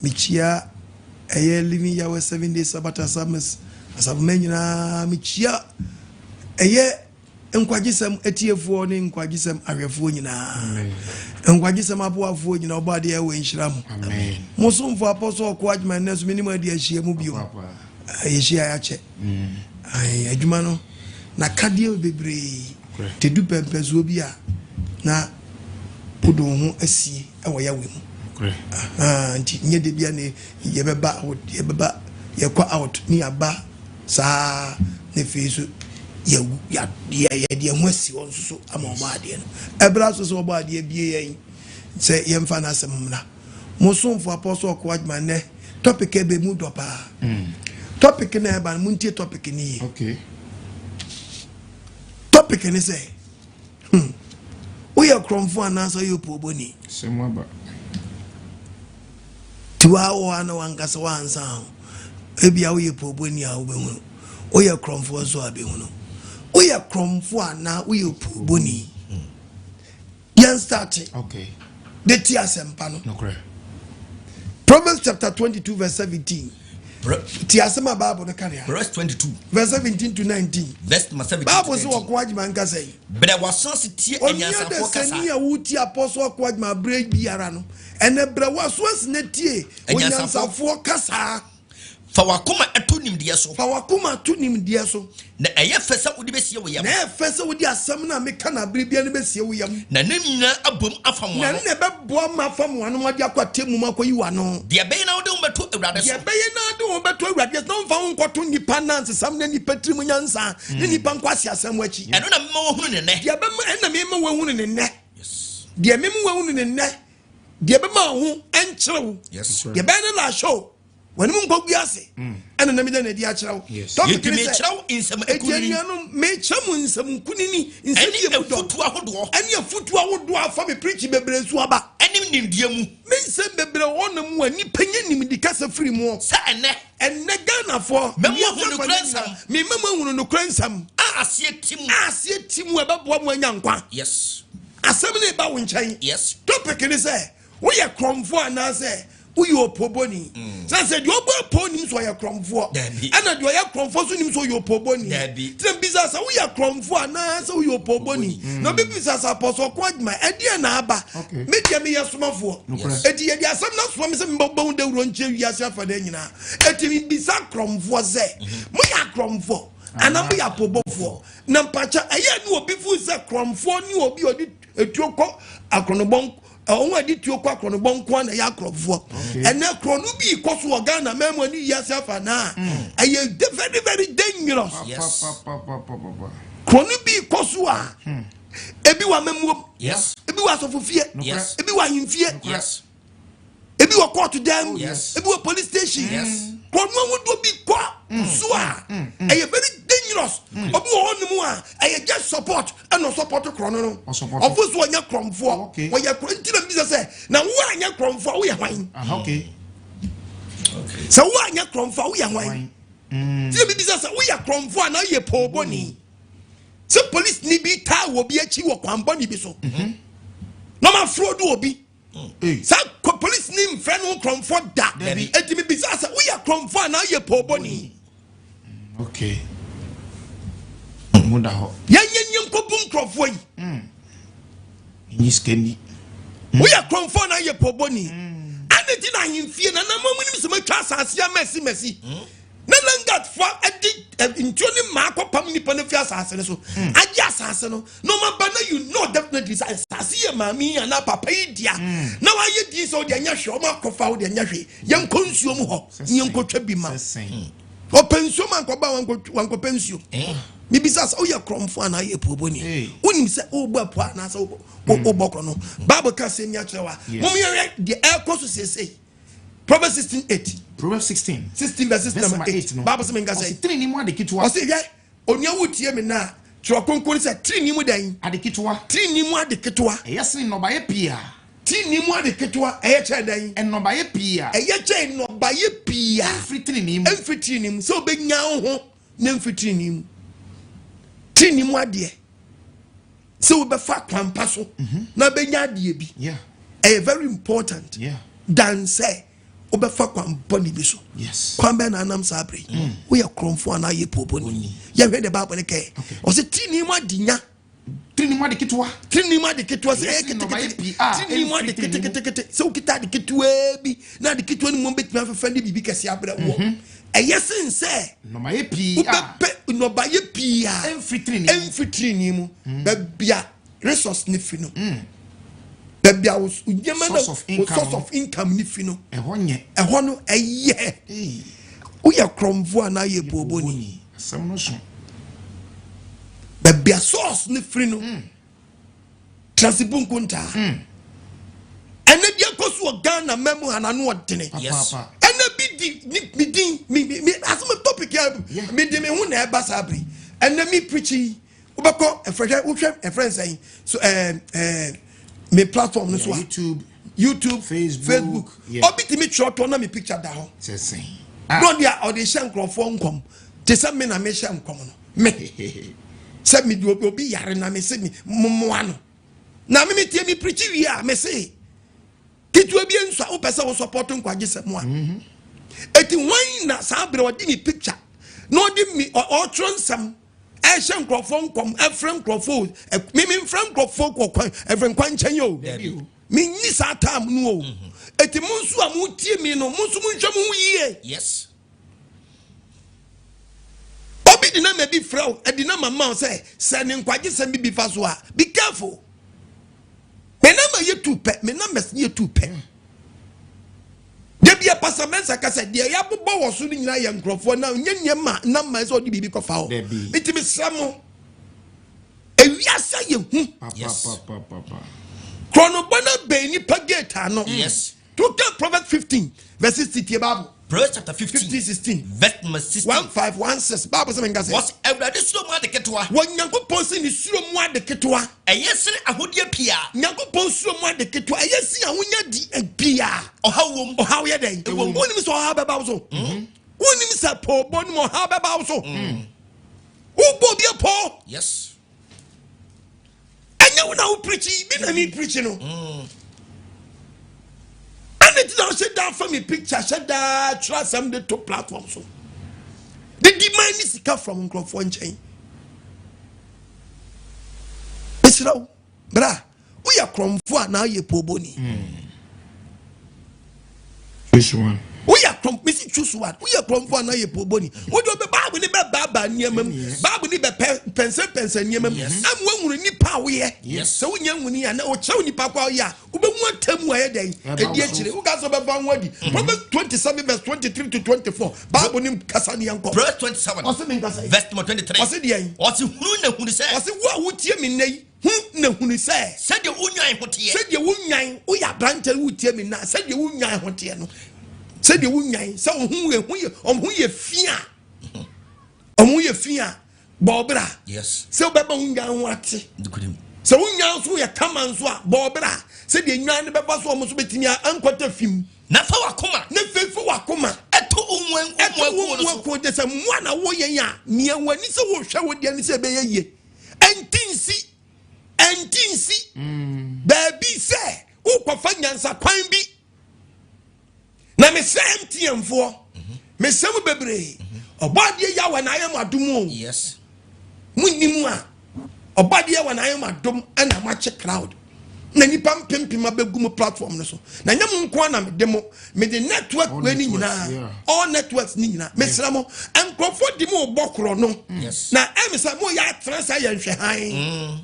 Michia a living yawa 7 days Sabbath Sabbath as a menina Michia a year and quagism etiafor name quagism areafonina and quagism abua for you know body away in Shram. Mosum for apostle quad my nurse minimum dear she mobile. I share a check. I Jumano na cadio bebre te du pempes will be na pudo a sea away wim. Near the Biane, Yabba, Yabba, Yakwa out near Ba, Sa, Nefisu, Yadia Mercy also among Mardian. A brass or body, BA, say Yamfana Samuna. Mosum for Apostle Quad Mane, topic a be mudopa. Topic in Ab and Munti topic in ye. Okay. Topic in say, we are Kronfuo Anaa Opooboni. Some Tuao ano wankasa wansa ebia Woye Opooboni a wobehunu Woye Kronfuo so abehunu Woye Kronfuo Anaa Woye Opooboni yan start okay the tia sempa no Proverbs chapter 22 verse 17 tia sema Bible no kan ya verse 22 verse 17 to 19 verse 17 Bible so okwadjima nka say bere wasanse tie enyansafo kasa oni a wuti apostle okwadjima break biara no ene bere wasanse na tie enyansafo kasa fa wakoma atonim de so fa wakoma atonim de so na eye fesa wodi besie wo yam na fesa wodi asam na meka na bere bia ne besie wo yam na nemnya abom afam wa no na ne bebo ma afam wa no wodi akwatemu makoyi wa no de be na wodi umbeto awrade so de be na de umbeto awrade so mfa nkoto nipa nanse sam na nipa trimu nyansa ne nipa nkwasi asam achi eno na mema wo hunu ne ne de be na mema wo hunu ne ne yes de mema wo hunu ne ne de be ma ho enkyrew yes de be na la show when you go biase and na me na dia chirawo topic me chirawo insem ekunini me chamu insem kunini insem futu ahodo ani futu ahodo afa me preach bebre nso aba anim nimdie mu me insem bebre wonam mu ani panya nimdi kasa free mu sa ene Gana for me mo hunu no kransam asie timu ebabo mu anyankwa yes asem na ba wo nchen yes topic ni say wo ye Kronfuo Anaa say Woye Opooboni. Said you are pony so your Kronfuo. And you are Kronfuo so your Opooboni. Then business we are Kronfuo Anaa so your Opooboni. No be business apostle quad my idea na aba. Make me a smafo. Eti ya some not swam some bound the ronche yasa for the nyina. Eti bisa Kronfuo ze. Mo ya Kronfuo. Ana mo ya Opoobofo. Na mpacha eye no obi fu se Kronfuo ni obi odi etuoko akronobon onwa di tuo kwa krono bonko na ya Kronfuo ene krono bi koso Ghana memo ni yase afa na aye very very dangerous yes krono bi koso a ebi wa memo yes ebi wa sofofie yes ebi wa himfie yes ebi wa court dem yes ebi wa police station yes krono wodo bi kwa so a aye very dangerous obi wo honum a aye just support and no support krono no ofo so anya Kronfuo we ya krontina bi say na wo anya Kronfuo wo ya hwan okay so wo anya Kronfuo wo ya hwan ti bi say wo ya Kronfuo Anaa ye Opooboni so police ni bi ta wo bi achi wo kwamboni bi so no ma fraud obi sa police ni mfrɛ no Kronfuo da eti bi say wo ya Kronfuo Anaa ye Opooboni okay munda ho yan nkobum Kronfuo yi ni skeni wo ya Kronfuo Anaa ye Opooboni aneti na himfie na mamu nim se matwa asase amesi na langat for edi ntoni makopam nipa na fi asase ne so agi asase no no maba na you know definitely asase ye mami ana papa idia na wa ye di so de anya hwe o makofa wo de anya hwe yem konsuo mu ho yem kotwa bi ma o pensuo man ko ba wan ko pensuo mi bisas o ye Kronfuo Anaa ye Opooboni unim se o bo po na se o bokro no Bible ka se nya chewa mum ye de ekoso sese Proverbs 16:8 Proverbs 16 verses number 8 no Bible say menga say three ni mu adekitwa o say ye onia wutie me na tro konkon say three ni mu dan adekitwa three ni mu adekitwa eyese no ba ye pia three ni mu adekitwa eye che dan eno ba ye pia eye che no ba ye pia enfitri ni mu so benya ho na enfitri ni mu three ni mu ade so be fa kwampa so na benya ade bi yeah very important than say obefa kwan boni bi so yes kwan be na anam sabri wo ye Kronfuo Anaa Opooboni ya hwe de Bible ne kai o se tini mu adinya trini mu adiketwa se tini mu adikete se ukita adiketwa bi na adiketwa ni mo betima fefa ne bibi kase abra wo eyesin se no ma ye pia no ba ye pia emfitrini mu ba bia resource ne fi no bia was source of income ni fi no ehɔ no ɛyɛ wo ye Kronfuo Anaa Opooboni asam no so bia source ni fi no transibun kunta ene dia koso Ghana memu ananu odene yes ene bi di mi asem topic ya mi di me hu na eba sabri ene mi preaching ubeko e friend saying so me platform no so YouTube Facebook obiti mi trot na me picture da ho sesing no dia o de hye nkrofo nkom te se me na me hye nkom no me se me di obi yare na me se me momoa no na me tie mi preach wi a me se kitu obi enso a wo pese wo support nkwaje se mo a eti wan na sabre odi mi picture no di mi o tronsam e hye nkrofo nkom efrem nkrofo me frem nkrofo kokwan efrem kwanchan yo me ni sa tam no o eti munsu a mu tie mi no munsu mu nhwem hu yie yes obi di na me bi frau edi na mama say ne nkwaje se bi fa so a be careful me na ma ye tupe me na mes ye tupe de bia pasamensa ka se de ya bobo wo so ni nyina ye nkrofo na nyenya ma na ma se odi bibi ko fa o mitimi samo ewiasa ye hu yes chronobona be ni pageta no yes to Proverbs 15 verse 60 Bible Proverbs chapter 15 verse 16 1516 Bible say ngase was every suro mu adeketwa Nyankopon se ni suro mu adeketwa eyesene ahodie pia Nyankopon suro mu adeketwa eyesi ahonya di pia ohawom ohaw ye den woni mi so ohaw beba wo so woni mi se po boni mo ohaw beba wo so wo bo bi po yes anya wo na wo preach bi na mi preach no and it now shut down for me picture shut down try some the top platform so the demand is come from Kronfuo nchen Israel bra we are Kronfuo Anaa Opooboni which one we are choose one we are Kronfuo Anaa Opooboni we do be Bible ni be baba niamam Bible ni be pense niamam am wanwuru nipa we yes so wonya nwuni ya na o chew nipa kwa ya wo be mu atamu aye den edi akire wo ga so be fa nwadi Proverbs 27 verse 23 to 24 Bible ni kasa ni yanko Proverbs 27 verse 23 o se de yan o se hunu na hunu se o se wo a wotie mi nei hu na hunu se de unwan hotie se de wunwan wo ya branche wotie mi na se de wunwan hotie no se de wunwan se hu ye fia omu ye fia bobra yes se obeba wunwan ho ate se wunwan so ye kama so a bobra se de nwan ne beba so omu so betimi ankwata fim na fa wakoma na fefu wakoma eto unwan ko de se mo na wo yen a ne wani se wo hwe wo de ne se be ye entinsi baby se ukwafa nyansa kwan bi na me sem tiemfo me sem bebre obade ya wa na ayam adum yes munnimu a obade ya wa na ayam adum na mache crowd na nipa mpempem abegum platform no so na nyam nko na me demo me the network we ni nyina all networks ni nyina me sramo enkrofo di mo bokro no na emisa mo ya transa ya nhwe han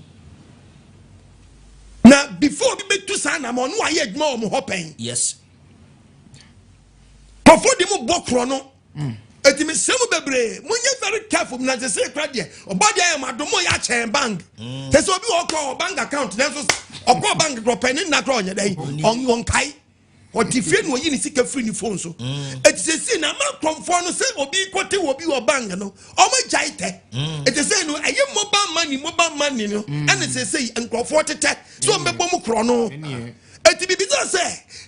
na before we to sana mo no aye adwuma o mo hopen yes before di mo bokro no eti me semu bebre munye very careful na se say credit obade am adomo ya chen bank se so bi o bank account na so okọ bank drop pen na kro onye dai on kai o ti fie no yi ni sika free ni phone so eti se si na ma Kronfuo no se obi kote obi o bank no o ma jaite eti se no aye mobile money no and se Kronfuo tete so mbebo mu kro no eti bibi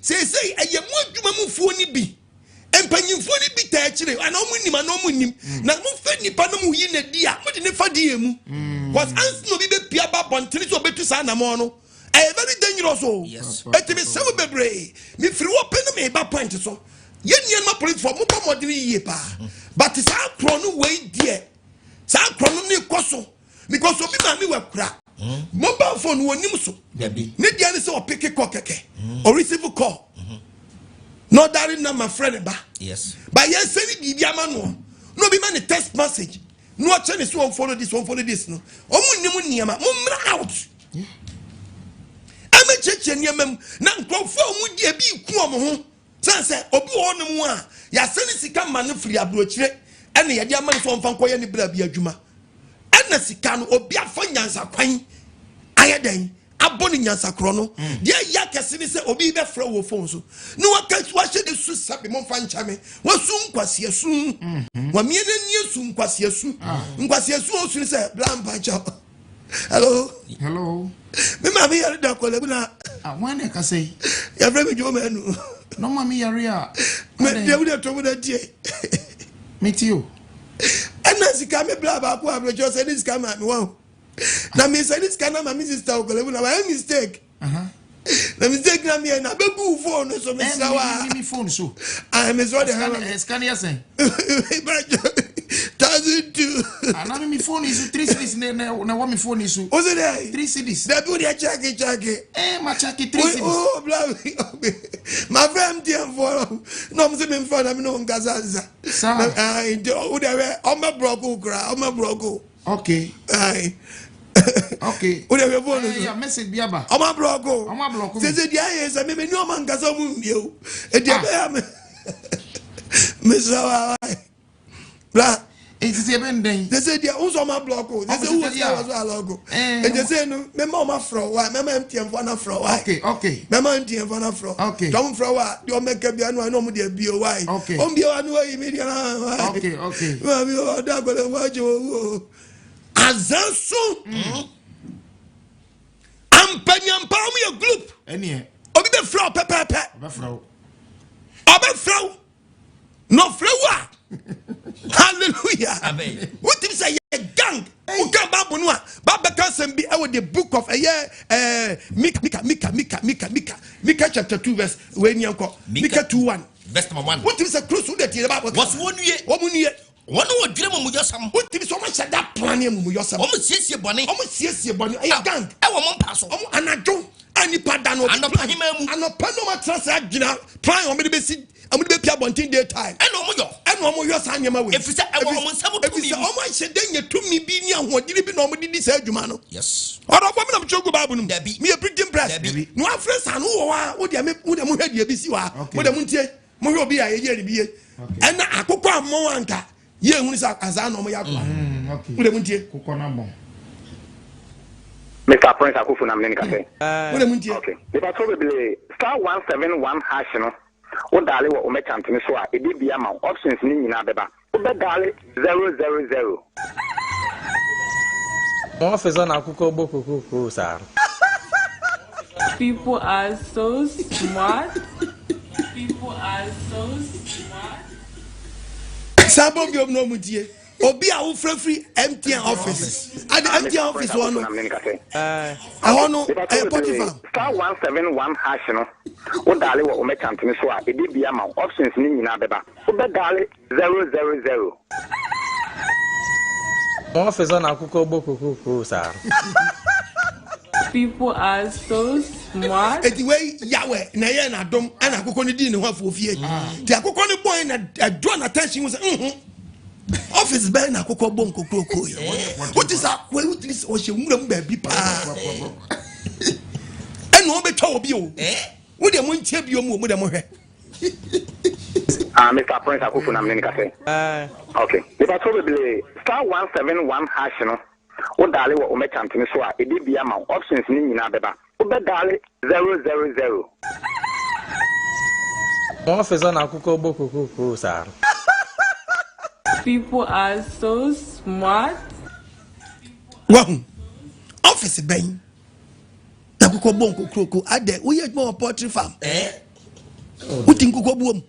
se aye mu adwuma mu fuo ni bi empanyimfo ni bi ta akire ana omu nim na mo fe nipa no mu yi na di a mo de ne fa di emu was ans no bi be pia ba bontini so betu sa na mo no very dangerous oh yes etimi sewu bebre mi free open me ba point so yen ma police for mo modern ye pa but sa kro no we die sa kro no ne koso because obi ma me wa kura mobile phone wonim so ne dia ne se o pick call keke or receive call no that na my friend ba yes but yes send bibia ma no be man a text message no change so one follow this no omunnim niam mo mra out ama cheche niam na nkofo mu dia bi ku omo ho say obi honum a ya send sika ma no free abrochire ene ye dia ma no so mfa nkoye ne bra bi adwuma ene sika no obi afa nyansa kwan ayeden aboni nyansa kro no dia ya kese ni se obi be frɛ wo phone so no waka wa hye de su sabe mo fa ncha me wa su nkwase su wa mie na nie su nkwase su o su ni se blampa cha hello me ma be yare da kwale buna wan e ka say ya frɛ me jo manu no ma me yare a me dia wo de to wo da tie me tio ana sika me bla ba ko abrojo se this scam me wa na me say this scam na my sister o kwale buna my mistake na mistake na me na be bu phone so me sawa me phone so I am so the scan yasen 1002 ana me phone is 3 cities na wa me phone is o se dey 3 cities da bi o dey check ma check 3 cities oh bla my friend there for no me say me phone na me no ngazaza o dey o me broke okay okay o dey phone yeah message bi aba o ma broke say dia yes me ni o ma ngasa mu mbie e dia be ya me sawa bla They say they also my block. They say who was a logo. And they say no, me mama fro why, me mama MTN for na fro why. Okay. Me mama MTN for na fro. Okay. Don't fro why. You make a biano I know me dey bio why. Okay. Bio anu why immediately. Okay. Well, you da go le watch you. Azansu. Ampanyam pa me a group. Any. Obi be fro pepe. Obi fro. No flower. Hallelujah. Amen. What is a gang? Who can babunwa? Baba can be out the book of Mika chapter 2 verse when you call Mika 2:1. Verse number 1. What is a cruise that you about? Was 1 year? 1 year. One would dream of Mujasam. What is so much that plan him Mujasam? Almost yes, your bonnet. Almost yes, your bonnet. A gang. I want passo. And I don't. Any pardon. And a plan him. And a panoma transact. Trying on me to be seen. I'm going to be a daytime. I know more. No more your son, your If it's a woman, said, then you to me be near what did it be normally this Jumano? yes. Or a woman of Chocobabun, there be me a pretty impressed. No friends and who are would you make with them head your BCA, with a muntie, Moyobi a year to be and I cook on Moanka. Ye who is as I know my with a muntie. Mr. Prince Akufu na mneni kase. With a muntie. Okay. If I told you star 171 hash no. O dale wo me chantene so a e de bia ma options ni nyina beba o be dale 000 Officer na kuko boko sir. People are so smart. Sabo bi no mutie. Obi a wo free MTN office. At the MTN office one no. I want no star 171 hash no. O dale wo me chantene so a e de bia ma options ni nyina beba o be dale 000 Officer na kuko boko sir. People are so smart. Eti wey Yahweh na ye na dom ana akoko ni di ne ho afofie. Ti akoko ni boy na draw attention we say office ben na akoko bon kokoko yo. What is that? When you this o she nwura mba bi pa. Eno o be twa obi o. Wo de mo ntia bi o mo de mo hwe. Mr. Prince Akufu na mneni kase. Okay. If I told you star 171 hash no. O dale wo me chantene so a e de bia ma options ni nyina beba o be dale 000 Officer na kuko boko sir. People are so smart. Wow. Office ben. Na kuko bon kokoko ade wo ye mo poultry farm. Wo tin kuko buom.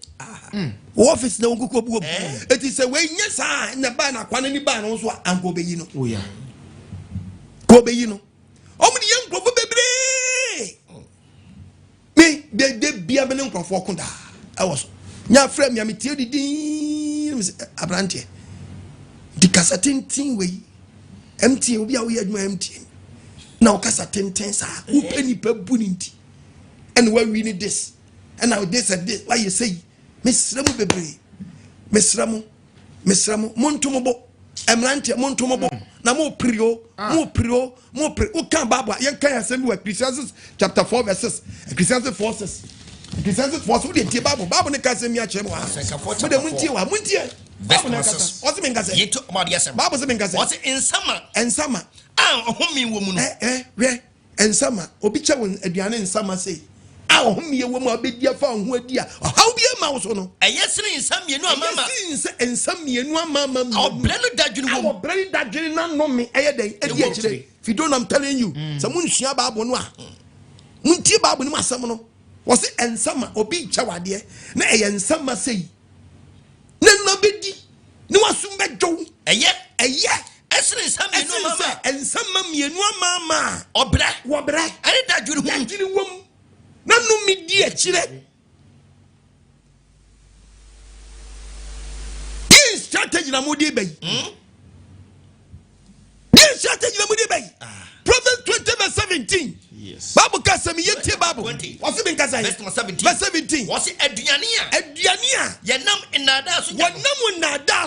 Office na kuko buom. It is a way nyesa na ba na kwana ni ba no so anko be yi no. Oh yeah. Kobe you know. Omu di yem krofo bebre. Me de bia be ne krofo kunda. I was nya frame ya metie didi abrante di kasa tintin we MT obi a we adwuma MT na o kasa tintin sa wo pani pa buninti and we win this and now this and this why you say mesramu bebre mesramu montomobo emrante montomobo na mo prio o kan baba yen kan asem wa Ecclesiastes chapter 4 verses Ecclesiastes 4 verses Ecclesiastes 4 so de tie bible ne ka asem ya chere wa mo de muntie bible na ka o se menga se yeto ma de asem bible se menga se o se ensama ohumi wo mu no we ensama obi che won aduane ensama sei ohumi wo mu obedi afa ho adi a how bi ma wo so no eyesene ensamienu amama ensamienu amama obre no dadwene wo obre no dadwene na no me eyeden adi a kire if you don't I'm telling you some unsua bible no a muntie bible no asem no wo se ensama obi che wade na ensama sei na no bedi ni wasum bejo eye esene ensamienu amama ensama mienu amama obre ani dadwene wo na no mi di a kire this strategy na modi bay this strategy na modi bay Proverbs 20:17 yes bible kasa mi yeti bible what's been kasa verse 17 what's aduane a yenam nada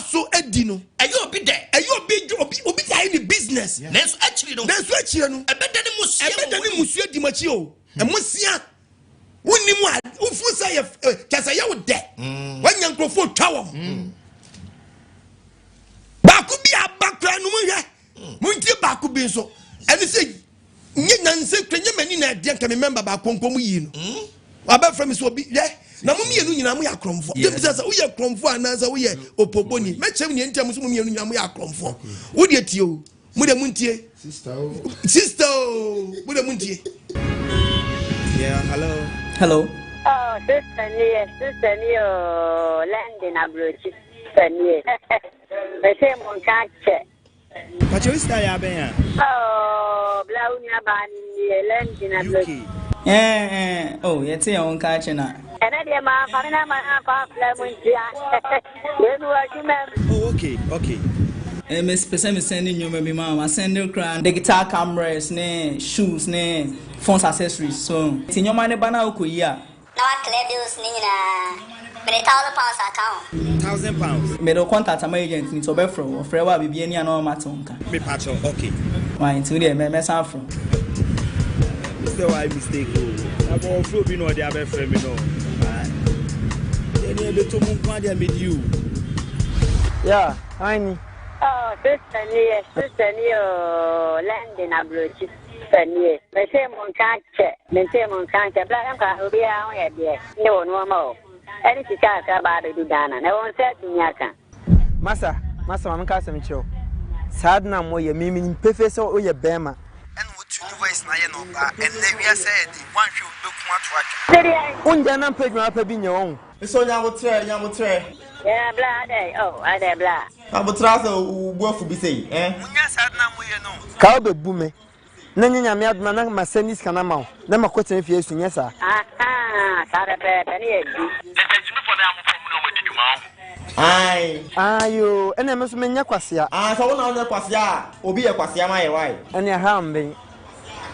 so adi no ayo obi dai ni business nenso akiri no ebeda ni musia di machi o emusia woni mu ufu say kasa ye wo de wanya Kronfuo twawom ba ku bi abakra no mu hwe muntie ba ku bi so ene say nyanse kwenye mani na de nka me member ba konkom yi no aba from so obi ye na mu mienu nyina mu ya Kronfuo dem say wo ye Kronfuo Anaa wo ye Opooboni mechem ne ntia mu so mu mienu nyina mu ya Kronfuo wo de tie o mu de muntie sister mu de muntie yeah hello oh sister ni o landing abroach sister ni me say mon catch but you stay ya ben ya oh blaunya bani landing abroach oh yet your catch na ena de ma famina ma fa flamuntia you oh okay Miss Person is sending you maybe mama sending crown digital cameras ne shoes ne phones accessories so in your money bana ukuya na wa clear bills ni na me £1,000 account £1,000 me do contact my agent ni to be from free wa bibi eni ana ma tonka me patch okay why into there me san from so why mistake o abo flow bi no dey abe frame me no any be to mun kwa dey meet you yeah I oh sister ni o landing abroach sister ni me say mon catch bla am ka obi a ho ye de ni wo no ma o eni sika ka ba do dana na won say tunya kan masa mam ka sem chio sad na mo ye mimi pefe so o ye bema and what you voice na ye no ba and na wi said one show be ku atwa unja na pedwa pa bi nye won so nya motre yeah bla dey ade bla abotra so ubuafu bi sei munya sad na mo ye no ka be bu me na nyanya me aduma na ma senis kana ma na ma kwete fie su nyesa sare pe ni edi tumi for na amfo mu no wadi dwuma ayo ene me so menya kwasea so wona wona kwasea obi ye kwasea ma ye wai ene ha mbe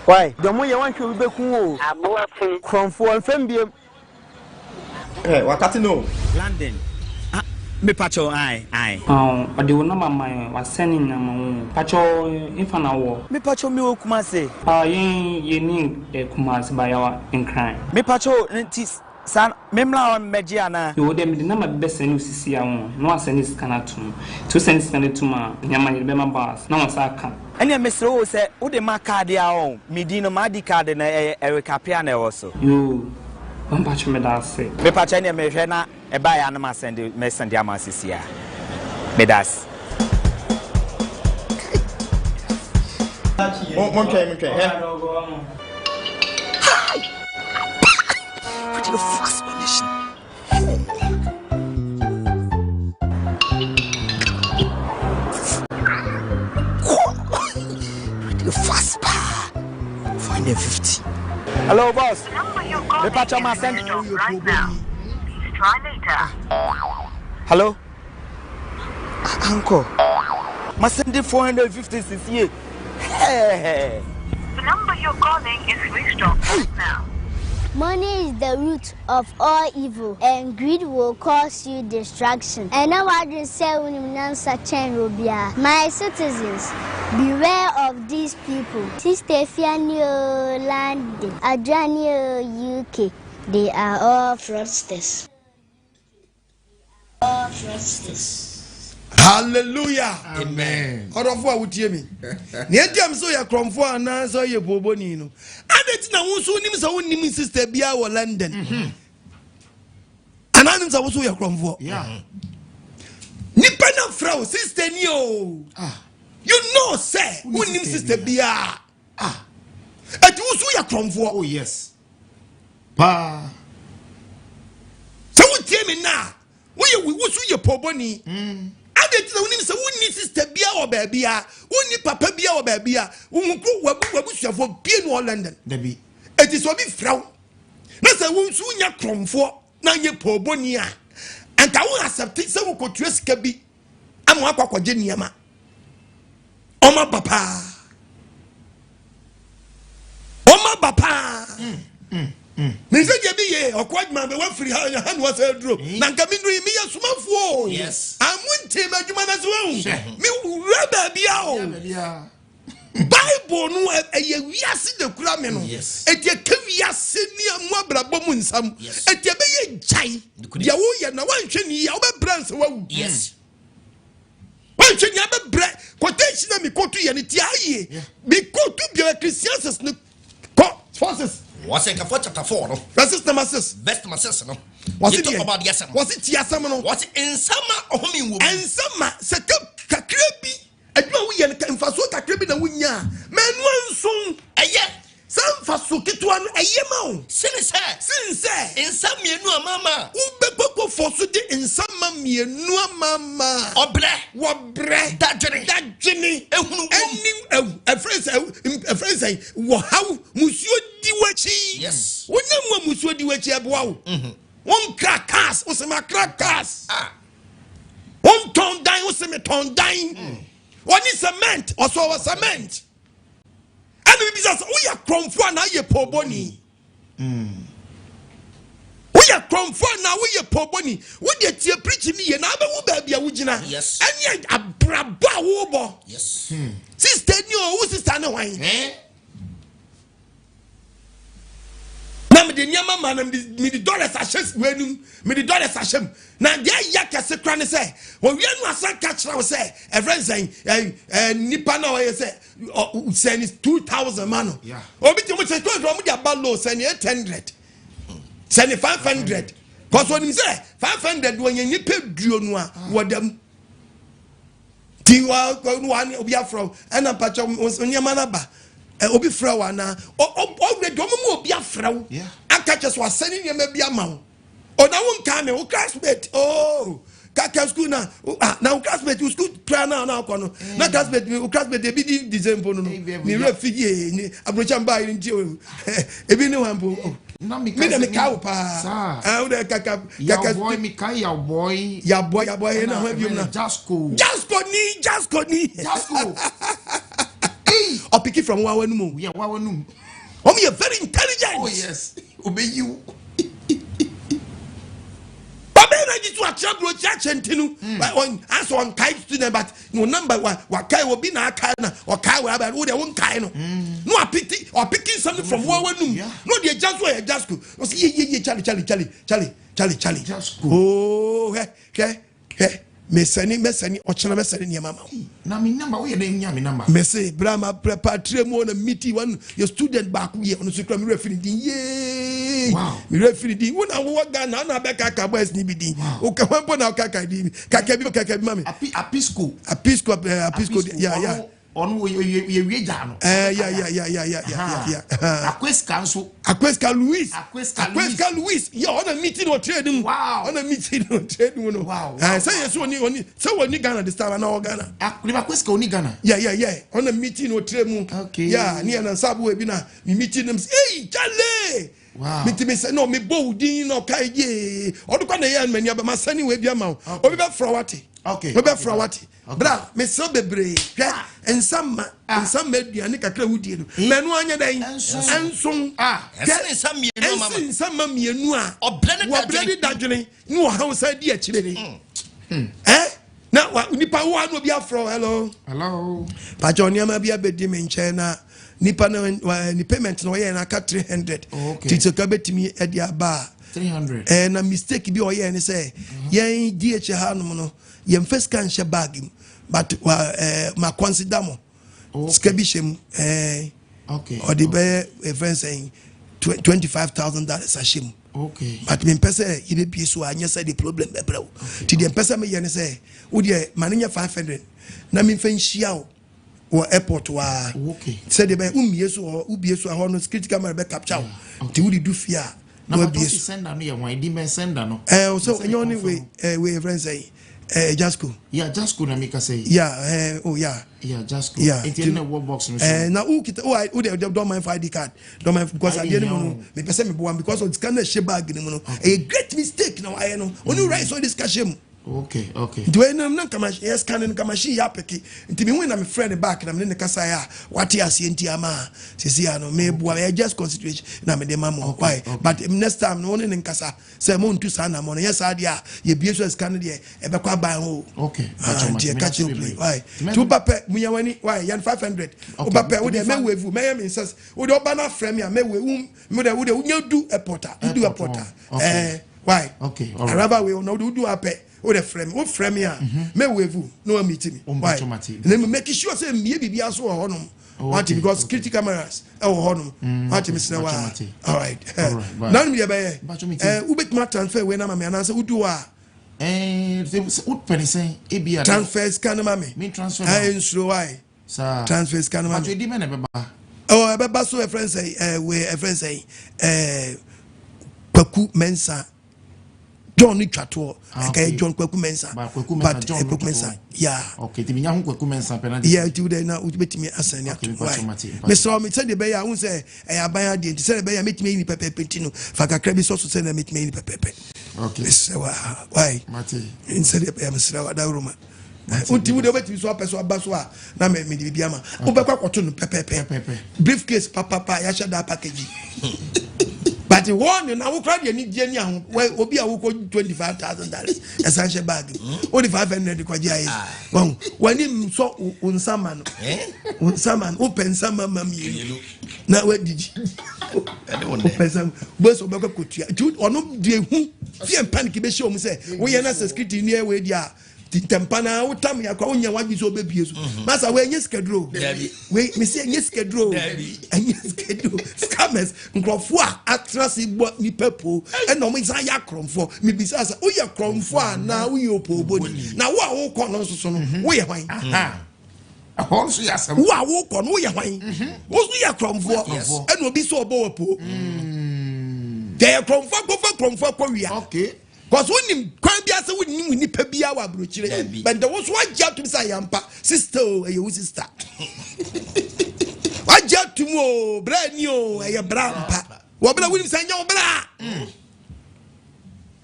wai do mo ye wan hwe be ku o aboafu Kronfuo mfembiem wakati no London me pacho ai ode wo number man wa sending na ma pacho infa na wo me pacho me okuma se ye ni kumase ba ya in crime me pacho ntis san memla on meji ana yo dem de na ma be send usisi ya wo no asend scanner to send scanner to ma nyama ni be ma bas na wasa aka ene mesre wo se wo de ma card ya o medi no ma di card na recapia na wo so yo I'm patching me that say. Me patching me hwe na e ba ya na ma send am asisia. Me das. Mon try. What the fast position? What the fast pa? Find 50. Hello boss. The patch on my send right now. try later. Hello? Uncle. My sending 450 here. Hey. The number you're calling is switched off right now. Money is the root of all evil, and greed will cause you destruction. And now I just say, my citizens, beware of these people. Sister Fianio London, Adrianio UK, they are all fraudsters. All fraudsters. Hallelujah. Amen. Out of what would you mean? Near them so ya Kronfuo Anaa so ye Opooboni no. And it's na won so nim so nim sister bia wo London. Ananim so so ya Kronfuo. Yeah. Nipa na frau sister ni o. You know say who nim sister bia. Ati wo so ya Kronfuo. Oh yes. Pa. So what tie me na. Wo so ye Opooboni. Adeti na unim se wonni sister bia o baabia wonni papa bia o baabia wonku wabusuafo bia no London Dabi eti so bi fraw na se wonsu nya Kronfuo na ye Opooboni a anka won accept se wo kotua sika bi ama akwakwagye niama oma papa me say je bi ye okwadma be wa free ha no wa say dro na nka mi ndru mi ye sumafo yes amunte madwuma na so mi raba bia o Bible no eye wiase de kura me no etie ka wiase ni amu abrabom nsam etie be ye jai dia wo ye na wanhwe ni ya wo be branch wa wu yes wanhwe ni be bre quotation na mi kotu ye ni ti aye mi kotu bi Christians no forces what's in chapter 4 no verse number 6 verse number 6 no was it about yasam was it yasam no was in sama ohumi wo en sama se kakra bi adwa wo ye mfaso kakra bi na wunya menu anson eye sam faso kitwa no eye ma o sinse insam mienu amama ubekoko foso de insama mienu amama obre dajene ehunu enim efrensai wo haw musuo diwachi yes wonam musuo diwachi aboa wo won crackers o se ma crackers won ton dan o se me ton dan woni cement o so wa cement and we bisa we ya Kronfuo Anaa ye Opooboni we ya Kronfuo Anaa we ye Opooboni we dey tie preach me ye na be wo ba bia wo gina yes anya abraba wo bo yes sister ni o wo sister ne hwan na me de nyama ma na me de dollars ashes wenum me de dollars ashem na de ya kese kra ne say wo wi anu asan ka kira wo say e friend say nipa na wo say send is 2000 man yeah obi ti mo say to mo de abalo send 800 send 500 cause when him say 500 when nipa duo no a wo dem ti wa obi afro na pacho nyama na ba obi fra wa na already omo obi afra wo aka cheso asani nyama bi ama wo na won ka me wo classmate kaka school na na classmate school plan na akono na classmate e bi di December no ni refugee ni abrocha mba iri nti ebi ni wampo na mi ka pa o de kaka boy mi ka ya boy na ho bi na Jasco or pick it from Wawanum. We are Wawanum. Oh, you're very intelligent. Oh, yes. Obey you. But then I just watch up with Jack and Tinu. Answer on Kai student, but no number what Kai will be na Kana or Kai will have a own kind. No, I picked or picking something from Wawanum. No, they're just where just go. Charlie. Just go. Oh, okay. Mesani ochana mesani ni mama na mi number we dey nya mi number mese brama prepare mo na meeting one your student back here on so kra mi refi din ye wow mi refi din wona wo ga na be kaka boys ni bi din o ka wan bona kaka din kaka bi mami apisco yeah on we jano. Yeah. Aquest counsel. Aquesca Louis. Aquesca Louis. Yeah, on a meeting or trading. Wow. On a meeting or trading. Wow. I say yes, only so when you Ghana this time and all Ghana. Aquesca only Ghana. Yeah. On a meeting or trade. Okay. Yeah, near and Sabu Bina. Me meeting them. Hey, Charlie. Wow. Me say no, me bolding no kaye. Or the kind of young man, but my sonny will be a mouth. Or be Frawati. Okay. Be Frawati. Bra, me so bebre. And some made the Anika Woody. Menuanya day and song. Get some mammy and noir. Or blended dajuni. No house idea, chili. Now, what Nipa one will be a fro. Hello. Pajonia may be a bed in China. Nipa ni payment no yen aka 300. Okay. Tito ka betimi e dia ba 300. Na mistake bi o yen say yen DH hanom no yen first can share bag but ma consider mo. Ska bi shem okay. Or the be friend saying $25,000 a shem. Okay. But me pese you be so anya say the problem be bro. Ti the pese me yen say wo de mananya 500 na me fan hia or airport wa okay said the umieso or ubieso a no security camera be capture ti we do fear no be send no ya wan di men send no so any way friends say Jasco na make say Jasco it in the work box na who don't mind for ID card don't mind because I didn't me person me one because of this kind of share bag no a great mistake no I know only right so this cash okay do I know kama yes can kama shi ya peki nti me when am friend back na me ne kasa ya what ya see nti ama sisi ya no me bua just consideration na me de mamo why but next time no ne kasa say mo ntu sa na mo yes adia ye bie so scan de e be kwa ban ho okay catch you play why tu papa munyawani why yan 500 o papa wo de me wevu me me insist wo de oba na frame ya me we me de wo de unyadu airporter why okay araba we no do ape o the frame ya me wevu no meet me why and then make sure say me bibia so honum want because security cameras honum want me say all right now me be ubet ma transfer we na ma me anase udu a ut penisen e bia transfer scan ma me transfer ensure why sir transfer scan ma me di me na beba beba so a friend say we a friend say Kwaku Mensa John Twato okay John Kwaku Mensa but Kwaku Mensa yeah okay ti nya hu Kwaku Mensa penalty yeah ti dey na ubetimi asani ato me so me say the be ya hu say aban ade ti say the be ya metimi ni pepe no fa kakra bi so say na metimi ni pepe okay so why mate in say the be ya mesra wa da ruma unti de betimi so apeso abaso a na me di bia ma obekwa kwoto no pepe briefcase papa ya shada package but the one na wo crowd ni die ni ahun obi a wo ko $25,000 essential bag only 500 kwa ji ayi won wani so unsama no unsama open sama mami na we diji open sama bo so be ko tua ono die hu fie panic be show mu say wo ye na security ni e we dia Tempana, what time you are calling your wife is over abuse. Master, where you schedule? We say yes schedule. And yes schedule. Scammers, Kronfuo Anaa bought me purple, and no means I Kronfuo. Me besides, Woye Kronfuo Anaa Opooboni. Now, what will call us on? We are wine. Also, yes, what will call we are wine? Was we are Kronfuo and will be so bold. They are Kronfuo Korea. Okay. Because when you can't be as a winning Pebia Bruchile, but there was one job to say, Yampa, sister, a sister. What job to more brand new, a brown papa? What will you say, your bra?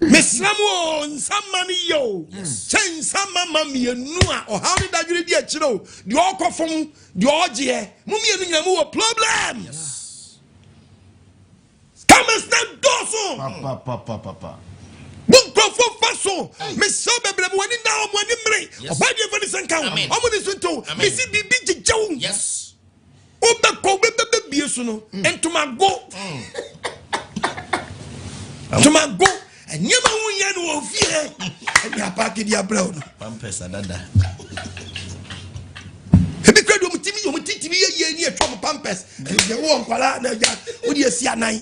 Miss Ramon, some money, yo, change some mammy and Noah, or how did I really get you know? The Orco from the Orgie, Mummy and more problems. Come and stand dorsal, papa. Kronfuo faso me so bebre mo ni na mo ni mre obadi e fani sanka o mo ni so to me si bibi jijewu yes o be ko be bie so no entumago entumago enyema hu ye no ofie e ya pack dia brown pampesa dada ebi kredo mo titimi ye ni etwa mo pampers e je wo nkwala na ja o di esi anan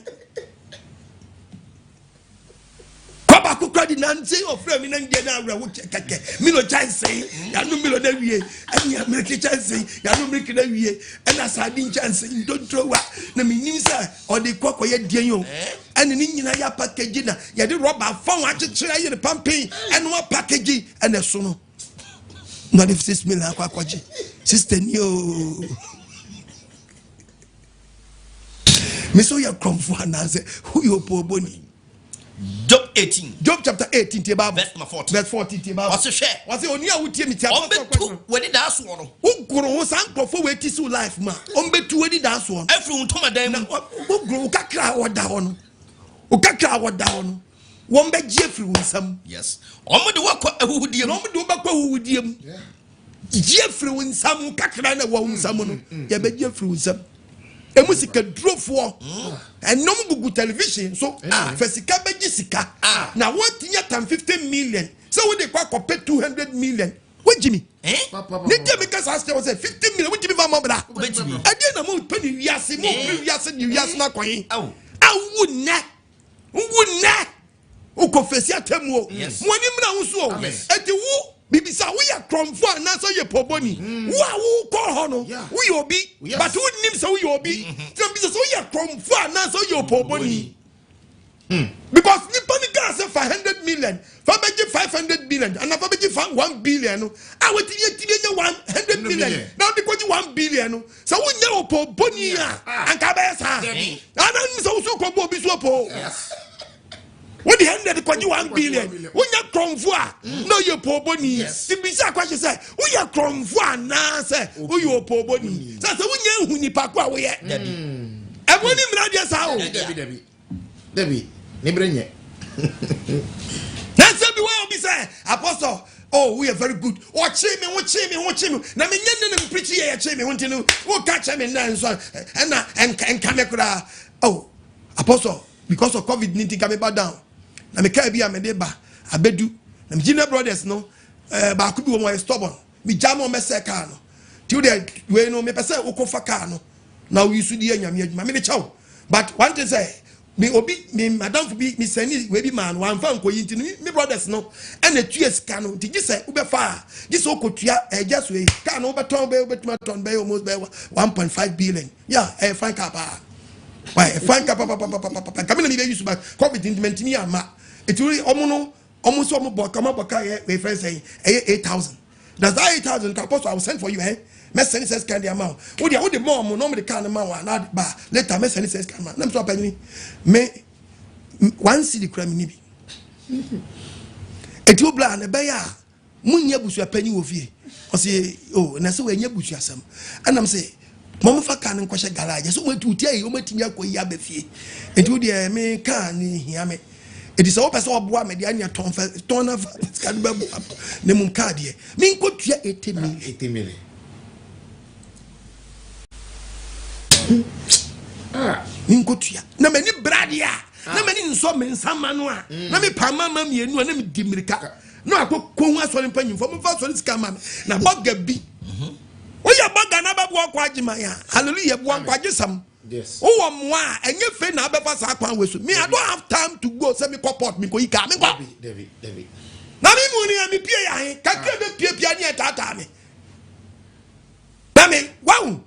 crowd nancy or frame in Indiana, Milo chance, Yanu Milo Devier, and Yamirki chance, Yanu Mirki Devier, and as I didn't chance, don't throw up the Minisa or the Cocoya Dion, and in Indiana packaging, Yadu Robber found what to try the pumping and one packaging and a sono. Not if 6 million Aquaji, Sister Neo. Miss Woye Kronfuo Anaa, who you Opooboni? Job 18. Job chapter 18, verse 40. Verse 40. What's a share? What's it on your with me? When did that one? Who grow some for tissue life, ma? Ombe to any dance one. Everyone to my diamond. Who grow Kakra or down? Ukakra or down? One bed Jeffrey with some. Yes. Ombe the work who would you know do back who would you? Jeffrey with some Kakra and someone. Yeah, but Jeffrey with some. A music drove for and no Google television. So, Fessica Jessica. Now, what year can 15 million? So, when they pay 200 million, what Jimmy? Because I was a 15 million. What Jimmy Mamma? I didn't know penny Yassi, Yas not quite. Oh, I would not. Who confess your temo? Yes, 1 million so. At the woo. Bibisa Woye Kronfuo Anaa Opooboni. Who call hono? We will be, but who names so we will be? Bibisa Woye Kronfuo Anaa Opooboni. Because Nipanika say 500 million, Fabeji 500 million, and Fabeji 1 billion. I will tell you 100 million. Now they call you 1 billion. So we know Opooboni and Kabesa. And I'm so called Bisopo. When the end of the 1 billion, when you Kronfuo, no you Opooboni. The bizarre question say, Woye Kronfuo Anaa, who you Opooboni. So when you Nipakwa we are. And when you Mradia Sao, Debbie, Nebrenye. That's everywhere we say, Apostle. Oh, we are very good. Watch me. Now me nyenne preach here, watch me. Want to know? Who catch me now and so and come. Oh, Apostle, because of COVID-19 coming back down. Na me kai bia me de ba abedu na me jina brothers no ba ku bi wo mo stubborn me jam me se car no ti de we no me pese ukofa car no na we su di anyame adwuma me de chaw but one thing say me obi me madam for be me send we bi man wan fa nkoyi nti me brothers no and the two sika no ti gise ube fa gise okotua just we car no beton be betuma ton be almost be 1.5 billion yeah fine car pa why fine car pa come na me be use back COVID intimate ama it really almost come up we friends saying 8,000. That's that 8,000 apostle I will send for you, eh? Message says can the amount. What the mom normally can amount not bar later message says can man. Let me stop penny. Me one city crime nibi. It will plan a bear. Munya busu penny ofie. Or say, oh, and I say when you bush some. And I'm say, Mama can and question garage. So went to tell you, Matia Yabefi. It would me can hear me. It is all person of boy mediania ton of Nemum Cardia. Mean could 80 million. Incotia. No many bradia. No many so many some manua. No me pamma me and no dimrica. No, I could come as one penny from first one scam. Now Bob Gabby. Oh, ya bag another walk Wajimaya. Hallelujah, one Wajisam. Yes. Oh, moi, and you feel now because I with me. I don't have time to go send me copot me. David. Now, me pay. Can't be piano tata me. Mammy, wow.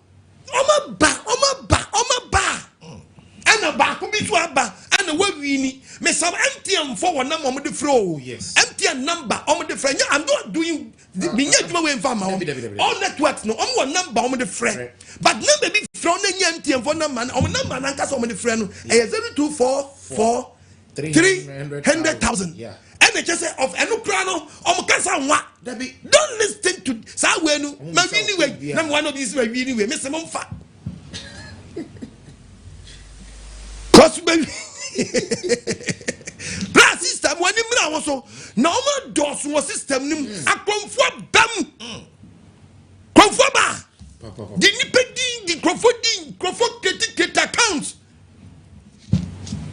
Oh, my ba. And a back will be to a bar. And a word we need. Me some empty and for one number of the flow. Yes. Empty and number on the friend. I'm not doing the way from all networks. No, on one number on the friend. But number be thrown in empty and for number on number and cast on the friend. 0244 300,000. Yeah. And they just say of Enukrano on Casa. Don't listen to Sawenu. Anyway, number one of these way anyway. Mr. Mumfa. Cause baby. Plus system when you also normal doors was system nim a Kronfuo bam Kronfuo ba the independent Kronfuo get accounts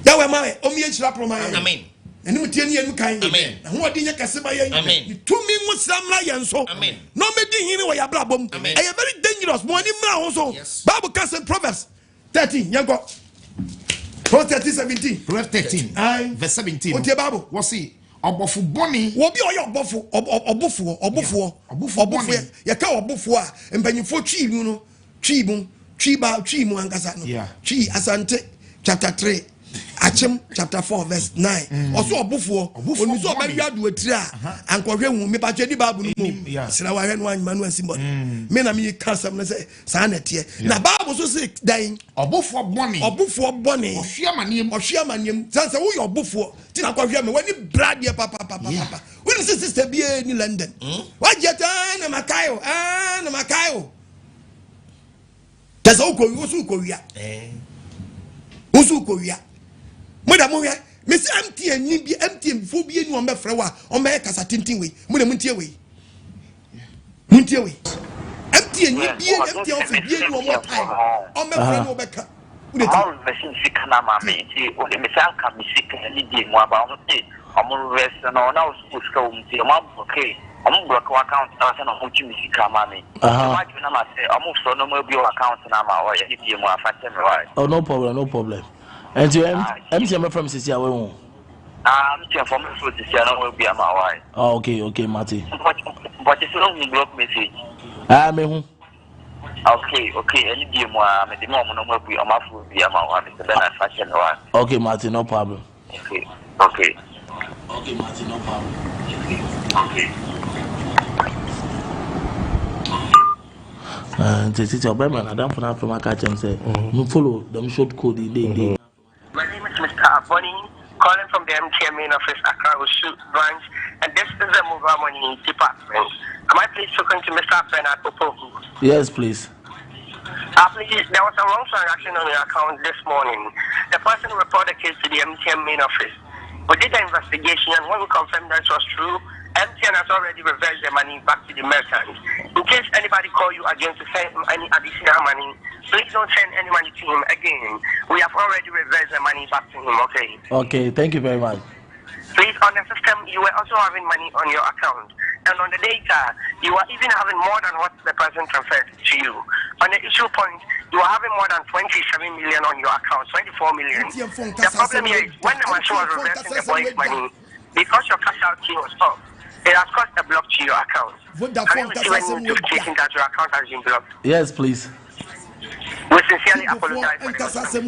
ya we ma o mi echira pro ma amen enu tieni enu kan amen ho odi nya kase ba yen amen to me musam la yen so amen no me di hini we ya bla bom e very dangerous mo ani mra ho so Bible case Proverbs 13 yango Proverbs 13:17. Proverbs 13, verse 17. What's your Bible? What's it? Obofu boni. Wobi oyo obofu. Yaka obofu a empanyifo twi mu no, twi mu ankasa no. Twi Asante chapter 3. Achem chapter 4 verse 9. Also obofu onu so ba wiadu atiri a ankwohwe hu me ba twedi babu no mu. Sira wa hwe no anyi manu asimbo. Me na me kasam na say sa na tie. Na babu so say dan obofu boni. Ohwe amanem. Sansa wo yo obofu. Ti na kwahwe me wani brad ye papa. Woni sister bia ni London. Wa jeta na makayo. Na makayo. Tasa usu ko wia. Usu ko wia. Moda mo hwe me se MTN ni bi MTN before bi enu on be frɛ wa on be kasa tintin we moda muntie we MTN ni bi MTN office bi enu on more time on be frɛ no be ka we all machine sikana ma me ti o le me san ka me sikana ni di mo aba on ti omo rest no na o school ska o mti o ma okay omo block account na se no mo chi me sikana ma me ma ju na ma se omo so no mo bi account na ma o ye di mo afa te me wa. Oh, no problem. And you MTN from Sisia we MTN from Sisia no will be am why. Oh, okay, Marty. But it's no block message. Me hu. Okay, any day mo me the mo no be am afu be am why Mr. Bernard fashion why. Okay, Marty, no problem. Okay, Marty, no problem. Okay. This is your man. I don't from my catch and say, you follow them short code. My name is Mr. Opooboni, calling from the MTN main office, Accra branch, and this is a mobile money department. Am I please talking to Mr. Anaa Opooboni? Yes, please. Please, there was a wrong transaction on your account this morning. The person reported the case to the MTN main office. We did the investigation, and when we confirmed that it was true, MTN has already reversed the money back to the merchant. In case anybody call you again to send any additional money, please don't send any money to him again. We have already reversed the money back to him, okay? Okay, thank you very much. Please, on the system, you were also having money on your account. And on the data, you are even having more than what the person transferred to you. On the issue point, you are having more than 27 million on your account, 24 million. The problem here is when the machine was reversing the boy's money, because your cash out key was off, it has caused a block to your account. Can you receive any notification that your account has been blocked? Yes, please. We sincerely apologize for the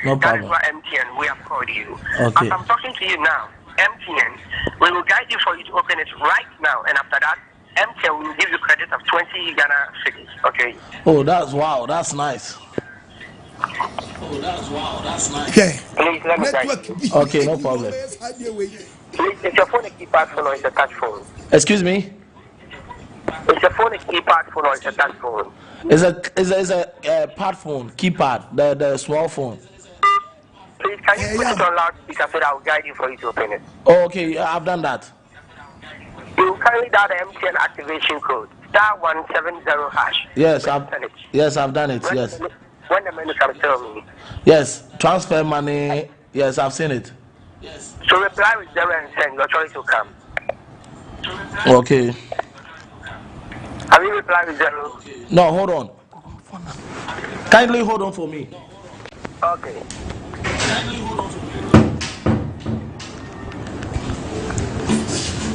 No problem. That is why MTN, we have called you. Okay. As I'm talking to you now, MTN, we will guide you for you to open it right now, and after that, MTN will give you credit of 20 Ghana cedis. Okay. Oh, that's nice. Okay. Please let me guide you. Okay, no problem. Please, is your phone a keypad phone or is it a touch phone? Excuse me? Is your phone a keypad phone or is it a touch phone? It's a pad phone, keypad, the small phone. Please, can you put it on loudspeaker so that I will guide you for you to open it? Oh, okay, I've done that. You carry down the MTN activation code, *170#. Yes, I've done it. Yes. When the menu comes, tell me. Yes, transfer money. Yes, I've seen it. Yes. So reply with 0 and send. Your choice will come. Okay. Have you replied with 0? No, hold on. Kindly hold on for me. Okay.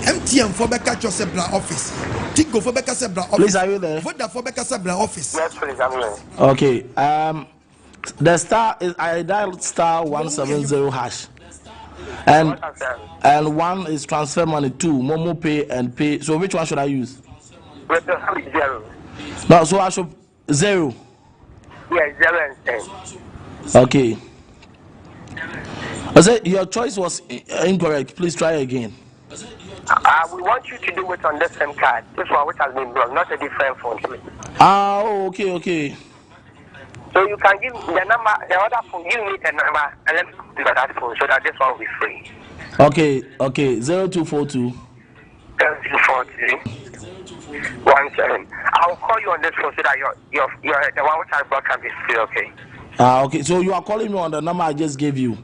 MTN for Becca Josebra office. Tigo for Becca Sebra office. Please, are you there? Voda for Becca Sebra office. Yes, please, I'm here. Okay. The star is I dialed *170#. And one is transfer money, 2 Momo Pay and Pay. So which one should I use? With 0. No, so I should 0. Yes, 0 and 10. Okay. I said your choice was incorrect. Please try again. We want you to do it on the same card. This one which has been blocked, not a different phone. Okay. So you can give the number, the other phone, give me the number, and let me do that phone so that this one will be free. Okay. 0242. 17. I will call you on this phone so that your the one which has blocked can be free, okay? Okay. So you are calling me on the number I just gave you?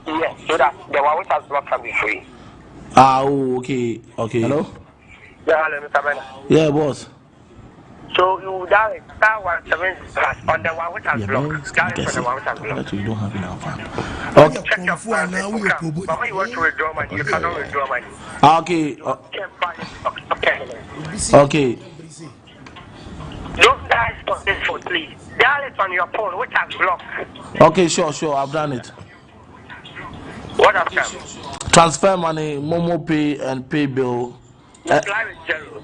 Yes, so that the one which has blocked can be free. Okay. Hello? Yeah, hello, Mr. Bernard. Yeah, boss. So you dial star 170 on the one which has blocked. Dial it on the one which has blocked. That you don't have enough fund. Okay. Check your phone. But when you want to withdraw money, you cannot withdraw money. Okay. Okay. Don't dial it on this phone, please. Dial it on your phone, which has blocked. Okay, sure. I've done it. What have you? Transfer money, Momo Pay, and pay bill. Reply with 0.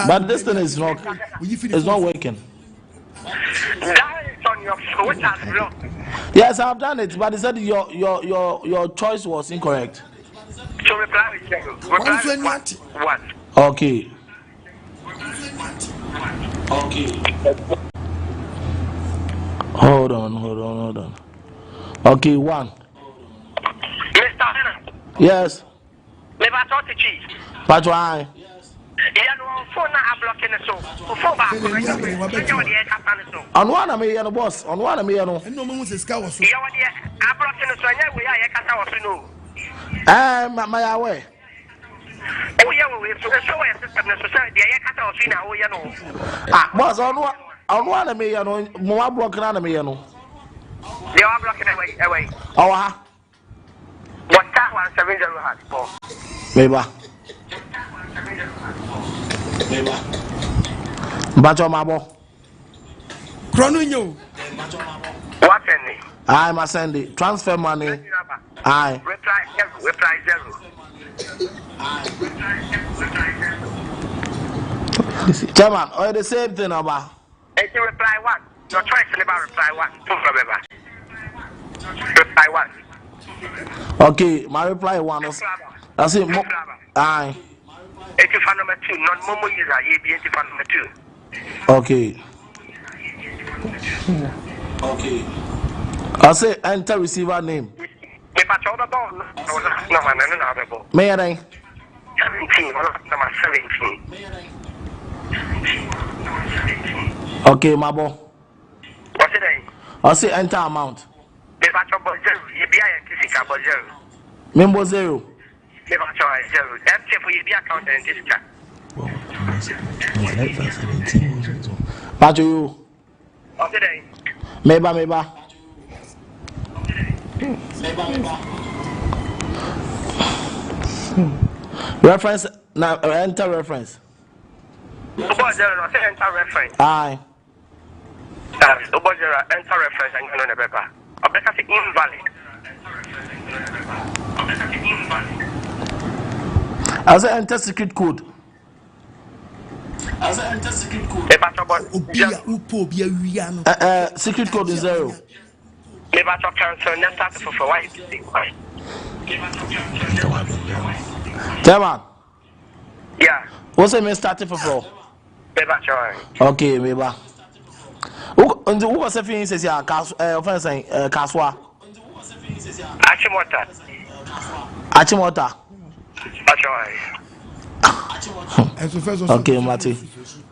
But this thing is not. It's not working. Dial it on your phone, which has blocked. Yes, I've done it, but he said your choice was incorrect. So reply with 0. Reply with 1. Okay. Hold on. Okay, 1. Mr. Anna. Yes. Never talk to chief. But why? Phone not blocking the so. Phone back. On one of me and boss. On one of me and no one was a scout. You are there. I'm blocking the so. We are a cat no. My away. Oh, yeah, we have to show a system. The society, I cat off in our way. Boss, on one of me and more blocking on me. They are blocking away. Oh, what that 170 has for? Maybe. But your mabo. Chrono. What any? I must send it. Transfer money. I reply 0. Chairman, or the same thing about. If you reply 1, your choice is about reply 1. Reply 1. Okay, my reply 1 is. I say, aye. 85 number 2, non Momo user, you be 85 number 2. Okay. I say, enter receiver name. If I told the ball, no, May I? 17, number 17. Okay, Mabo. What's it name? I say, enter amount. If I told 0, you be a 0. Member 0. If I told 0, empty for you be account and this chat. But you. What's it name? Meba. Reference now. Enter reference. Enter reference. Aye. Enter reference and on the paper. I better say invalid. As I enter secret code. Secret code is 0. Never talk counsel. Never start for why. Chairman. Yeah. What's the main starting for 4? Never try. Okay, maybe. Who was the thing says ya offense Kaswa? Achimota. Okay, Mati.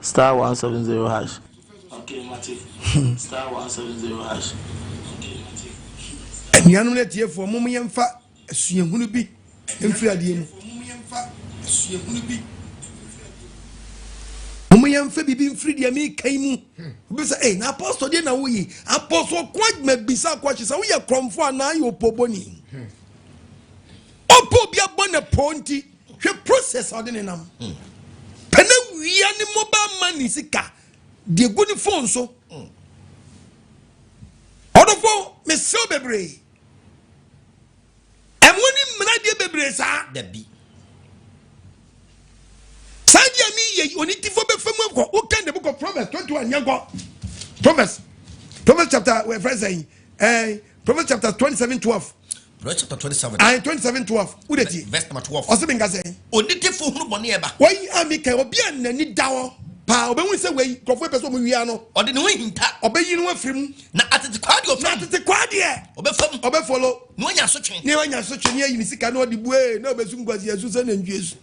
Star 170 hash. Okay, Mati. Star 170 hash. And you know here for Mummy and Fat, she ain't gonna be in Friday. Mummy and Fabi being free, I mean, came. Hey, Apostle Dena, we Apostle quite may be some questions. We are Kronfuo Anaa Opooboni. Opobia Bona Ponti, she process ordinary. Pena we are the mobile money, Sika. The good phone so. Odofo me so bebre. And when him na bebre sa Debi. Sadia mi ye oniti fo be femu ko o kan the book of Proverbs 21 yango. Proverbs chapter we friends saying Proverbs chapter 27:12. Proverbs chapter 27. 27:12. Udeti. Verse number 12. Osebinga say oniti fo hunu bone eba. Why amika obi anani dawo. Pa obe say we Kronfuo person mu wia no. Ode ne hinta. Obe yi no afrim. Na atete kwade of. Na atete kwade. Obe fam. Obe follow. No anya sotwen. Ne anya sotwen ne yi sika na odi bue na obesu ngwazi asu se na ndwesu.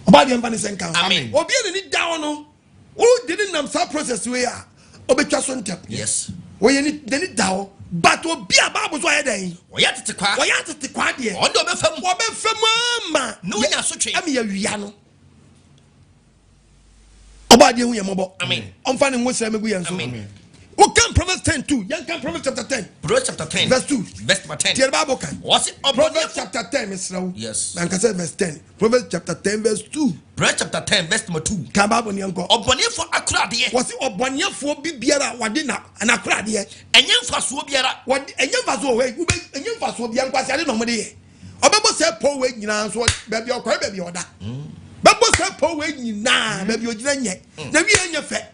Oba de mbani senka. Amen. Obi anani dawo no. Who didn't nam sa process we a. Obe twa so ntap. Yes. We ni dawo. but obi a Bible so ayeden oya tete kwa de ondo obefam ma no nya sotwe am ya wia no obade hu yemobo amen omfa ne ngosra megu yenso amen we can Proverbs 10:2 yan can Proverbs chapter 10 Proverbs chapter 10 verse 2 verse 10 the Bible can what's it Proverbs chapter 10 misrawo yes man can say verse 10 Proverbs chapter 10 verse 2 Proverbs chapter 10 verse 2 ka Bible ni anko obonefo akurade what's it obonefo bibiara wade na akurade enye mfaso biara wade enye mfaso we enye mfaso bia nkwase ade no mo de ye obebo se po we nyina so baabi okwa baabi oda bebo se po we nyina baabi ogina nye na wi enye fe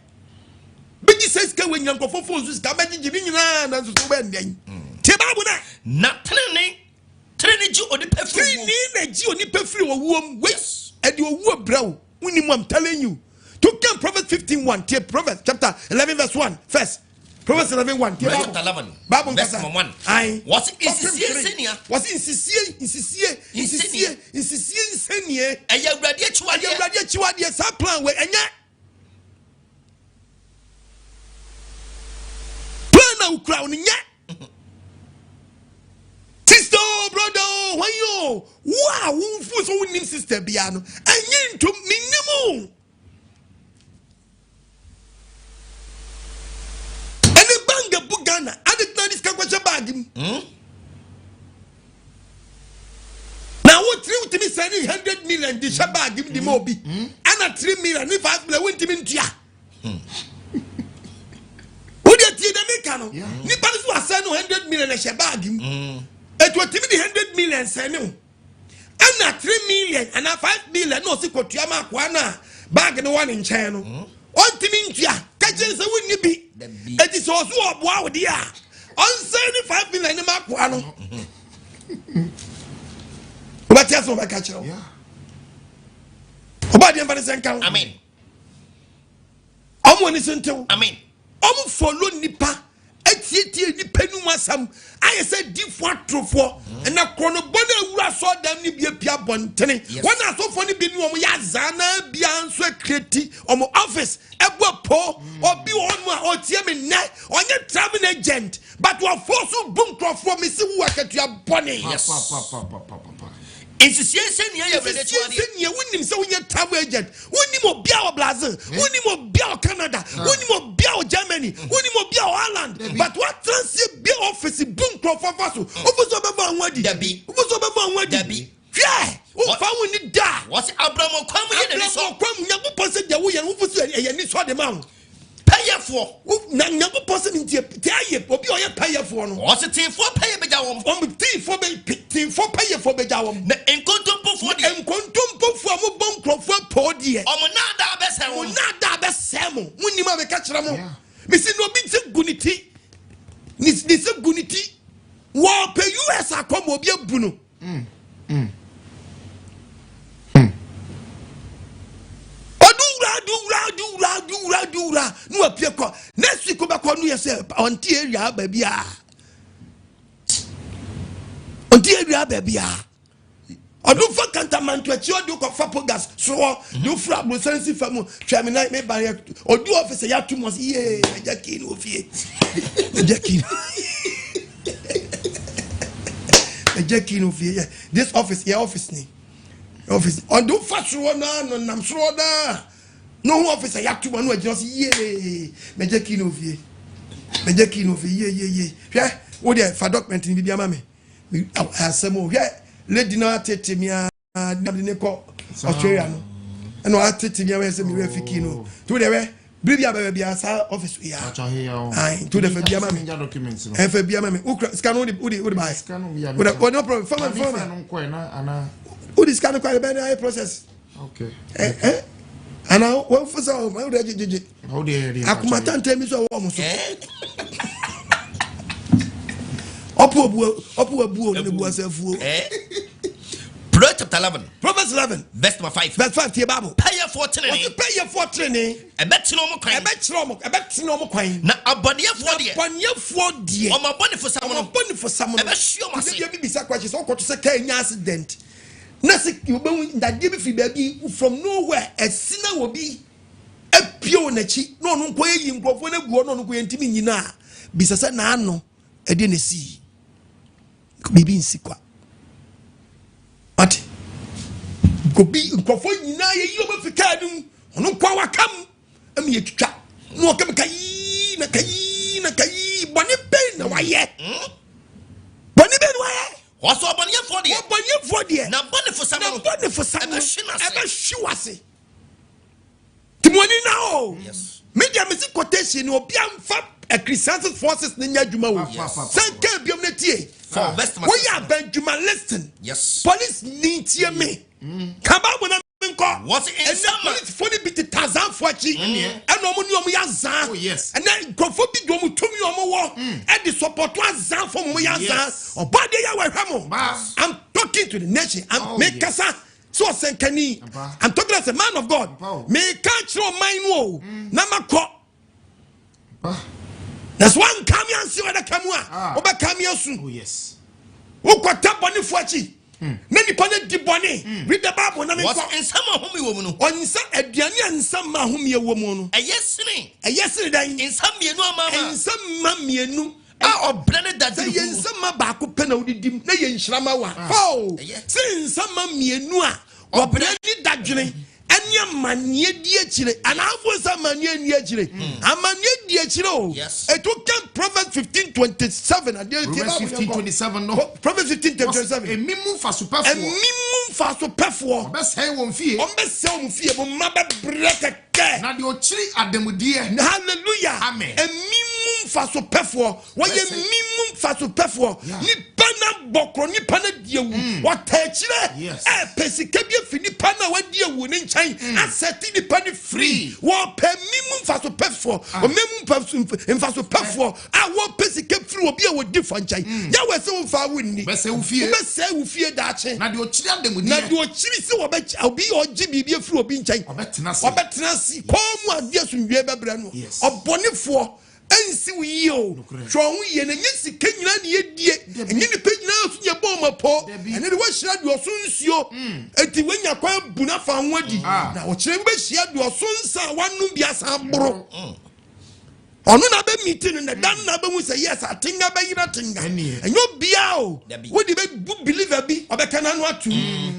bigi says ka we nyina nkofo fonsu ska ba gigi nyina na so be ndyan tie Bible na trene ji onipa firi ni na ji onipa firi owuom we e de owu brawo unimu I'm telling you to come Proverbs 15:1 tie Proverbs chapter 11 verse 1 first Proverbs 11:1 tie chapter 11 Bible verse 1 ai what's insisie senia what's insisie senia eya awrade achiwade sa plan we enya na ukra oninya sister brother when you wow fu so nim sister bia no enyi ntum minimu ene banga bugana adetna dis ka kwacha bagim now what 3 with me sending 100 million di shabagim di mobi ana 3 million ni 5 million won't me ntua ni parisu asenu 100 million she bag him et what me 100 million senu and 3 million and 5 million no si kotua ma kwa na bag no one in chen no on timi ntua ka je se wonni bi et so so oboa wo dia on say ni 5 million ni ma kwa no obati aso ba ka chiro obadi en bani sen kan amen omo ni sentew amen omo follow nipa etieti nipa nu masam aye say difo atrofo na krono bona awura so dam ni bia pia bontene wona asofo ni bi nu omo ya zana bia nso kreti omo office ebo po obi onu a otie me ne onye travel agent but wa force bum Kronfuo me si wo akatua bone insisie senia ya awrade chiwade senia wonim se wonye travel agent wonim obi a Brazil wonim obi a Canada wonim obi a Germany wonim obi a Holland but what transie be office bum Kronfuo faso office obeba anwadi dabi office obeba anwadi dabi hwe o fa woni da what's Abraham kwam ye ne so kwam nyankopon se de wo ye office ye ni so de ma payefo na nyankopon se ntie aye obi o ye payefo no what's tifo paye beja wom tifo payefo beja wom na enkontompofo de enkontompofo mo bon Kronfuo po de omo nada abesem mo nada abesem munni ma be ka kire mo me si no bi te guniti ni se guniti wo pe US akom obi abu no dura no apia ko next week ba ko no yese on tie area ba bia odu fa kantamanto achi odu ko fa pogas so do fra bro sensi famu twame na me bare odu office ya tu mos ye jaki no fie jaki no fie this office here office ni office odu fa so na no nam so da no office ya tu no agino ye me jaki no fie ye hwe wo de fa document ni bia ma me asemo hwe lady na tete mi na de ko Australia no eno atete mi we se mi refiki no to de we bibia ba bia sa office ya ai to de fa bia ma me documents no e fa bia ma me scan wo de buy scan we ya no problem phone no ko na ana wo di scan ko be na process okay ana wo for so ma wo de jeje how dey akuma tante mi so wo mo so Opu abu ne bu asafuo Proverbs chapter 11 Proverbs 11 verse 5 tie Bible pay for training ebetino mo kwan na abonefo de omo bonefo sam no ebehio mase bia bibisa kwache so okoto se ka nya accident na se obewu ndade bi fi baabi from nowhere esina wo bi epio na chi no nko yi nkrofo na guo no nko yentimi nyina bisa se na ano ɛde ne si bibi nsikwa ate gobi nkofo nyina ye yi obafika dum ono kwa wakam am ye twitwa no okam kai na boni ben na waye boni ben waye waso boni for de na boni for sam ebe hwiwase timoni na o media music quotation obi amfa a Christian forces ninya djuma wo sanka biom na tie for best man we are benjuma listen yes police ni tie me kaba mo na nko what in some police for the bit tazan fochi and omo ni omo ya zan and then grofo bi do omo tumi omo wo and the support one zan for omo ya zan obade ya we hwemo. I'm talking to the nation. I'm make kasa so senkani. I'm talking as a man of God. Me catch your mind wo na makọ. That's one come and see what kamwa. Oba come soon. Oh yes. Who got tap on the fuachi? Many pone di boni. Read the Bible na me. What in some of whom you woman? On some aduane and some ma whom you woman. A yes me. A yes in some me no mama. In some mammy no. Ah, blended that yen some baako pena odidim na yen hyirama wa. Oh. Sin some mammy no a. Obredi dadwene. Anya manie di akire anafo sa manie ni akire amanie di akire o it will come Proverbs 15:27 and Proverbs 15:27 no Proverbs 15:27 emimu fa so pefo obesai won fie bo maba brekeke na de ochiri adamudie hallelujah amen emimu fa so pefo wo ye mimu fa so pefo ni pana bokro ni pana diewu what akire pesika bi afini pana wa diewu ni aseti the penny free wo pe mimu fa so pefo o mimu pa so pefo a wo pesika free obi a wo di fanchan ya we se wo fa wonni be se wo fie da che na de ochiri adamudi na de ochiri se wo be obi oji bibie free obi nchan obetena si komu ade asundwe bebra no obonefo ansi wo yi o hwo ho ye na nyisi kanyina ne yedie enye ne panyina asunye bom mapo ene de wo hira de osunsuo enti wanya kwa buna fa ho adi na wo kire mbe hia de osunsa wanu bia san boro onu na be meeting na dan na be mu say yes atinga be yira tinga enyo bia o wo di be believer bi obeka na no atu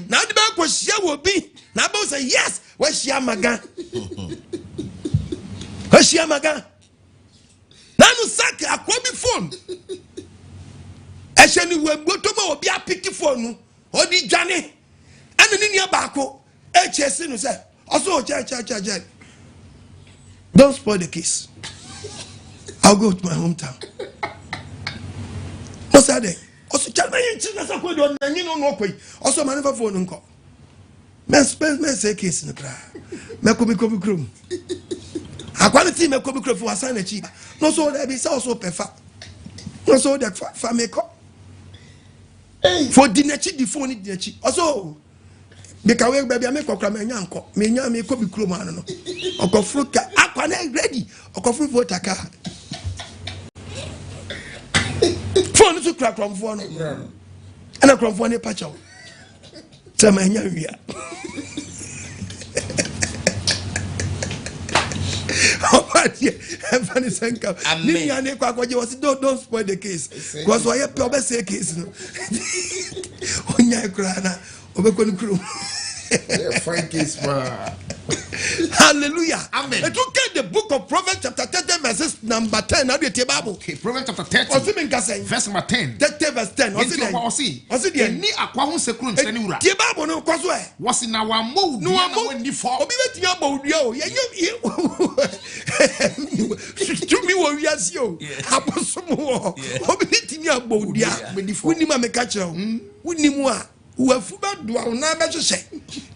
na de be ko hia wo bi na be say yes wo hia maga wo hia maga nanu sak akwabi phone eheni wemboto ma obi apiki phone odi dwane ene ni baako ehesi no say also cha don't spoil the case. I'll go to my hometown. What's that day? Also tell me you china sa ko do na nyi no no kwai also ma never phone nko men say case no kra me ko bi krom akwality me ko bi krom for asan na chi no so there be also pefa no so that fa me ko for dinachi di phone dinachi also because we baby me ko kra me nya nko me nya me ko bi krom ano no okofuru ka akwa na ready okofuru voter ka phone to crack Kronfuo no and a Kronfuo ne pacho tell me nya wia Funny senka ni nya ne kwa kwaje was don't spoil the case because why pe obese case no onya kra na obekọ ni kro fine case ma. Hallelujah. Amen. And you get the book of Proverbs chapter 30 verses number 10. Now the Bible. Okay, Proverbs chapter 30. Verse number 10. 30 verse 10. What's it there? Ni akwa hu sekru nsani wura. The Bible no kwaso e. Was na wa mo no wa ni for. Obi beti ya bo dua o. Ye to me wo wiase o. Abosomo o. Obi beti ya bo dua. Woni ma me ka kire o. Woni mu a uwafuba dua na be hwehwe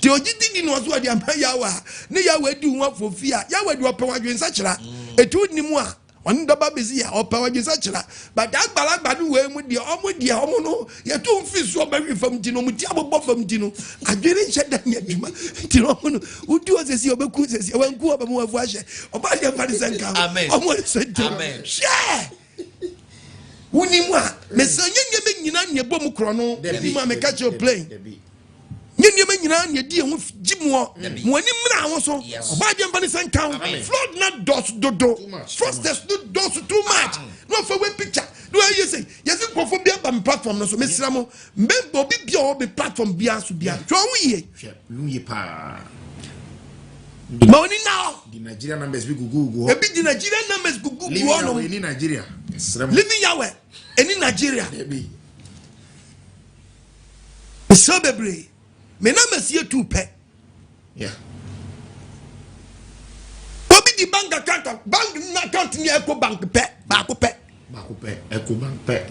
ti ogidi ni no so ade amayawa ne yawa di hu afofia yawa di opewadwe nsakira etu nimu a on doba bezi ya opewadwe nsakira but agbalagba no we mu de omo no ye to mfi so ba wi fam ti no mu ti abobo fam ti no adwere nche da nya dwuma ti no no udi o sesi obeku sesi wanku oba mu wafu ahye oba de mfa de senka omo se amen share Unimu a mesanya nyeme nyina ne bom kro no bi ma me ka che plane nyeme nyina ne die ho gimuo woni mra ho so oba je mfa ne sanka flood na dos dodo first there's no dos too much no for we picture do I say yes Kronfuo be am platform no so mesra mo member obi bia o be platform bia so bia so we ye pa Money now. The Nigerian numbers we go. Ebi the Nigerian numbers go. Living in Nigeria. Living Yahweh. In Nigeria. So bebre. Me na mesie tu pe. Yeah. Obi di bank account ni Eco Bank pe. Ba ko pe. Eco Bank pe.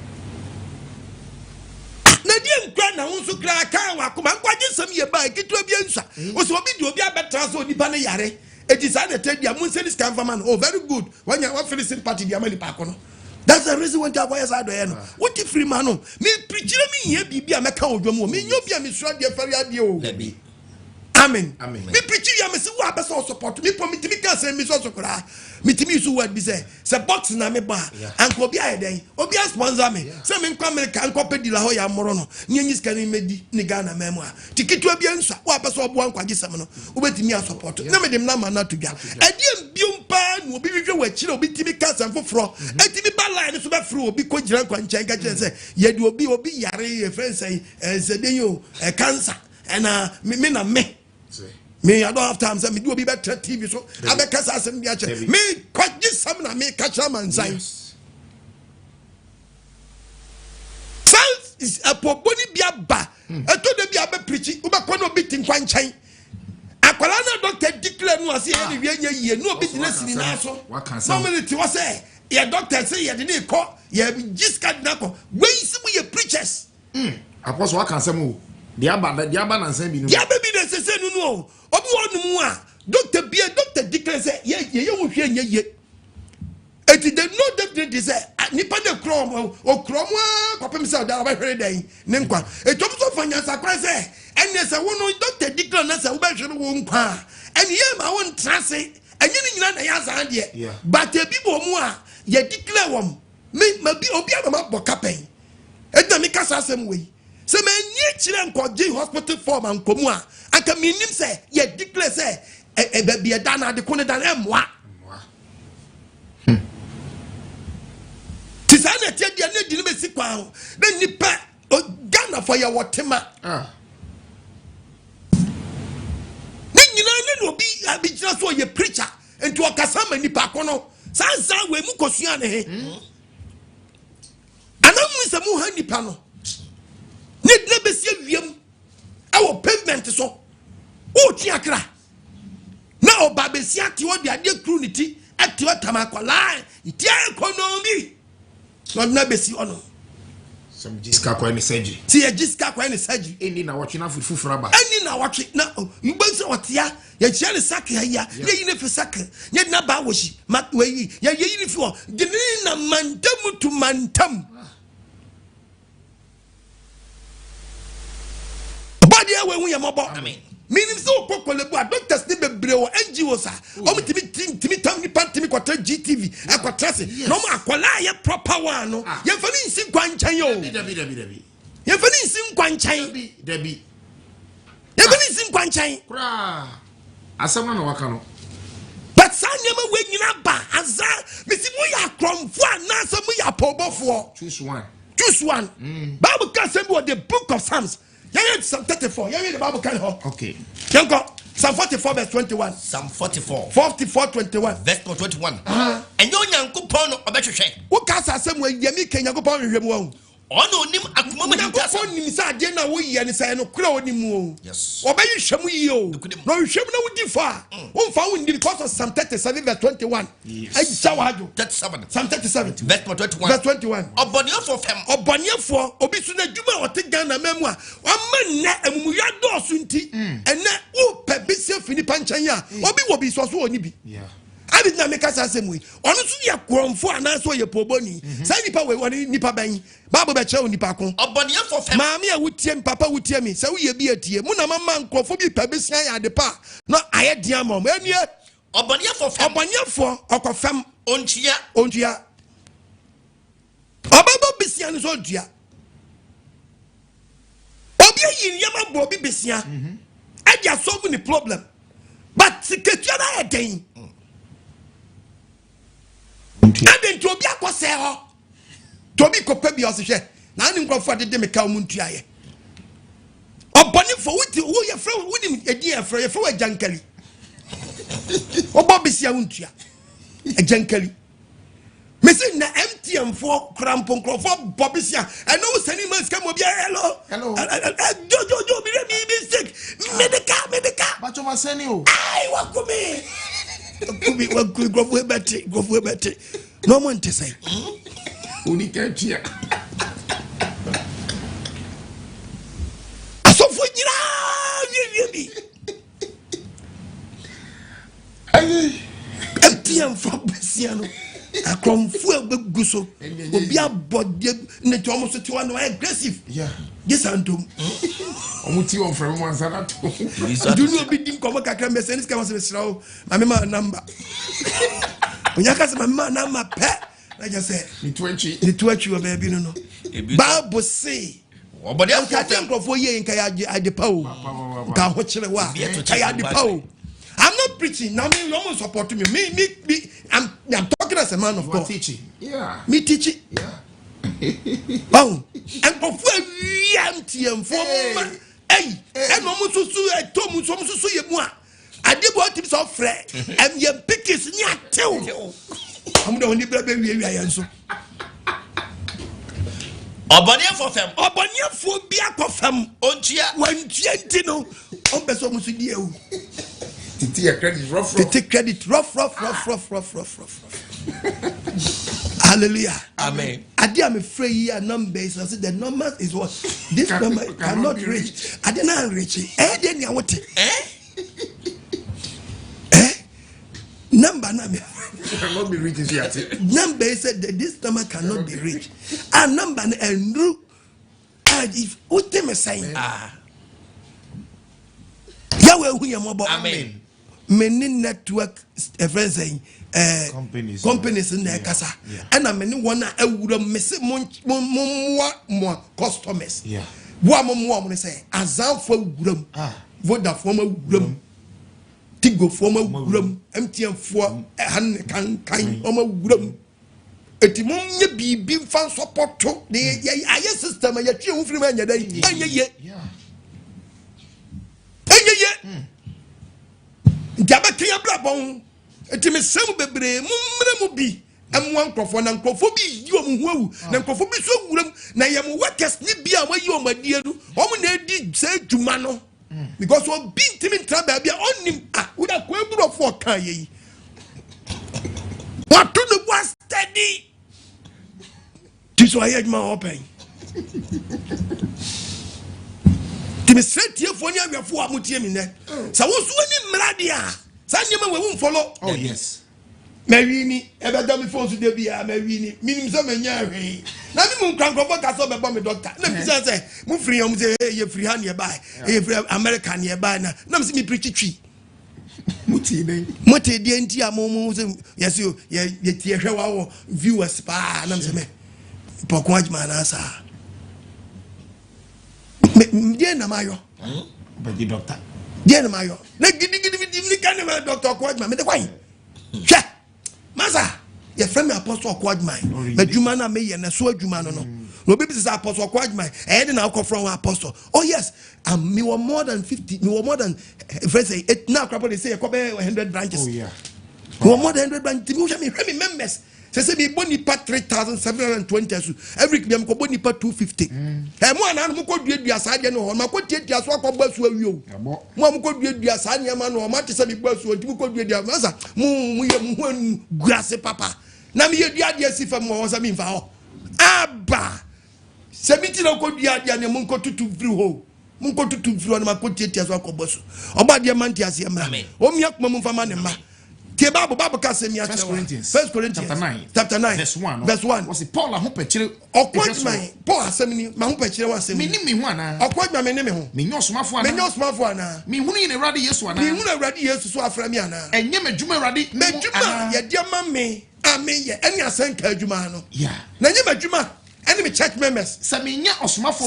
Na die nkra na won so kra kan wa kuma nkwaje sam ye ba kitu obi ansa. O so obi di obi abetra so onipa na yare. It is at the trade dia mun say this can man. Oh very good. When you want finishing party dia mali pa kono. That's the reason when you boys are there no. What if free man no? Me preach me here bibia meka odwom. Me nyo bia me sura dia fari ade o. Amen. Me preach ya me say wo abesa support me for me timi can say me so kra. Me timi so word be say box na me ba. Anku obi aye den. Obi sponsor me. Say me nkwa America anko pedi la ho ya moro no. Nyenyi ska ni medi ni Ghana memo a. Tikitu obi ansa wo abesa obo anko agisam no. Wo betimi a support. Na me dem na ma na to bia. Edie biom pa no obi hwehwe wa chire obi timi can san foforo. Etimi ba line so be free obi ko gira kwa nchen ka kire say ye de obi yare ye friend say den yo cancer. And me na me. Me, I don't have time. Me do be better TV so. I be kasa asem bi ache. Me quite this some na me catch man sign. Sans is Opooboni bia ba. Eto de bia be preach. Uba kwa no bit nkwa nchen. Akwala na doctor declare no ase ye wie nya yie. No business ni na so. Normally ti was say your doctor say ye de ne ko ye gist card na ko. We isi mu ye preachers. Apostle what can say mo? Diaba na nsan bi no. Diaba bi na sese no no. Obi wonu mu a doctor declare say ye wo hwe nya ye. Eti de no definitely say nipa de krom o krom a kopem say da ba hwere dan ne nkwa. Etom so fanya sakwa say enne say wo no doctor declare na say wo ba hwere wo nkwa. Enne ye ma won trase enye ni nyina na ya san de. But ebi bo mu a ye declare wom. Me bi obi ama bokapen. Eti mi kasa asem we. Se me nye chire nkoje hospital form ankomu a aka minim se ye declare se be be da na de kone da emwa ti sa na tie dia na di me si kwa ho na nipa Ghana for ya wotema ni nyina ne no bi abijira so ye preacher enti okasa ma nipa kono sansa we mu kosua ne he anamu se mu ha nipa no need never see wiem our pavement so o tiakra na obabesia ti o de ade crunity ati o tamakola iti economy no never see ono some jiska kwa ni surgery ti e jiska kwa ni surgery eni na watch na fufu raba eni na watch na you bense otia ye chia ni sak ya ye yine fi sak ye na ba woshi mak we ye yine fi o de na mantam to mantam we hu ya mobo amen meaning so kokole bu doctors ni bebre o NGOs a o timi tam ni pantimi kwata GTV akwatase no ma akola ye proper one no ye fa ni nsi kwanchan yo Dabi ye fa ni nsi kwanchan Dabi ye fa ni nsi kwanchan kra asema na waka no but sanyama we nyina ba aza misi mo ya Kronfuo Anaa so mo ya Opoobofo choose one Bible can say what the book of Psalms Psalm 34. You read the Bible can help. Okay. Psalm 44 verse 21. Psalm 44. 21. Verse 21. And you Nyankopon obehwehwe. Wo kasa asem we yemi ken Nyankopon hwehwem wo. Ono onim akoma mu Nyankopon nim sa ade na wo ye ne say no kura onim wo. Yes. Obehwehwem yi o. No hwehwem na wo di fa. Wo mfa wo ndi because of Psalm 37 verse 21. Ai chawajo. 37. Psalm 37 verse 21. Verse 21. Oboniefo fem. Oboniefo obi su na djuma o te Ghana memu a. Wa ma na emuya do so nti. Ene wo pe bi se fini panchan ya. Obi wo bi so so oni bi. Yeah. Abi na make us asem we ono so ye Kronfuo Anaa so ye Opooboni say nipa we woni nipa ban Bible be che nipa kon oboniefo fem maami a wutie papa wutie mi say we bi atie mu na mama nkrofo bi pa besia ya de pa no aye dia mom anie oboniefo fem oboniefo okofem ontua obaba besia ni so dua obi yin yama bo bi besia e dia solve the problem but siketua na e den and then to be akose ho Tobi kopa bi ɔsehwɛ na ne nkrɔfo de me ka mu ntuaye ɔbɔnefo wuti wo ye frɛ wunim edi ye frɛ wa jankali obobisia wuntua ajankali mesi na MTM for krampo nkrɔfo bobisia ɛno sani man ska mo bia hello jojo bi mistake medical bacho maseni o ai wakumi nkrɔfo ebete no mo ntesai oni kantia asofo nyira wie MTM from Besiano a Kronfuo Beguso will be a body in the Thomas to one aggressive. Yeah, yes, and do Omuti from one side. Do not be dim come back and message comes with slow. My number. When you cast my number pet, like I said, the 20 of baby no. Bible say. But I'm catching for ye in Kaya de Pau. Kaya de Pau. I'm not preaching. Now me no support me. I'm talking as a man of God. Teaching. Yeah. Me teaching. Yeah. Oh, and for MTM for hey, and no musu tomu so musu ye mu a. Ade bo tips of frɛ. Am ye pickers nya tew. I'm the only baby we ayanso. Obonye for fam. Obonye for bia ko fam. Ontua. Wantua ntino. Ombeso musu die o. Take credit rough. Take credit rough. Hallelujah. Amen. I am afraid here numbers. I said the number is what this number cannot reach. I didn't reach it. Then you want it. Number cannot be reached yet. Number said that this number cannot be reached. A number and if what them saying Yahweh who you mobile. Amen. Many network friends saying companies in their casa and I mean one I would miss more customers. Yeah. One more say Azam for Grum, Vodafone Grum, Tigo former Grum, MTM for hand can Grum. Etimonye bibi fan support to the aye system and your free man your day. Jabakia Blabon, a Timisam Bebre, Mumbi, and one crofon and crofobie, you who, and crofobie so good, Nayam workers Nibia, where you, my dear, Omne did say to Mano, because we've been timid Trababia on him with a quibble of 4 Kaye. What to the was steady? This why I had my open. Straight here for you for Mutiamine. So what's winning Mradia? Sanyama won't follow. Oh, yes. Marini, ever done before to be a Marini, meaning some Yari. Nothing can go back as a bomb doctor. Let me say, move free, you're free hand nearby, American nearby. Now, see me pretty tree. Muti, the entire moment, yes, you, your viewers, spa, and I'm saying, Pokwajman answer. Diana Mayo, but the doctor. Diana Mayo, let give me Doctor Quadman, the wine. Massa, your friend Apostle Quadman, but Jumana may and a sword Jumano. No baby is Apostle Quadman, and then I'll come from Apostle. Oh, yes, and me were more than 50, me were more than, if I say it now, they say a couple 100 branches. Oh, yeah. Me were more than 100 branches. Me members. Say me boni pa 3,720 every week me ko boni pa 250 mo ana mo ko dua saade no ma ko tietia so akọ basu awio mo ko dua saade ma no ma te se me basu nti mo ko dua masa mo ye mo guase papa na me ye dua de asifa mo ho sa me mfa ho aba se mi ti na ko dua de ne mo ko tutu free ho mo ko tutu free ho na ma ko tietia so akọ basu oba de man ti ase mra o mi akoma mo mfa ma ne ma Bible First Corinthians chapter 9 verse 1 was it Paul ho pechire okwajman Paul asemi ma ho pechire wa asemi me ho ana okwajman me ne ho me nyosomafo ana me hunu ye Awurade Yesu ana me hunu Awurade Yesu so afra mi ana enye madwuma Awurade madwuma ye de ma me amen ye eni asenka adwuma no yeah na nye madwuma enemy church members Samenya osomafo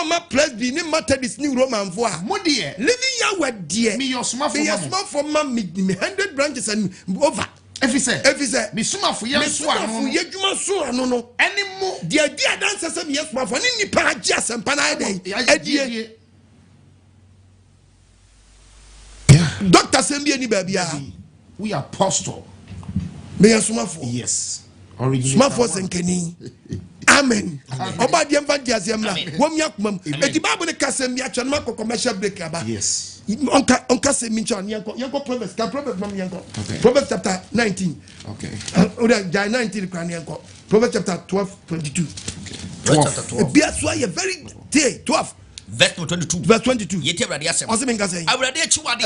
ma plus be ni Methodist ni Roman fo a mo de living ya wade me osomafo ma me 100 branches and over Efise. Me suma for ye so ano. Me adwuma so ano no. Eni mo de di adanse se me suma for ni nipa agye asempa na adie. Doctor Sembi any baby. We apostle. Me suma for. Yes. Original. Suma for senkeni. Amen. Oba di emfa di asem na. Wo mi akomam. Eti Bible ne kasem bi atwa no commercial break aba. Yes. Onka se mi ncha yanko Proverbs. Ka Proverbs mam yanko. Proverbs chapter 19. Okay. Oda 19 kran yanko. Proverbs chapter 12:22. Okay. Proverbs chapter 12. Be so you very day 12. Verse 22. Verse 22. Yeti awrade asem. Ose menka say. Awrade achiwade.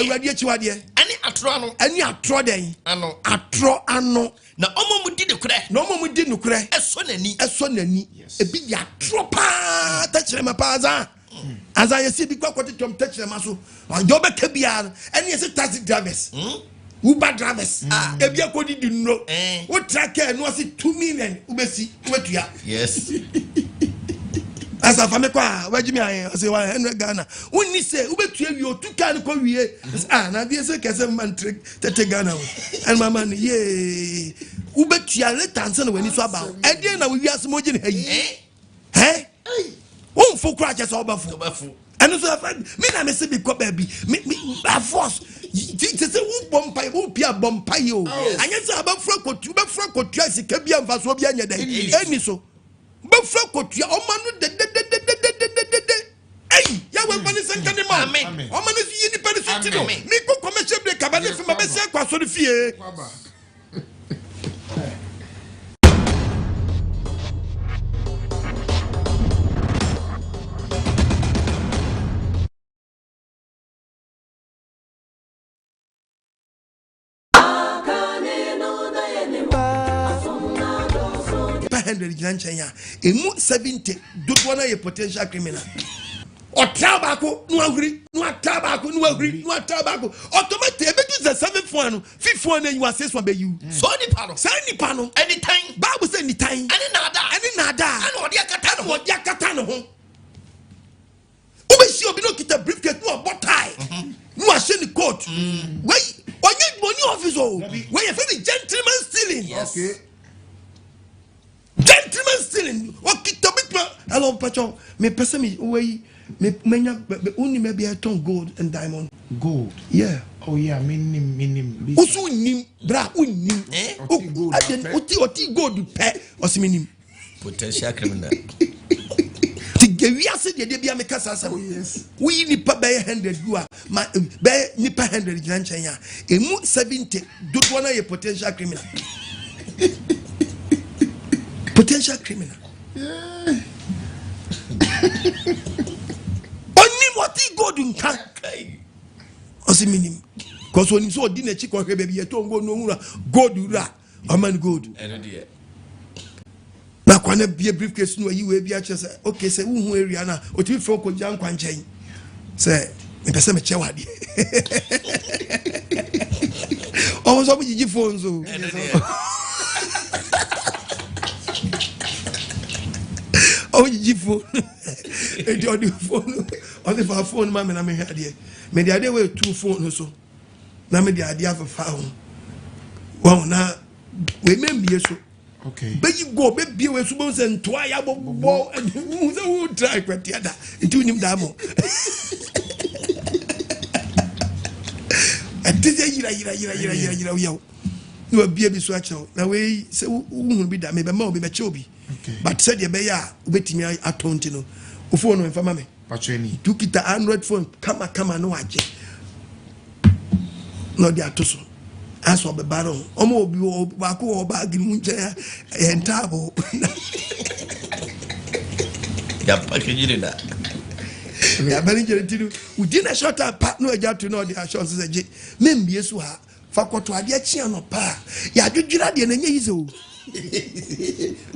Ani atro ano. Ani atro den. Ano. Atro ano. Na omo mu di nukure. Na omo mu di nukure. Eso nani. Ebi ya atro pa ta kire ma pa za. As I see because what to touch them so. You be KBR and you say taxi drivers. Uber drivers. Ebi akodi di no. What tracker no see 2 million ubesi wetua. Yes. As a family kwa waji mi ayen say 100 Ghana. Woni say ubetua wi o 2 kan ko wie. Na dey say kese man trick 30 Ghana. And my man ye ubetua later answer no wani so aba. E dey na we wiase mo gi ne hayi. Won fo kra je so obafo. And so me na me say be ko ba bi. Me force. Say who bompai who pia bompai o. Anya say abafra kotu be fra kotu asika bia mfa so bia nya dai. Eni so. Be fra kotu o manu de. Hey, ya we bani senka de ma. Amen. O manu yi ni pedi so ti no. Me ko commercial break aba ne fi ma be se kwa so de fie. Emu 70 do na ye potential criminal. O tabako no ahuri no tabako no ahuri no tabako automatic e be do the 7th one 5th one you are 6th one be you so ni pano anytime Bible say anytime any nada and odi akata no ho obe si obi no kita briefcase no obo tie no ahye ni coat wey onye money officer wey you feel gentleman stealing. Yes. Okay. Gentleman stealing. Hello, Pacho. Me person me way me only maybe I turn gold and diamond. Gold. Yeah. Oh yeah, minim. Also nim bra unim. Oti gold pe osi minim. Potential criminal. We are said the bia make us. Oh yes. We ni pa be 100 you are be ni pa 100 Chenya. Emu 70 do one a potential criminal. Potential criminal. Only what he go do can. Osi minim. Cause when you saw dinner chicken baby you don't go no gold ura. Man gold. Na kwana be briefcase no you we be a say okay say who area na o ti fo ko jan kwan chen. Say me pese me che wade. O so be phone so. Oh, you phone. And your phone. On the phone, mamma, I mean, idea. May the idea were 2 phones so. Now, me the idea of a phone. Well, now, we may be so. Okay. But you go, baby, we're supposed to try about and who try criteria. It him damo. And this is you a baby swatch out. Now, we say, who will be that? Maybe more be chobi. Okay. But said you be ya wait me at home no phone no family Patroni took it Android phone come no aje no dia toso aso be baro omo obi wa ko bag mu nche entabo ya package da ya bani jere tiru within a short time no aja to no dia short say je membie so ha fakoto ade achia no pa ya dwudwira de na nye yizo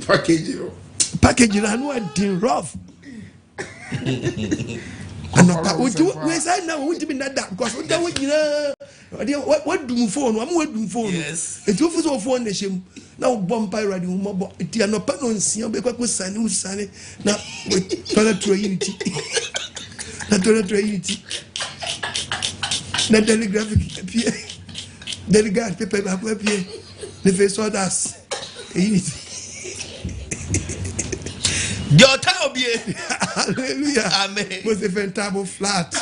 package no and rough and we say now we be that because what do phone what do phone yes it you for phone the shame now bomb pirate mo bo it no pa no nsia be kwa sane na toilet unity na toilet unity na telegraphic paper paper The face others. Your time be. Hallelujah. Amen. Was the ventable flat.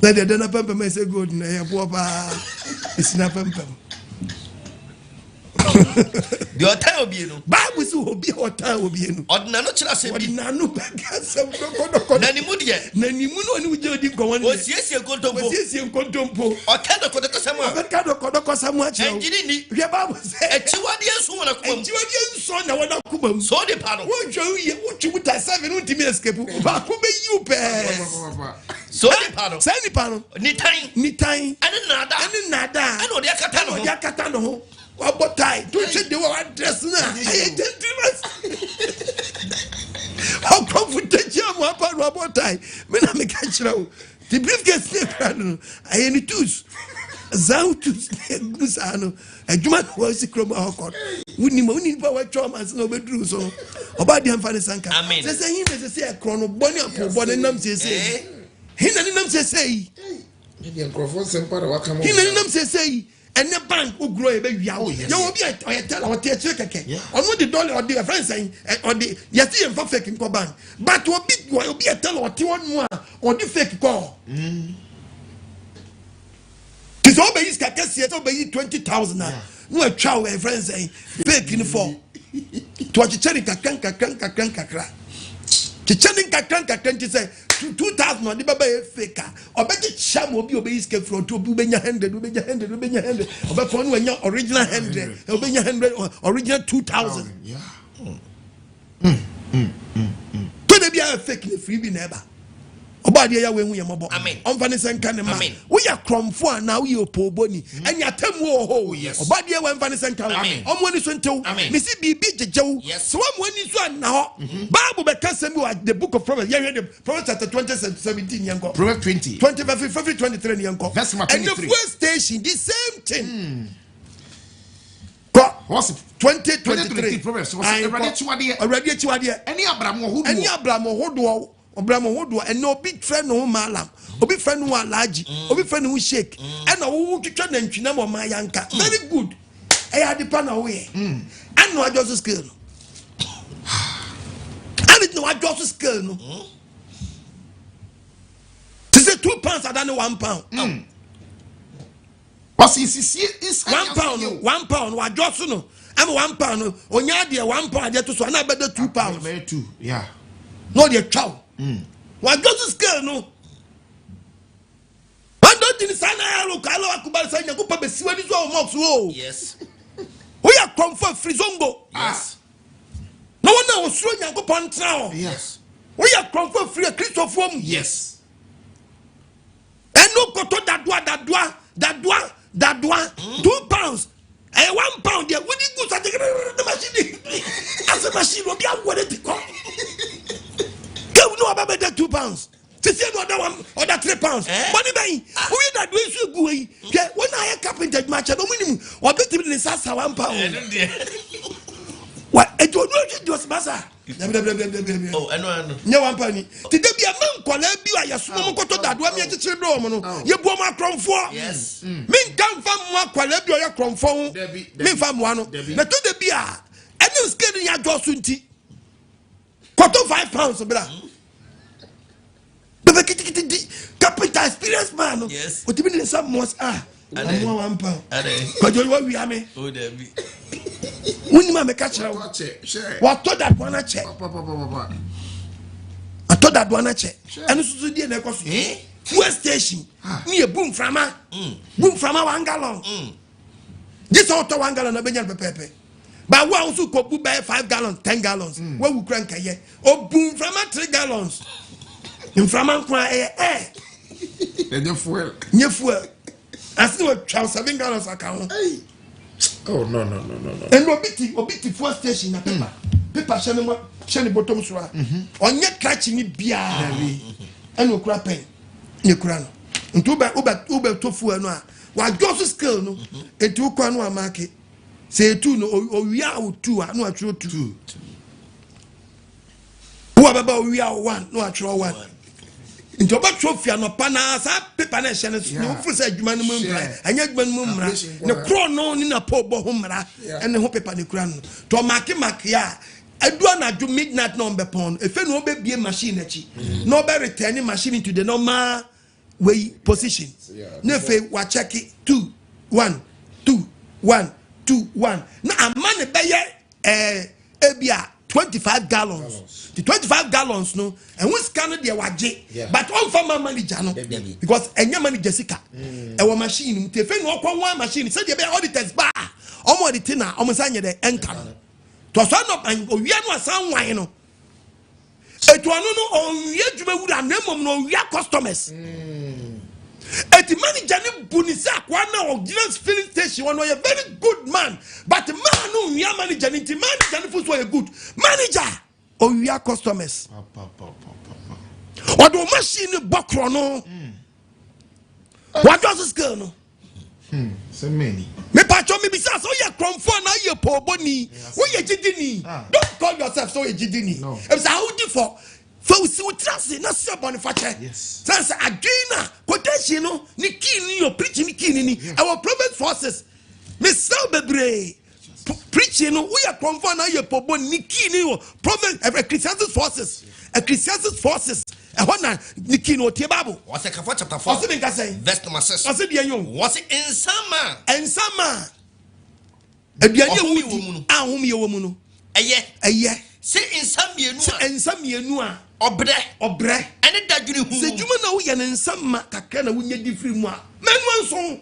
Let the dinner pump me say good. It's not pump. Your time will be no. Bible will be your time will be no. Ordinary chila se bi. Ordinary some Nani mudie. Nani muno ni uje di go one. Was yes ye kontompo. Was yes ye kontompo. O kado kodoko samu. O kado kodoko samu acha. Enjini ni. Ye Bible say. Echiwadi enso wana kuma. Echiwadi enso na wana kuma. So de pano. Wo jo ye wo chibuta 7 unti me escape. Ba ko be you pe. So de pano. Say ni pano. Ni time. Ani nada. Ani odi akata no. Odi akata no. What tie? Don't you do what dress now? I gentlemen. How comfortable you are, what tie? When I make a show, the briefcase, I any tools. Zautus, Gusano, a Juman was a chroma hawk. Wouldn't you power traumas no bedroom so? About the Amphani Sanka. I mean, there's a him as I say a chrono bonny up for bonny num say. He num say. Indian Kronfuo Sempara Wakamo. He num say. And the bank will grow a baby. You will be a tell our teacher. On what the dollar or the friends saying, or the Yati and fake in bank. But will be a tell or 2 more or the fake call. It's all by his cacas, yet obey 20,000. No, a child, a friend saying, fake in 4. To a chichening kakra. Chichening kakra, say 2,000 on the Baba faker. Or better sham will be obeyed from to Bubenya 100, Rubenya 100, or by phone when your original 100, Obenya 100, or original 2,000. Yeah. Could they be a fake freebie never? About the when we are mobile. Amen. On Vanessa and Canema. We are Kronfuo Anaa Opooboni. And your term war. Yes. About the when Vanessa and Canema. On when it's went to Missy BB Joe. Yes. So when it's one now. Bible because the book of Proverbs. Yeah, the Proverbs chapter 20:17 young. Proverbs 20. 23 young. That's my 23. And the first station, the same thing. What's it? 2023 Proverbs. Already Chuadia. Any Abraham who Obramo wodo and no big friend no malam obi friend no alaji obi friend no shake and no twitwa na ntwina mo mayanka very good e ya de pa na wo ye and no adjust scale no and it no adjust scale no to say 2 pounds than 1 pound what's is 1 pound 1 pound wa adjust no am 1 pound no onya de 1 pound de to so na bedo 2 pounds 2 yeah no de chow what does scale no? What don't you say? I look, I look, but say you go pay si wani so mox wo. Yes. We are comfort frizongo. Yes. No one now was showing you go pan. Yes. We are comfort free Christopher. Yes. And no koto that 2 pounds. And 1 pound there. When you go to the machine, as a machine will be out with it. No about that 2 pounds. To say no other 1 or that 3 pounds. Money bay. We that we should go. Yeah, when I have carpenter match at the minimum or bet him in Sasa 1 pound. What it was Massa. Oh, I know. No 1 penny. Today be a man called you are small to that one yet to children. You bought my Kronfuo. Yes. Min come from one quality or your Kronfuo. Min from one. Now to the beer. And you scared in your Josunti. Quarter 5 pounds, brother. Capital experience man. Yes. What you mean some most are? I'm 1 pound. Because you what we are me. Oh, there be. When you catch her, what thought that one check? I thought that one check. And this is the next fuel station. Near boom from a 1 gallon. This auto 1 gallon of Benjamin Pepe. But one also could buy 5 gallons, 10 gallons. What we crank a year? Oh, boom from 3 gallons. In from air. And your fuel. Your fuel. I see what 7 gallons account. Oh, no. And obiti fuel station na paper. Paper shani bottom swa. On your catching it beer. And no crap pen. You crown. And Uber to fuel no. What just skill no. And 2 kwano market. Say 2 no or we are 2 no actual 2. Who about we are 1 no actual 1. into about trophy no pana sa paper na share no fu say adwuma no mumra anya adwuma no mumra ne kro no ni na po bo humra ene ho paper ne kura no to mark ya adua na do midnight no be pon efe no be bie machine achi no be returning machine to the normal way position na fe wa check it 2 1 2 1 2 1 na amane be ye ebia 25 gallons. The 25 gallons no and we scan the waje but on farmer manager no because enya manager sika e wo machine te fe no kwa one machine say the auditors ba omo the thing na omo sanye the enka no to so no and owia no asan wan no etu anu no owia djuma wura na mom no owia customers eti manager ne bunisa kwa na original filling station one a very good man but man no owia manager ne manager ne fuso a good manager owia customers odo machine bokro no what does this girl no so many me pacho me bisa so ye Kronfuo Anaa Opooboni wo ye jidini don't call yourself so ye jidini e say how do for si utrase na se bonifache sense adwina quotation no ni kini yo preaching ni kini ni our prophet forces me sell bebre preaching no we are Kronfuo Anaa Opooboni ni kini yo prophet Christian forces ehona ni kini o tie bible what's chapter 4 what's the say verse number 6 what's the yan what's ensama aduane wudi ahom ye wo mu no eye se ensamienu a obre ene dadwene hu se djuma na wo ye ne nsama kakra na wo nya difiri mu a menu anso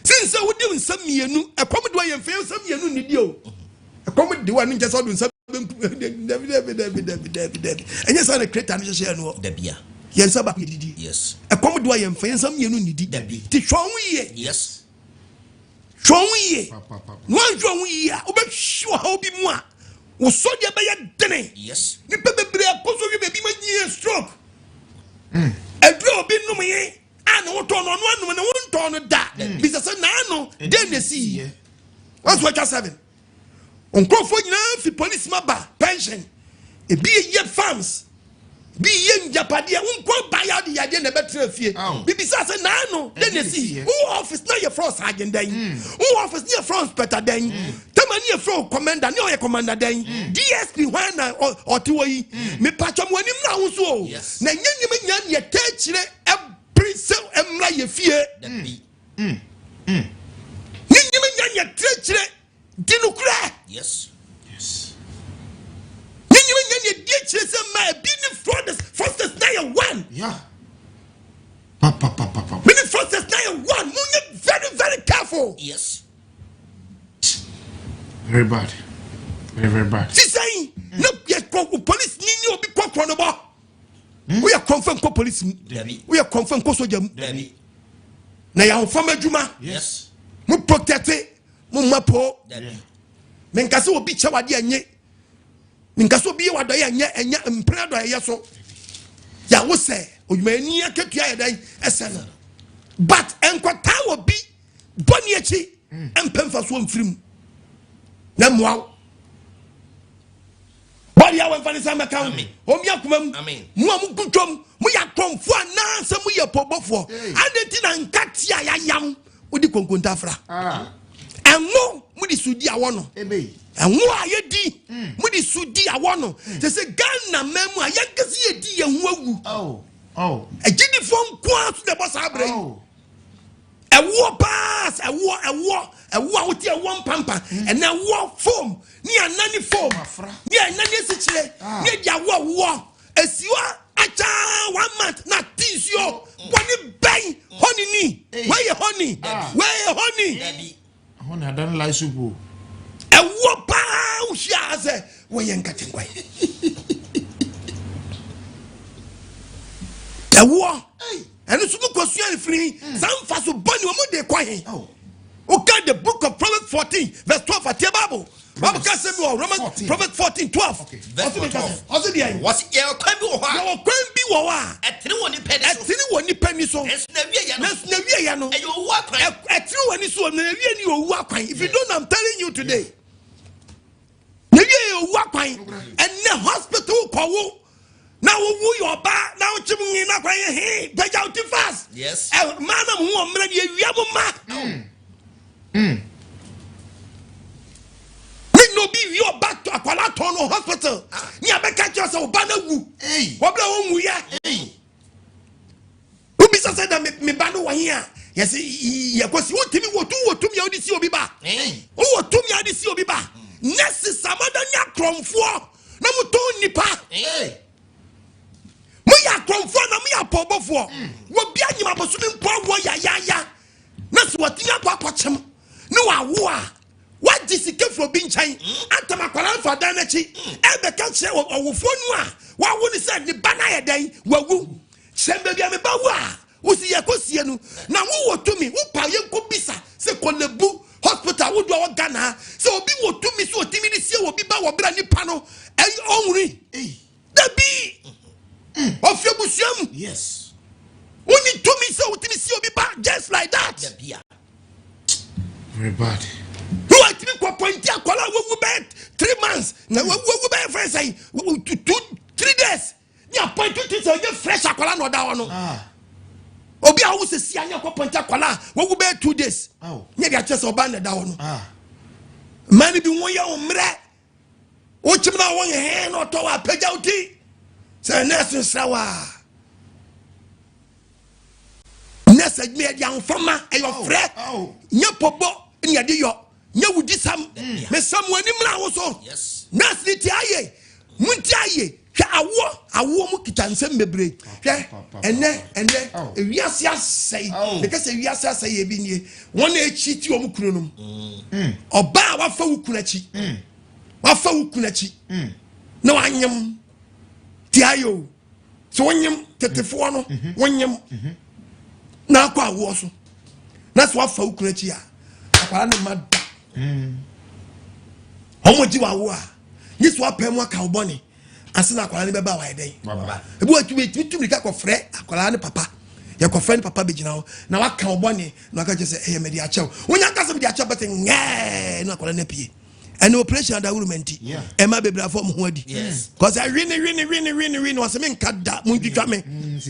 since wo di nsamienu ekom do ye mfe nsamienu ni di o ekom di wa ni nje so do nsam David enye sa na creator ni hye no da bia ye nsaba didi yes ekom do ye mfe nsamienu ni di ti twon ye yes twon ye no twon ye a obehwa ha obi mu a wo so de be ye dene yes ni bebre akoso wi bebi ma nyi stroke edro obi num ye ana wo ton no anu na wo ton no da bisa se na ano den na si what's what 7 on Kronfuo nyina fi police maba pension e bi ye farms bi ye njapade unko buy the yade na betre fie bibisa se na ano den na si who office na your frost agent den who office na your frost better den tamani your frost commander na your commander den DSP when na otiwoyi me patcham wanim na wo so na nyanyem nya ne tachire every so emra ye fie nyanyem nya ne tachire dinukura yes nyanyem nya ne tachire se ma bi ni frost na your one many frost na your one munye very very careful yes very bad very bad si say no ye police ni obi kokro no bo we are confirm ko police we are confirm ko soja na ya onfam adwuma yes mu protect mu mapo men kase obi chawade anye men kase obi wado ye anye enya mpre do ye so ya wo se odwuma ni akatua ye dan esena but enkota obi boni echi empemfa so mfirim na moa body ya wen fanisa meka omi akumam mu am gudwom mu ya Kronfuo Anaa se mu ye pobofo adeti na nkatia ya yam odi konkonta fra enwo mu di sudi awo no enwo ayedi mu di sudi awo no se Ghana memu ayagasi yedi ye hu awu ejidi fon kwa so de boss abre ewo pass ewo awoti ewo pampa and ewo foam ni anani foam ni anani sichire ni dia wo esiwa acha 1 month na tisio woni ben honey ni where honey honey I don't like soup ewo pa uhia ze we yenkatingwa ewo and so go kwasua free some faso boni wo de kwahe okay the book of Proverbs 14 verse 12 at the Bible can say Romans Proverbs 14 12 verse 12 also the was your kwan bi wo wa etene woni peni so na wie ya no etene woni so na wie ni owu akwan if you don't I'm telling you today na wie owu akwan and the hospital ko wo na Now who your ba now chimney na kwa he page out fast. Yes. Manam who mre ye wiamo ma. No be your back to Akwala Tono Hospital. Nya be catch us obana wu. Wobla wo mu ya. Obi say that me banu wa here. Yes, ye kwesi wotimi wotumi ya odisi obi ba. Wotumi ya odisi obi ba. Nesi samada nya Kronfuo na muto nipa. Mo ya Kronfuo na mo ya pobofo. Wo bia nyima bosumi mpo wo ya. Na so watinya kwa kwachem. No wa wo a. What is the case for being chain? After my for Danachi, and the culture of Fonua. What would he say? The Banaya day, Wawu, send baby, I'm a bawa. Who see a Cosianu? Now, who to me? Who Payan Kubisa? Say, Kolebu, hospital, would do our Ghana. So be what to me, so timid is here will be Bawa Brani Pano, and only. The be of your museum. Yes. Only to me, so Timmy see be back just like that. Very bad. Who are to be appointed? Kola will be 3 months. Now, we will be friends. 3 days. You appointed to say you fresh Akola no da ono. Obi a wo se si anya appointed Akola. We will be 2 days. Maybe I just oban da ono. Man bi won ya omre. O chim na won he no to wa pagya uti. Say next sawa. Next me dia nfama e yo frɛ. Nya pobo nya de yo. Nya wudi sam. Me sam wani mra wo so. Yes. Next ti aye. Munti aye. Hwɛ awo mu kita nsɛm bebre. Hwɛ ene ewiase asɛe. Because ewiase asɛe e bi nie. Won e chi ti o mu kunu nom. Oba wa fa wo kunu achi. Wa fa wo kunu achi. Na wanyem ti ayo. So wanyem tetefo no. Wanyem na akwa awo so. Na so wa fa wo kunu achi a. Akwara ne mada. Omoji wa wo a. Yesu apem wa ka oboni. Asina akwara ne beba wa eden. Ebu atumi tumi ka kofre akwara ne papa. Ya kofre ne papa begina ho. Na wa ka oboni na ka je say me di achew. Wonya ka se me di achew but nge na akwara ne pie. And operation da urumenti. Emma bebra form ho adi. Cause I really was me nkada munjitwa me.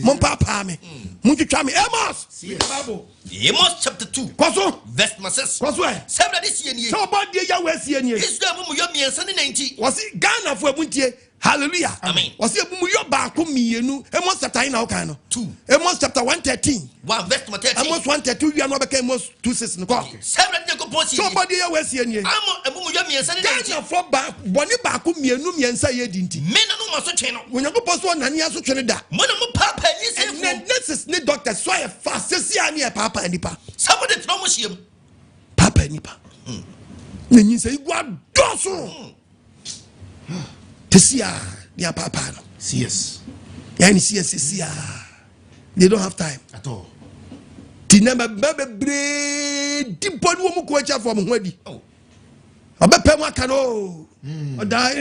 Mon papa me. Munjitwa me. Amos. Bible. Amos chapter 2. Kwaso verse 6. Kwaso. Sebra this year. So about the ya we see nie. Israel mu yo miensa ne 90. Was it Ghana for abuntie? Hallelujah. Amen. Was it mu yo ba ko mienu? Amos chapter na okan no. 2. Amos chapter 113. 1 verse 13. Amos 132 you are no be Amos 26 no. Sebra ne ko posi. So about the ya we see nie. Amo mu yo miensa ne 90. Ghana for ba boni ba ko mienu miensa ye dinti. Me na no maso twe no. Onyankopon so na nia so twe ne da. Mo na mo papa ni se fu. This is ne doctor so ya fast se ania papa nipa. Somebody throw mo shiem. Papa nipa. Nyi se igwa doso. Tesia dia papa no. Yes. Yani sia. They don't have time at all. Ti number bre di bonu wo mu ko acha for mo ho adi. Obepem aka no. Oda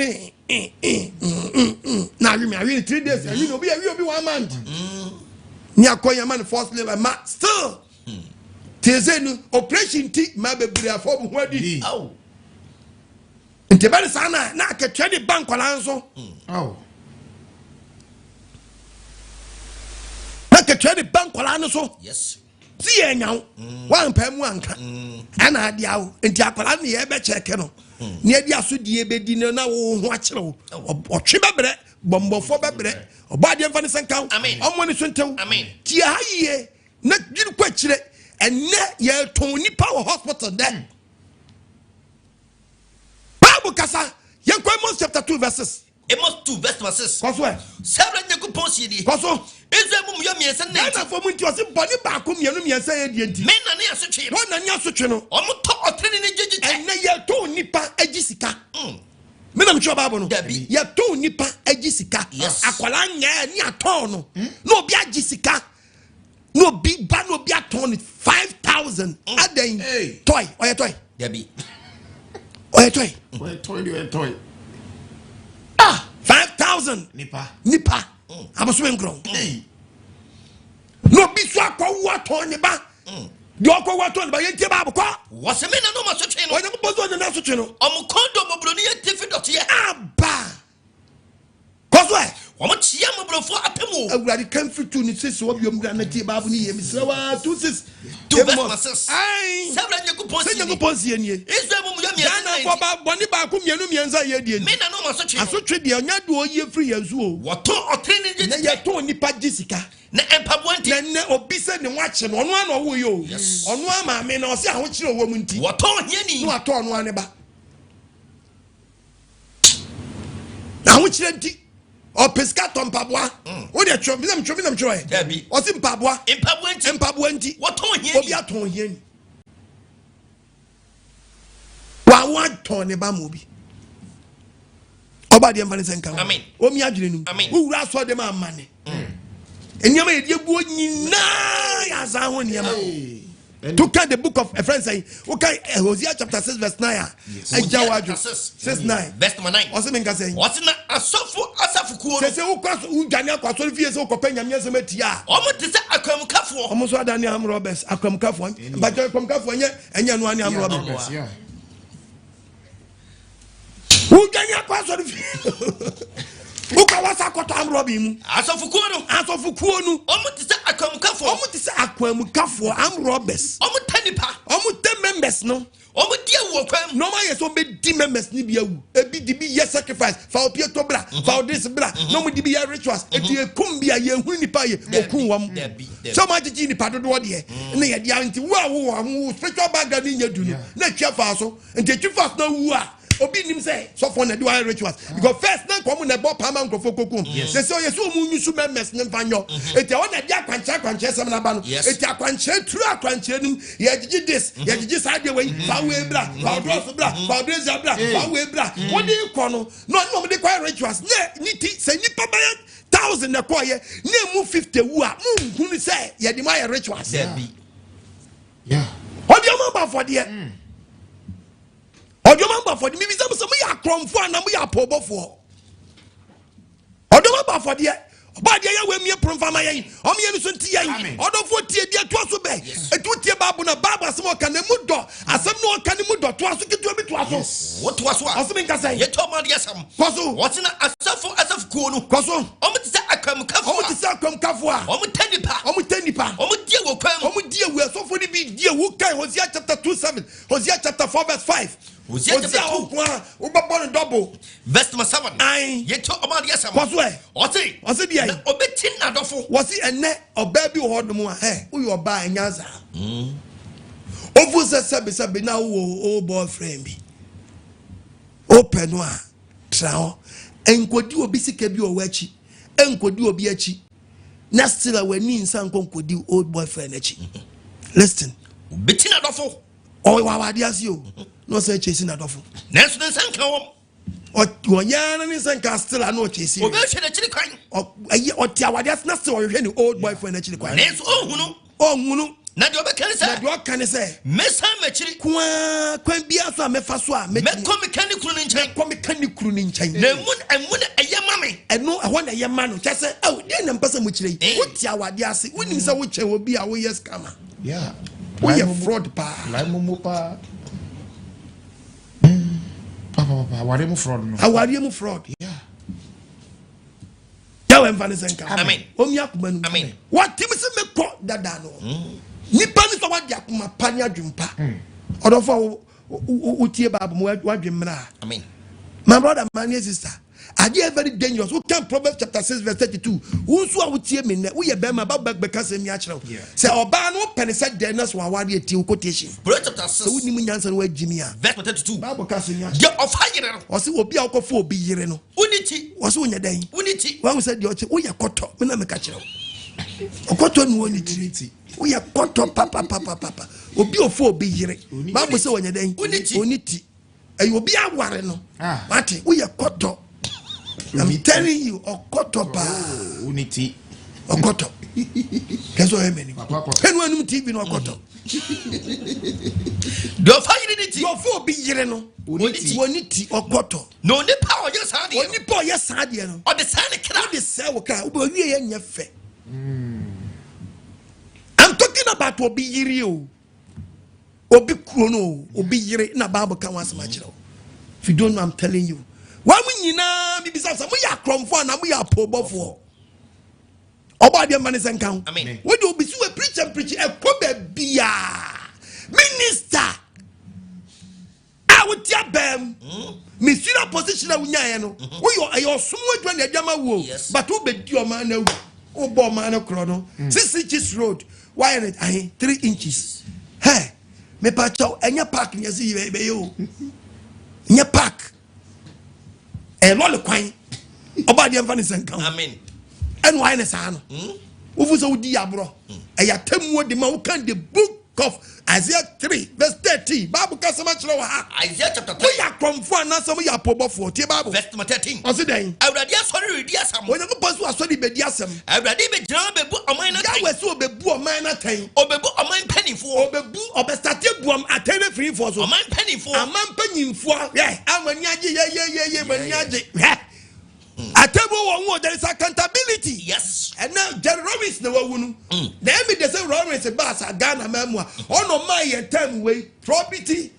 na we 3 days and you obi 1 month. Ni akoya man first level ma still. Tezenu operation ti ma bebre afọ mo ho adi. Ntebari sana na aketwa de bank kwala nso. Na aketwa de bank kwala nso. Yes. Si enyaw. Wan pa mu anka. Ana ade awo. Nti akwala ne ye be cheke no. Ne adi aso die be di na wo ho akere wo. Otwe bebre, bombofo bebre. Oba de mfa ne senkan. Omo ne so ntew. Ti haye na dwiri kwa kire. Enne ye ton nipa wo hospital there. Bible kasa yenko Amos chapter 2 verses. Amos 2 verse 6. Kwaso. Sebra ne ko posi di. Kwaso. Israel mu yo miensa ne. Na fo mu nti o se boni ba ko mienu miensa ye die nti. Me na ne asotwe. Won na nya asotwe no. Omo to otrene ne jeje. Enne ye to nipa agisika. Me na mtwa Bible no. Ye to nipa agisika. Akwala nya ni aton no. No obi agisika. No big ban no be aton 5,000 aden toy oye toy debi oye toy 5,000 nipa abaso enkron no bi so akwa aton ne ba de akwa aton ne ba ye tie ba abko wose me na no ma so twe no oye ko bozo ne na so twe no omo kondo mo bro ne ye tifi dot ye aba koso e omo chia mo bro awurade kamfiri tu ni sisi wo biom da na tie baabu ni ye misra wa 26 2 verses sabra nyakopon sie nie Israel mu yam na fo ba boni ba ko mienu mienza ye die me na no asotwe de onya de oye free yanzu o woto otrene je na ye to nipa gisika na empabuanti na ne obi se ne wache no ono ana wo ye o ono ama me na o se aho kire owo mu nti woto hiani no ato ono ane ba na aho kire nti o pescator mpaboa wo de twom binam twom e o se mpaboa nti woto hiani obi ato hiani wa wato ne ba mo bi oba de mfane senka amen o mi adwene nu wo wura so de ma amane enyama ye die buo nyina ya za ho ne ma to can the book of friends say okay Hosea chapter 6 verse 9 ajawajo 6:9 verse 9 o se me nka say what na asafu kuo se wo kwaso undwane akwaso fie se wo kopanya nyase matia o mo te se akwamkafo o mo so adane am robbers akwamkafo ba akwamkafo enya no ane am robbers undwane akwaso fie uka wasa koto am robbi mu asafu kuo no o mo te se akwamkafo am robbers o mo tanipa o mo members no o mo dia wo kwam no ma yeso be di members ni bia wu ebi di bi ye sacrifice fa opie to bra fa this bra no mo di bi ye rituals eti ekum bia ye hu nipa ye okun wam so ma jiji nipa dodo de na ye dia nti wo spiritual background ni nyadu no na twa fa so nti twa fa na wu a obi nim say so for na do rituals because first na kom na bo pama nkofo kokum they say yeso mu nyusu members ne mfanyo eti o na dia kwanche sem na ba no eti akwanche true akwanche nim ye jiji this ye jiji side way fa we bra fa dress bra fa dress bra fa we bra what dey kono no me dey kwa rituals ne niti say nipa ba 1000 na kwa ye na mu 50 wu a mu hunu say ye di my rituals yeah odi o ma ba for there Odoma for the maybe some ya Kronfuo Anaa mo ya Opoobofo. Odoma for the ba dia ya we me promfama yen. O me yen so nti yen. Odofo tie dia to so be. Etu tie babu na baba asem o kan mu do. Asem no o kan mu do to aso kitu bi to aso. What to aso? Asem nka say. Ye to ma dia sam. Koso. What na asafu kuo no. Koso. O mo ti se akwamkafo. O mo ti se akwamkafo a. O mo tanipa. O mo tanipa. O mo die wo kwam. O mo die wo so for the bi die wo kan Hosea chapter 2:7. Hosea chapter 4 verse 5. Hosea chapter 2 double verse 7 ye to o ma dia sam. Koso e. O se dia. Obeti na dofo. Was it ene oba bi ho do mu a we oba anyaza ovu se na wo boyfriend bi open a trao enkodi obi sika bi o wachi enkodi obi achi na still a wani nsan konkodi old boyfriend achi listen obeti na dofo o wa wade ase o no say chesi na dofo na so nsan ka wo Onyana ni senka still ano chesi. Obe hwe na chiri kwan. Oti awade asna still hwe ni old boyfriend na chiri kwan. Na so ohunu. Na de obe kan say. Na de o kan say. Mesa ma chiri. Kwan bia so a mefa so a me ko mekanikuru ni nchen. Ko mekanikuru ni nchen. Na emu na eyema me. Eno ehwo na eyema no. Chese de na mpasa mu chiri. Oti awade ase. Wonim say wo che obi a wo yes scammer. Yeah. We are fraud pa. Lai mumu pa. Papa, awarimu fraud no. Awarimu fraud. Yeah. Yawe mfane senka. Amen. Omi akuma nu. Amen. What timi se me ko dada no. Nipa ni so wadi akuma panya dwumpa. Odofo utie babu mu wadwemra. Amen. My brother, my sister, are they very dangerous? Who can Proverbs chapter 6 verse 32? Who so would see me? We are bema back because in natural. Say Obano penny said Dennis one wadi till quotation. Proverbs chapter 6. So we need answer where Jimmy. Verse 32. Bible casting ya. Of higher. Or see will be out of 4 be yereno. Unity. Was on your day. Unity. When we said your we are caught up. We never catch you. Okoto no unity. We are caught up papa. Obi of 4 be yere. Bible say on your day. Unity. And you will be a warren. What we are caught up. I'm telling you, Okoto pa. Unity. Okoto. Keso emeni. Penwa num TV no Okoto. Do find unity. Your 4 be yere no. Unity Okoto. No ni power yes hand. Oni po yes hand no. O the sign kra. The cell kra. Obi wie ye nyefe. I'm talking about obi yiri o. Obi krono, obi yiri na Bible kan wan sama kira. If you don't know, I'm telling you. Wa mu nyina bibisa sa mu ya Kronfuo Anaa mu ya Opoobofo. Oba de man is encounter. Amen. When you be so a preacher a kobe bia minister. I would tell them. Misura position a wunya no. We your sumo dwan de jama wo. But who be your man na wo bo man kro no. 6 inches road. Why it 3 inches. Hey, me pa chow enya park ni asi be yo. Nya park. E lo le kwan. Oba de mfa ni senkan. Amen. And why na sa no. Wo so di abro. E ya temu de ma wo kan the book of Isaiah 3 verse 30. Bible kasama chiro wa. Isaiah chapter 3. We ya Kronfuo Anaa some ya Opooboni tie Bible. Verse 13. Osi den. Awurade asori redi asam. When you pass asori be di asam. Awurade be jira bebu oman na tan. Ya we so bebu oman na tan. Obebu oman panifo. Obebu obestate buam atene free for so. Oman panifo. Aman panimfo. Yeah, amani age ye mani age. Atebo there is accountability. Yes. And now Jerry Robbins no wunu. The evidence say Robbins bass Ghana memoir. On my term way property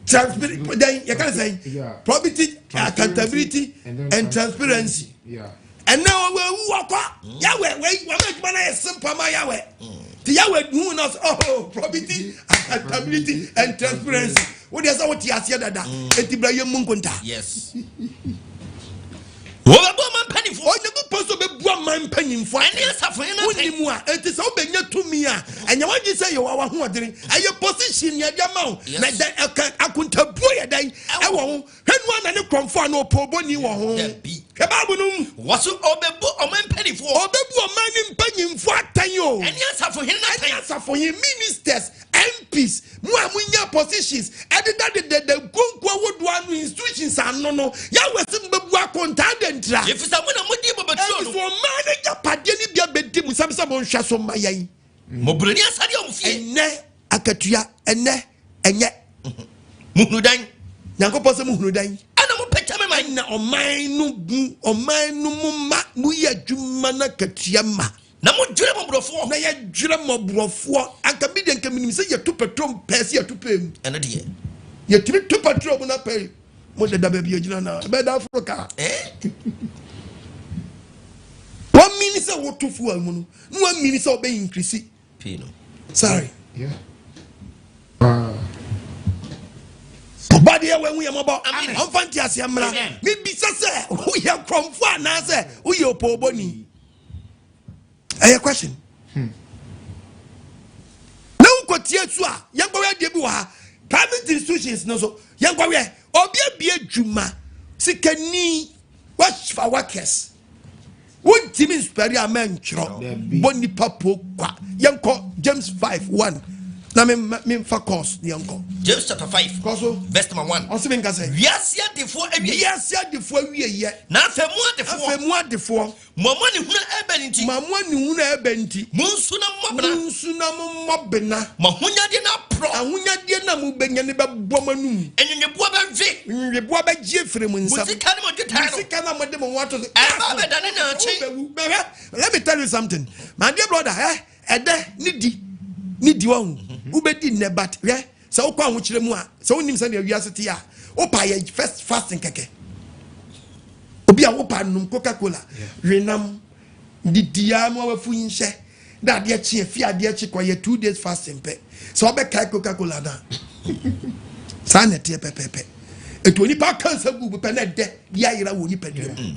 transparency. Then you can say property accountability and transparency. Yeah. And now we walk Yahweh we make man a simple my Yahweh. The Yahweh who knows property accountability and transparency. What is what you say that? Etibrahim Munkunta. Yes. Obebu man panifo. Obebu poso bebu man panifo. Ani asafo na woni mu a enti se obenya tumi a enya wagi se yo wa ho odere aye position ya dia ma na akuntabuo ya dan e wo ho hwenu na ne Kronfuo Anaa Opooboni wo ho ke babu num waso obebu oman panifo. Obebu oman panifo atan yo. Ani asafo hin na tan. Asafo hin ministers MPs mu amunya positions edida de gonkwa wodo anu institutions ano no ya wese mbebu akonta dentra efisa mo na modi bobetuo no so man ja pade ni bia bedi mu samsa mo hwa so mayan mo brani asade o mfie enne akatua enne enye muhunu dan Nyankopɔ se muhunu dan ana mo pecha me man na oman no mu ma mu ya dwuma na katua ma na mo dwere mo brofo na ya dwere mo brofo anka bi de nka minim se ya to petrol pese ya to pem ene de ya timi to petrol mo na pay mo de da ba bi ogina na be da Africa 1 minute say what to fuel mu no 1 minute say obey increase pino sorry yeah body when we am about on fantasy amra me bisa say who ya Kronfuo Anaa say who ya Opooboni a question na ukotie su a yankwa de bi wa private institutions no so yankwa we obia bia dwuma sikani watch for workers won timi spare amen chro boni papo kwa yanko James 5:1 na me fa course yanko James chapter 5 verse number 1 on se benka say wiase adefo awie wiase adefo awie ye na afemu adefo momani huna ebenti munsu na mmobena mahunyade na pro ahunyade na mu benya ne bebom anum enwebo ba gie fere mu nsam musika ne modwetano musika na mode mo wato eba be dane na achi let me tell you something my dear brother ede nidi won ubedi nebat so ukwa ho kire mu a so unim se na wiase te a opa ye first fasting keke obi a wopa num Coca-Cola renam didia mo wafu yinhye da de chi afi ade chi kwa ye 2 days fasting pe so obe kai Coca-Cola na sa na te pepepe eto ni pa cancer bu pe na de ya yira wo ni pedem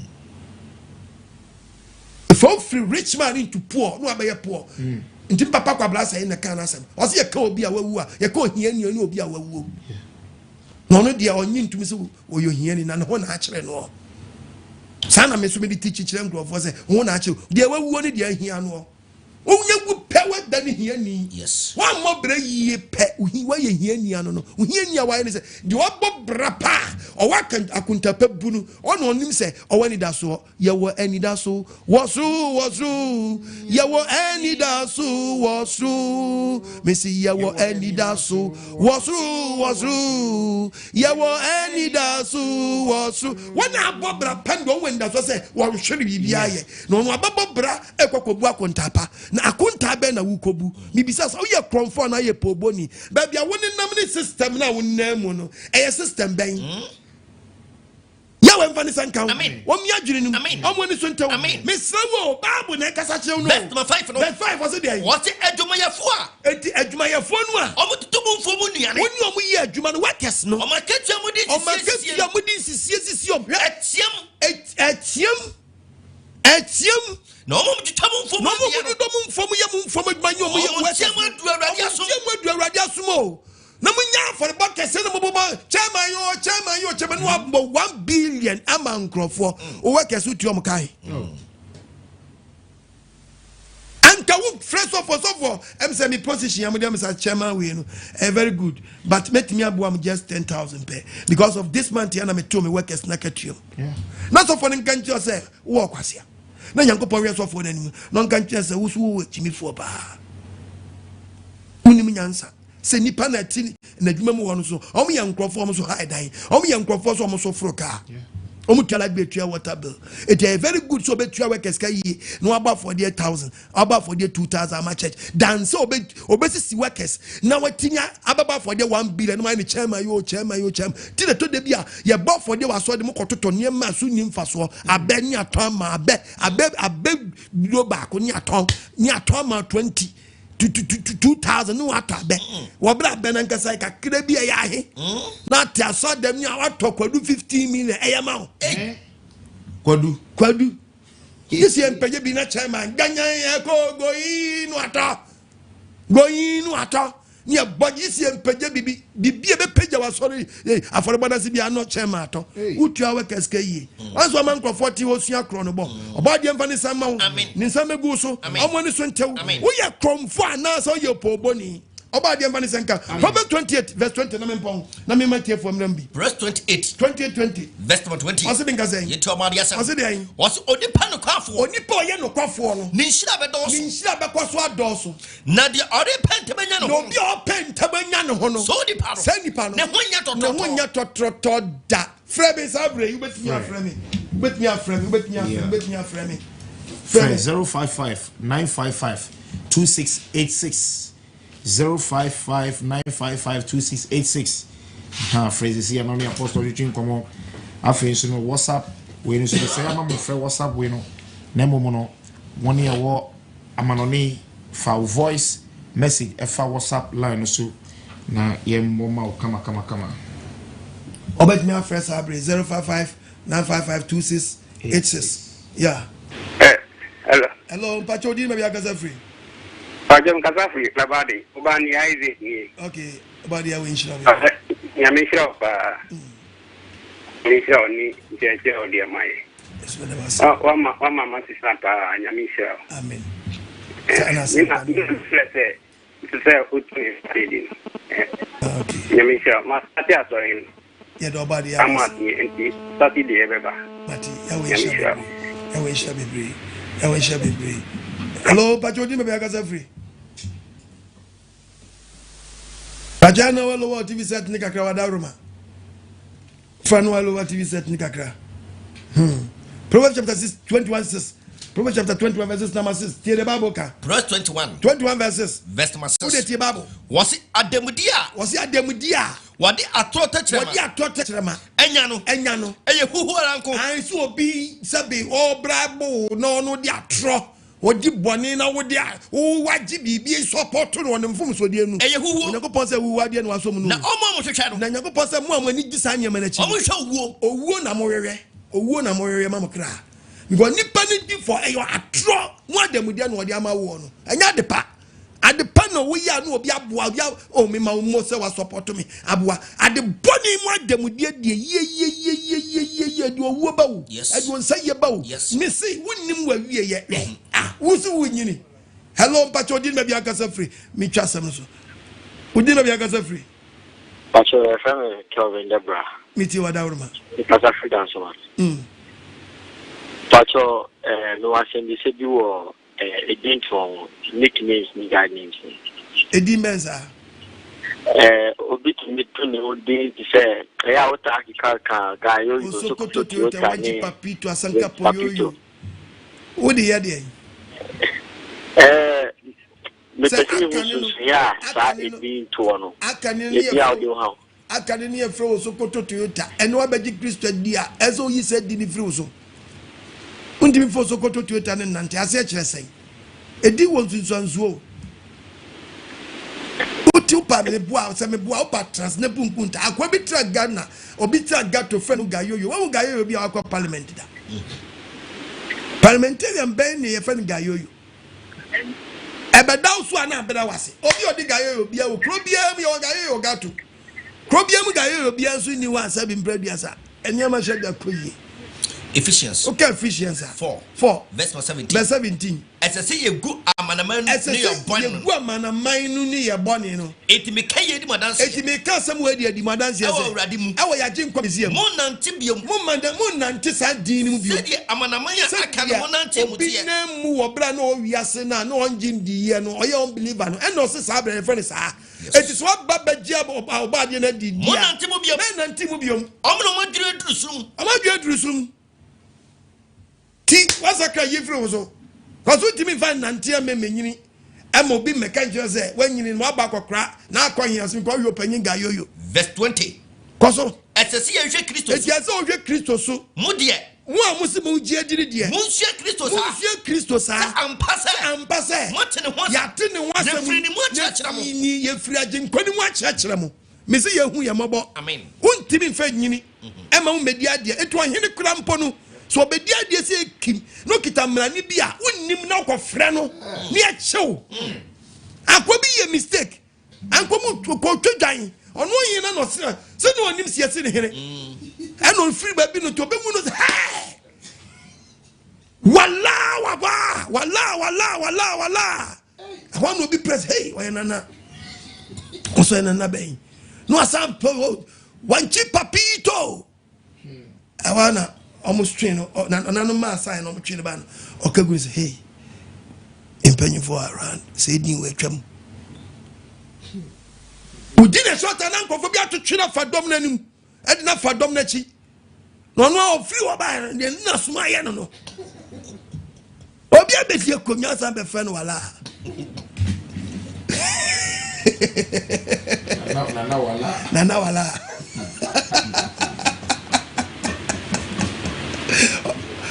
for free rich man into poor no abe poor nti papa kwa blasa ina kan asem o se ye ka obi a wawu a ye ka ohia ni obi a wawu no no dia onyi ntumi se oyo hia ni na ho na akire no sana me so be teach kire nkrofo se ho na akire dia wawu ni dia hia no onye gu pe wa da ni hia ni yes wa mo bra yie pe wa ye hia ni ano no hia ni a wa ni se di wa bo bra pa o wa kan akunta pe bunu ono onim se o wa ni da so ye wo ani da so wosu ye wo ani da so wosu me si ye wo ani da so wosu ye wo ani da so wosu wana bo bra pa ndo wenda so se wo hwere bibia ye no no ababo bra ekwakobu akunta pa na akunta be na wukobu mibisa so ye Kronfuo Anaa Opooboni ba bia woni nam ni system na wonnam mu no system ben ya Sawa mfani sanka. Wom ya dwene num. Omo ni so ntaw. Miss wo Bible na kasa kire no. Verse number 5 no. Verse 5 was there. What adwumayefo a. Enti adwumayefo no a. Omo tutumu mfo mu nuane. Woni omo yi adwuma no workers no. Omo ketua mu di sisi. Omo ketua mu di sisi om. Etiam. No omo tutamu mfo mu. No omo tutumu mfo mu ye mu mfo mu adwuma ye omo ye workers. Omo du awrade asom. Na munya for the bucket no bobo chairman no about 1 billion amount Kronfuo o workers with your kai. And can we fresh off for MSM position am dem as chairman we no very good, but make me abu just 10,000 pay because of this month and me to me workers na ketuo. Not so for nkan you say wo kwasia na yankopon we so for nanim no nkan you say wo so wo chimifo ba unim nyansa se nipa na ti na dwuma mu wono so omo ye nkrofo omo so high dan omo ye nkrofo so omo so froka omo tala betua water bill it is very good so betua workers ka yi no about 48,000 about 42,000 ama church dan so obesisi workers na watinya ababa for the 1 billion no any chairman ti na to de bia ye bo for the waso de mokototo ne ma so nim faso abeni aton ma abe lo ba ko ni aton ma 2,000 no atabe wobra benanka sai ka krebi ya he na tia so dem ni awato kwadu 15 million eyama kwadu yesi empeje bi na chairman ganyan ko goyi no ata ni abogi si empeje bibi e be peja wa sorry aforeboda si bi ano chairman ato utu awe keske yi anso man Kronfuo ti osua kro no bo obade emfa ni sama wo ni sama gu so omo ni so ntew wo ye Kronfuo Anaa so ye Opooboni obade emfa ni senka Proverbs 28 verse 20 na me pon na me matie fo mram bi verse 28 20 verse number 20 what's the say ye to amade asem what's the what's onipa no kwafo onipa oye no kwafo no ni nhira bekoso adoso na de ore pentemanya no no bi o pentemanya no ho no so nipa no ne honya tototo da frame sabre you bet me aframe 055 955 2686 055 955 2686 phrases here no me apostle you come afi so no WhatsApp we no so say am mo frɛ WhatsApp we no na mo no one year wo amanoni fa voice message e fa WhatsApp line so na yem mo ma kama obet me afrɛ sabre 055 955 2686 yeah hello pacho di me bia kasa free Pajam Kasafri, Labadi, Ubani Isaac. Okay, Ubani, I wish you. Yamisha, Misha, ni Jejo, dear my. One mamma is not Yamisha. Amen. To say, Yamisha, Mastatia, sorry. Yet nobody, I'm not Saturday, ever. Mati, I wish I be free. Hello, Patroni, maybe I got free. Pajana Walo TV set Nikakra Wadaruma. Franwalo TV set Nikakra. Proverbs chapter 6, 21 says. Proverbs chapter 21 verses number 6. Tie the Bible ka. Verse 21 verses. Verse number 6. Who the tie Bible? Was it Ademudia? What the attracted Chema? Enyano. Eye who anko. I so be sabi o brabo no the atro. Odi boni na wodi a wo waji bibi support no ne mfum so de nu eye huhu nyakopon se wo wade no asom nu na omo mo hwehwe no na nyakopon se mo amani gisa nyema na chi omo hwe owuo na mo hwehwe mam kra because nipa ni di for eyo atro mo adamudia no odi ama wo no enya adepa no wo ya no obi aboa o me ma mo se wa support me aboa adeboni mo adamudia die ye di owuo ba wo adu nsa ye ba wo me say wonnim wa wie ye wusu wunyini hello mpacho di na bia kasa free me twa sam so udi na bia kasa free pacho FM Kelvin Debra miti wada uruma kasa free dance one pacho no asendi se bi wo edinto nicknames ni guide names edimenza obi tumi tuni odi se ya ota akika ga yo so koto to waji papito asanka poyoyo odi ya de me pesi ni ya sa edinto no akani ni ya odi ha akane ye frɛ wo Sokoto Toyota ene wa beji Kristo dia ezo yi se di ni frɛ wo so undimi fo Sokoto Toyota ne nante ase kyerɛ sɛn edi wo nsunsuansuo uti upa me bua se me bua upa trans ne punkunta akwa bi tra Ghana obi tra gato frɛ no gayoyo wo gayoyo bi akwa parliament da parliamentarian ben ne ye frɛ no gayoyo ebeda usu ana abeda wase obi odi gayoyo bia wo probia mi wo gayoyo gato probia mu gayoyo bia nso ni wa sabi mpraduasa enyama shega koyi Ephesians. Okay, Ephesians 4. Verse 17. Verse 17. As I say, you go amanaman ni your born. You go amanaman ni your born. It me can ye di madansi. It me can somewhere di madansi. Awo radimu. Awo ya jim kwamisiye. Mo nanti biyo. Mo nanti sa dini mu biyo. Sedi amanaman ya akana mo nanti mu tiye. Obi ne mu obra no wiase na no onjim di ye no oye unbeliever no. Eno se sa abere friend sa. It is what baba jia oba de na di dia. Mo nanti mu biyo. Me nanti mu biyo. Omo mo dire drusum. Ama dire drusum. Ti wasaka yefre woso kwaso timi fa nantia memenyini emo bi mekanje se wanyini no aba kokra na akwanyaso ko yo panyin ga yoyo. Verse 20. Kwaso esese ye hwe Kristo so ese o hwe Kristo so mu de mu a musi mu ji adiri de mu hwe Kristo sa mu hwe Kristo sa ampase mo tene ho ya tene ho asem ni mu achachira mo ni ye firi agye nkoni mu achachira mo mesi ye hu ye mobo amen untimi fa nyini ema mu medi ade etu ahene kura mpo no so obedi ade se kim no kita mrani bia unnim na kwofre no ne a chew akobi ye mistake ankomu ko twadwan ono yin na no se no onim se yesi ne here eno free ba bi no to be mu no hey wala I no be press hey oyanana koso enana ben no asam one chip papito awana almost train na no ma sign no train ba no okagu say hey impenyu for around say din we twam udine short na nkofo bi atotwena fadom nanim e na fadom na chi no no free wa ba ne na suma ye no obi abeti akonya san be fe no wala na wala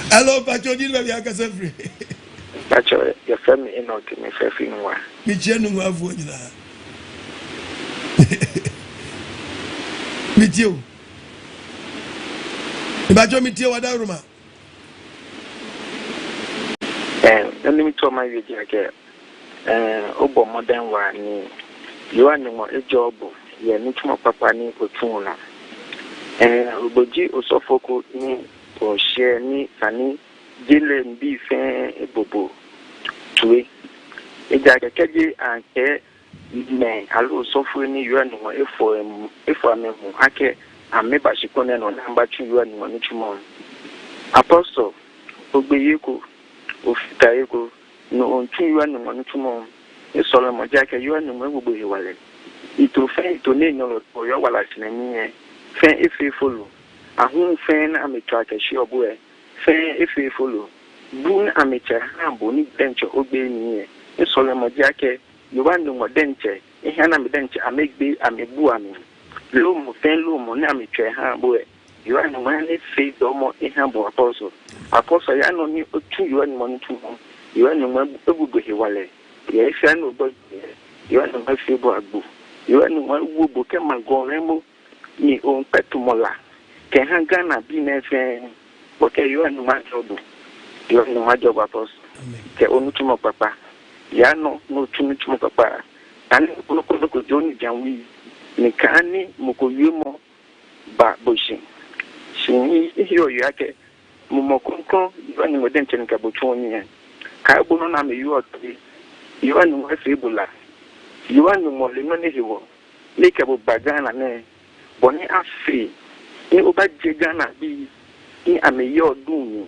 hello Pacho di ba biaka sefri Pacho your family in not me fefi nwa mi je nu nwa fu nyina mi je o Pacho mi tie wada ruma let me tell my video again obo modern wa ni you are no a job ye ni tuma papa ni otun na oboji osofoko ni o share ni sani jile mbi fe ebobo tuwe eja kekeje anke me alo sofo ni you are no efo amemu hake ameba shikone no namba 2 you are no ni tuma apostle ogbeyeko ofitayeko no ontu you are no ni tuma e Solomon jake you are no gbogbo hiwale ito fe ito ne no oyo wala sinani fe efefolo ahun fe na ametra keshi obo fe efefolo bun amecha hambo ni denche ogbe ni e Solomon jake you are no denche e hana me denche amegbe amebu ame lo mo fe lo mo na ametra hambo you are no man fe do mo e hambo apostle ya no ni otu you are no ni tu you are no gbogbo hiwale ye fe no bo you are no fe bo agbo you are no wo bo ke mago remo ni on petumola ke hangana bi na fe okay you are no job you are no job apostle ke onutumo papa ya no tumo papa ani ko joni janwi ni kani moko yemo ba boshin shin hiyo yake mumokonko you are no denche nka bochoni ka bono na me you are no febula you are no mole no ne hiwo leke bo bagana ne boni afi ni oba jegana bi ni ameyo dunu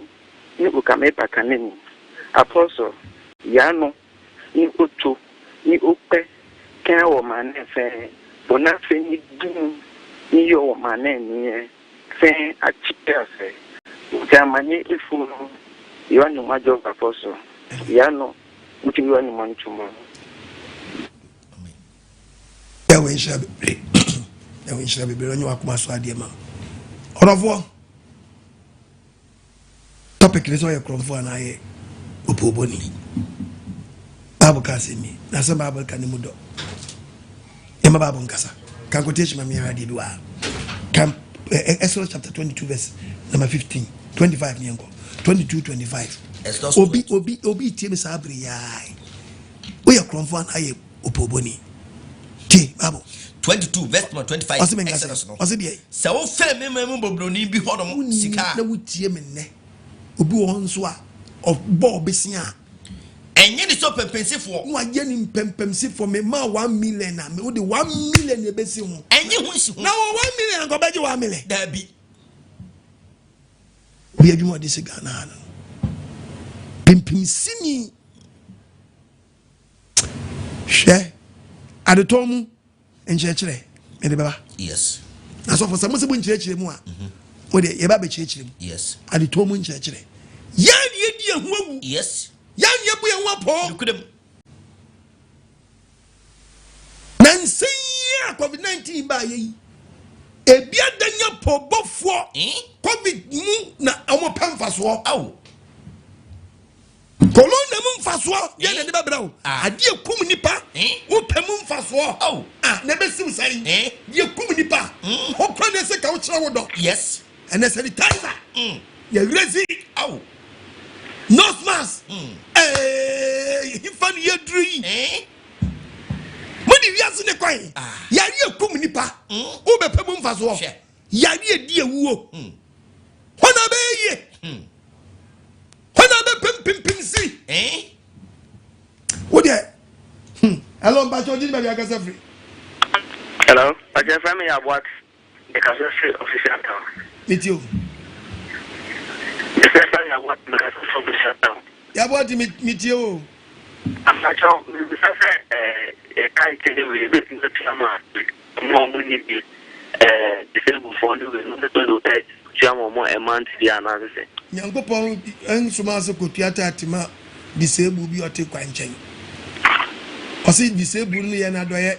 ni ukamepa kaneni apostle yano ni oto ni ope kan wo mane fe bona fe ni dunu ni yo mane ni fe achipefe jamani ifu you are no majo apostle yano muti you are no manchumo ya we shabe na we shira bebe onye wakoma so ade ma orofo topic is Woye Kronfuo Anaa Opooboni Bible kasi mi na some Bible kan mu do e ma Bible nkasa kan quotation ma mi radio bi wa kan Exodus chapter 22 verse number 15 25 ni enko 22-25 obi tie mi sabri yai Woye Kronfuo Anaa Opooboni ti Bible 22 verse 25 Exodus no se wo fe me bobroni bi hodom sika na wutie me ne obi won so a obo besia enye ni so pempensifo no aye ni pempensifo me ma 1 million na me wo de 1 million e besi ho enye hu si ho na 1 million go beje 1 million da bi bi adwuma de siga na pempensini she adotomu enchechire me de baba yes na so for some se bu enchechire mu a wo de ye ba be chechire mu yes adotomu enchechire yan ye di ehuawu yes yan ye bu enwa po dukudem nansi COVID-19 ba ye ebi adanya po bofo COVID mu na omo pamfaso aw corona mu mfaso ye na de babra ade ekum nipa wo pem mfaso aw na be sim sai ye kum nipa ho kwane se ka wo kira wo do yes and sanitizer ye rezi aw nose mask ifan ye dri modi wiase ne kwan yari ekum nipa wo be pem mfaso yari edi ewuo hona be ye hona be pem si wo de hello mbacho di be agasa free hello aje family ya what the council official town meet you the family ya what the council official town ya what meet you I'm not sure we say kai tell we be in the chama mo mo ni disabled for no to do chama mo e man ti ana say nyankopon ensuma so kotuata atima disabled bi ote kwanchen osi disabled ni ye na doye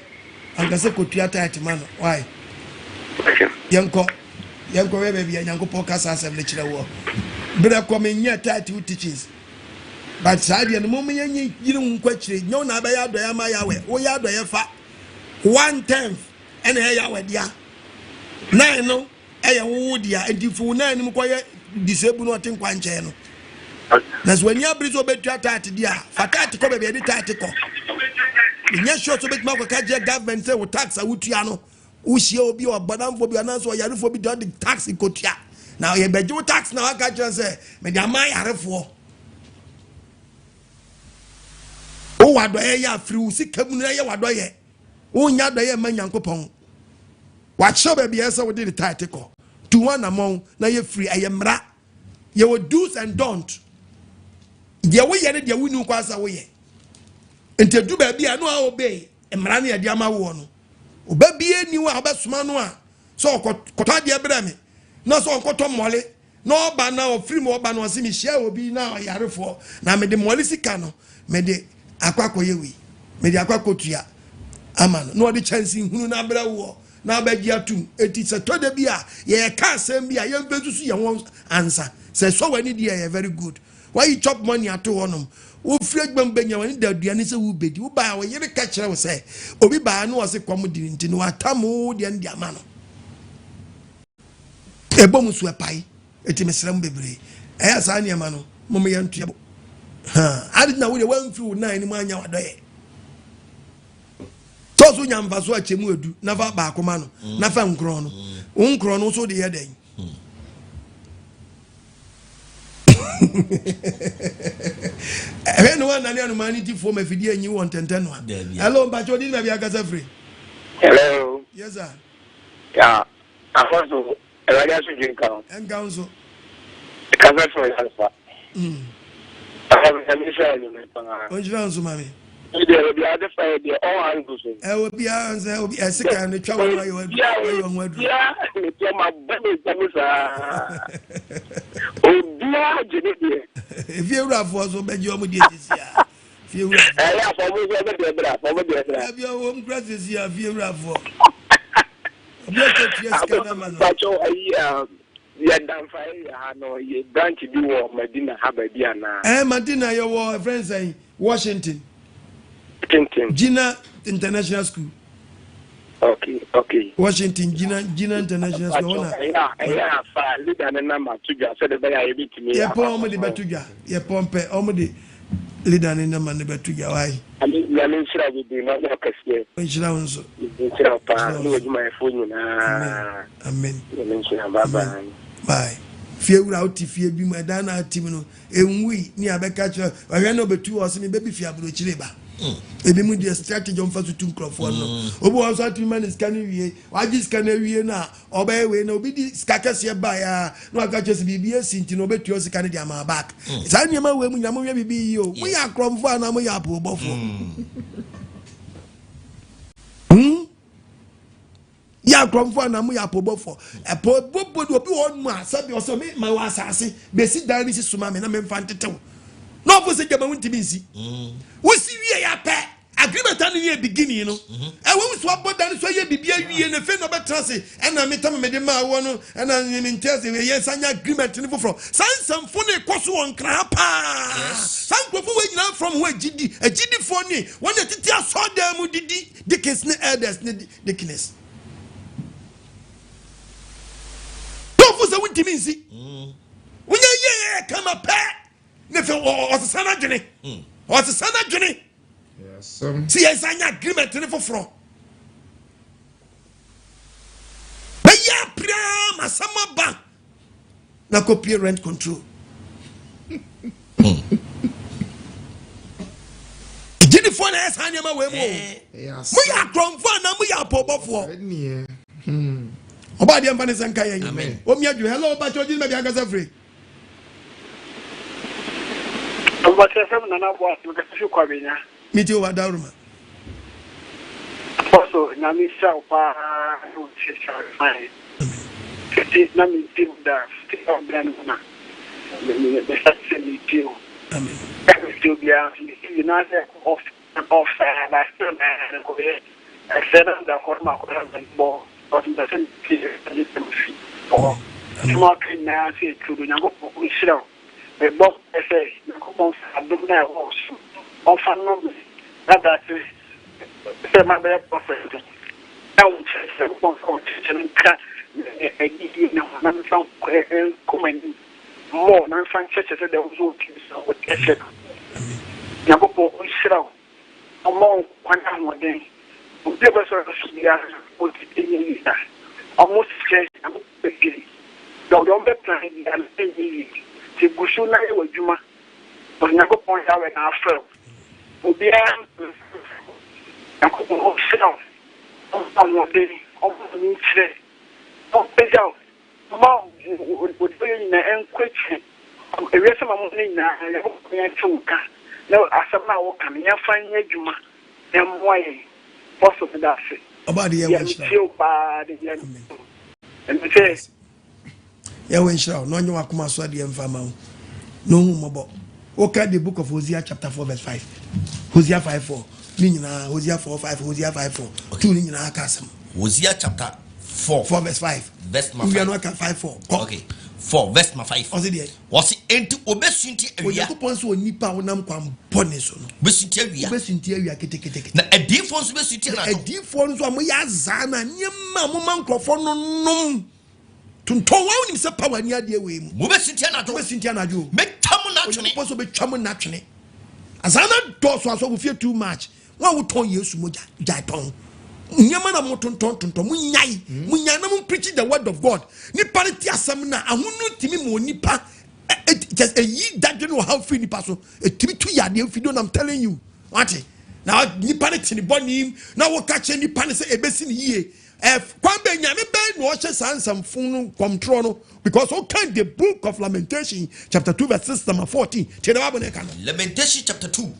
angase kotuata atima no why yanko we be nyankopon kasa asem le kire wo bere ko me nya tati teachings but sadi no mo yenyi yiri nkwa kire nyo na ba ya doye ma yawe wo ya doye fa 1/10 ene ya we dia 9 no eye wo dia edifu 9 nim koye disabled no tin kwanche no na so anya brizo betua tat dia fatati ko be be tat ko nya sure so betima ko ka je government say wo tax awutua no wo hie obi obanamfo bi ananso yarefo bi don the tax ikotua na ye beje wo tax na aka je say me dia man yarefo o wado ye ya free wo sikamu no ye wado ye wo nya do ye manyankopon wa che be be say wo dey the tat ko to one among na ye free ayemra ye will do's and don't ye wo ye ne de wo nu kwasa wo ye ente du ba bia no a obey emra na ye de ama wo no oba bia ni wo a obesoma no a so kota de bra me na so onkoto mole na oba na o free mo oba no se mi share obi na yarefo na me de mole sika no me de akwakọ yewi me de akwakọ tua ama no de chance hunu na bra wo na bagia atum eti se to de bia ye ka asem bia ye mbezusu ye won answer se so wani dia ye very good why you chop money ato honum wo free gbambanya wani da duane se wo bedi wo ba wo yire ka kire wo se obi ba no wo se kwam di nti no atamu dia ndi ama no ebom su epai eti mesram bebre eya sa ne ama no mom ye ntua ha adi na wo de wan free 9 ni mu anya wadoye so nyamba so achemu edu na fa ba akoma no na fa nkro no nkro no so de ye den no na anu mani ti fo mafidi anyi won tenten no hello mbacho di na bia gasa free hello yes sir yeah afonso elaga so jinka enganzo kaza so alfa afonso mi sha ni panga onjiranzo mami the other side, the all angles. I will be answer, will be a second and travel. Yeah, my baby, oh, dear, if you're rough, also beg your media this year. If you're rough, have your home crisis here, if you're rough. branch do Medina Habadiana. Medina, your friends say Washington. Gina International School. Okay. Washington, Gina International School. Yeah, lead and number to just said the way I beat me. Yeah, poor Omadi Batuga. Yeah, Pompe, Omadi leader in the man Batuga. Why? I mean, I will be not a cashier. Which rounds? My phone. Amen. Bye. Fear out if you be my Dana Timino, and we near Becca. I ran over 2 hours in baby Fiabro Chileba. Ebi mu dia strategy on faso tu Kronfuo no obo was at man is can wie waji scan wie na obey we na obi di skakase ba ya no aka chese bibia sinti no obetuo sika ne dia ma back sa nyama we mu nyama we bibi yi o mu ya Kronfuo Anaa mu ya Opoobofo ya Kronfuo Anaa mu ya Opoobofo Opoobofo obi won mu asabi o so me ma wa asase be si dan ni si suma me na me mfa ntetew no for say jama won timinsi we see we ya pe agreement an ye beginning no e we so abodan so ye bibia wie na fe no betrase e na metam me de ma wo no e na me ntese we ye sanya agreement ni foforo sansam fo ne koso won kra pa san gbofo we nyina from who agidi fo ni won na titi asoda mu didi dikes ne elders ne dikness no for say won timinsi we ye come up nefe osana dwene osana dwene yes see esanya agreement ne foforo be ya pram asama ba na copy rent control gidi fo na esanya ma we mo mu ya Kronfuo Anaa mu ya Opoobofo oba de mfa ne sanka yen o mi adwo hello ba choji me bi agasa free But Nana was the Quabina. Meet you, Daruma. Also, Nami Saupa, fine. 50 Nami Tim that still on Granuna. The Saxony Peel. Still be out in the United of last term and I said that Horma and more, but the same fee. Or small now say to the Nago. The boss say, the coupons have been there also. Often, that is my bad prophet. I will check the coupons on teaching and found comment more than find churches that there was no kids with Essex. Nabopo, we sit out among 1 hour day. We never saw us with almost say, I'm beginning. Don't be planning and the Gushuna was Juma, but never point out an after. Obi sit down on one day, on me today. Oh, pay out. Mom would be in the end question. A rest of my money now, and I took no, as of now, can you find your Juma? Then why? Possibly that's it. About the and the face. Ya when shall no you akuma so de mfama no humobo okay the book of Hosea chapter 4 verse 5 Hosea 5:4 ni nyina Hosea 4:5 Hosea 5:4 two ni nyina akasem Hosea chapter 4 verse 5 verse 5 we are not 5:4 okay 4 verse 5 was enti obesunti awia Yakopon so onipa wonam kwam pone so no besunti awia ketekete na edifo so besunti na edifo so am ya za na nyema mo mankrofo no nom tunton wa unim se power ni ade we mu mo besintia na jo metam na twene po so betwam na twene azana do so aso go fie too much wa wo ton Yesu mo ja ton nyama na mo tonton munyai na mo preach the word of God ni parity asem na ahunu timi mo nipa just a yi dadwe no how free nipa so timi tu ya de fido I'm telling you what now ni parity ni boni na wo ka che ni pa ne se ebesi ni yie kwambe nyame be no che sansam fun control no because all kind the book of Lamentation chapter 2 verse number 14 tell the Bible can Lamentation chapter 2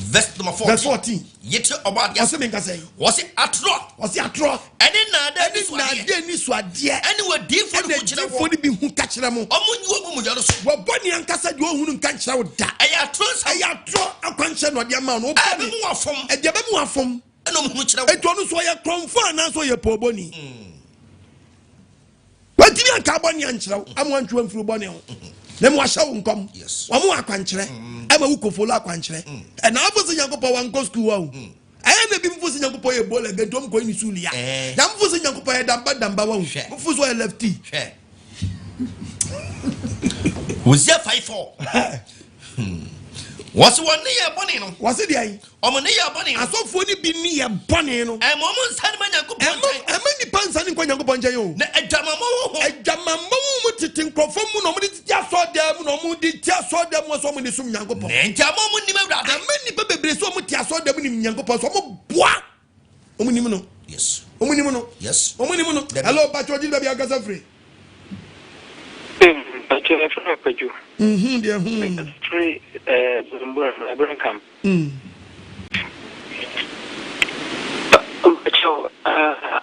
verse number 14 yeti obad ya say was it atro any na ni so ade any we defo no kire wo bi hu ka kire mo omunyu ogu mu yaro so wo boni ankasa de ohunu nka kire wo da ayatro akwanche no de ma no boni mu afom e de be mu afom no mu kire wo eto no so ye Kronfuo Anaa so ye Opooboni ontimi anka bɔne ankyerɛ ama wantwe mfiri bɔne ho na mo ahyɛ wo nkɔm wɔn akwankyerɛ ama wo kofolo akwankyerɛ ɛna afɔ sɛ nyankopɔ wankɔ school wa wo ɛyɛ na bi mfo sɛ nyankopɔ yɛ bola gɛntom kɔ ni sulia na mfo sɛ nyankopɔ yɛ damba wa wo mfo so yɛ lefty Hosea 5:4 was one near bonny no was it the Omonia bonny I saw for the binny a bonny no and moments had many pants and Quanjayo a jamamo to think from nobody just saw them no more did just saw them was so many sum Yanko and Jamamo many baby so much saw them in Yanko Bois Omunimono yes Omunimono yes Omunimono hello Patrick Biagasa free Three come.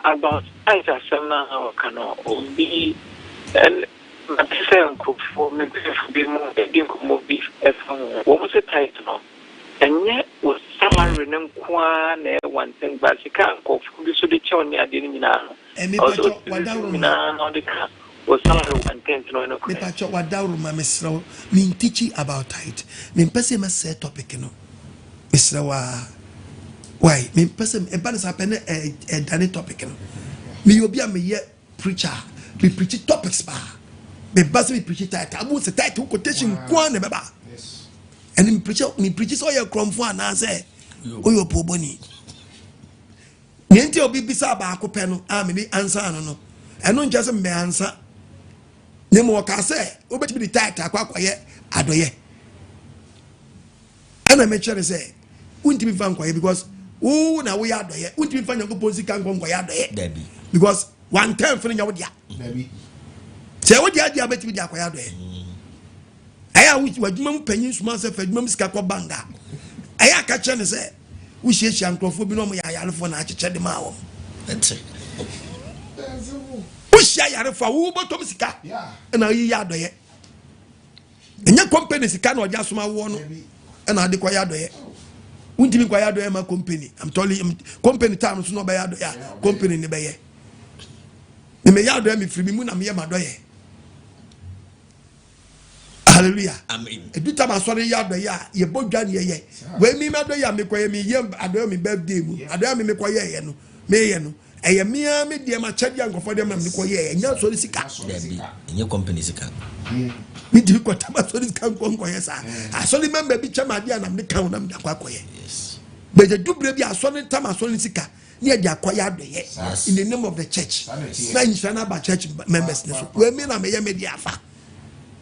About I some now cannot be and for me be more beef what was the title? And yet was someone renewed one thing, but she can't go for the Choni. I didn't know. And also, on the car. Me pacho wadaru ma mesra me teaching about it me pese me say topic no mesra wa why me pese e ba na sapene e dane topic no me obi a me ye preacher me preach topics ba me base me preach title abu se title quotation kwa na beba yes and me preach so ye Kronfuo Anaa say Woye Opooboni nyenti obi bisa ba akopɛ no a me ni answer no eno nja se me answer Nemo Case, obey the tight, aquaye, adoye. And I make sure to say, wouldn't be found quiet because, oh, now we are there, wouldn't be found a good position can go quiet there. Because 1 time for your dia. Say what the idea bet me the quiet there. I wish what you pennies master for Mums Capo Banga. I catch and say, we share Kronfuo Anaa Opooboni I check the mouth. That's it. Yare for who but Tomsika, and I yard there. And your company is cannot just my one, and I declare there. Wouldn't you require to my company? I'm telling him, company times no by company in the bay. You may yard them if you moon and me, my doye. Hallelujah. Amen. A good time I saw the yard there, you both done ye. When me, my doya, make way me, I don't me birthday, I don't make way, may. I am mere media, my chat young for them and Nicoye, and your solicitor. In your company, me do what Tamas come on, I saw remember Bicha Madia and the count of the Quacoye. Yes. But the Dubreby are solid Tamas solicitor near the acquired in the name of the church. Nine Shanaba church members, where men are media.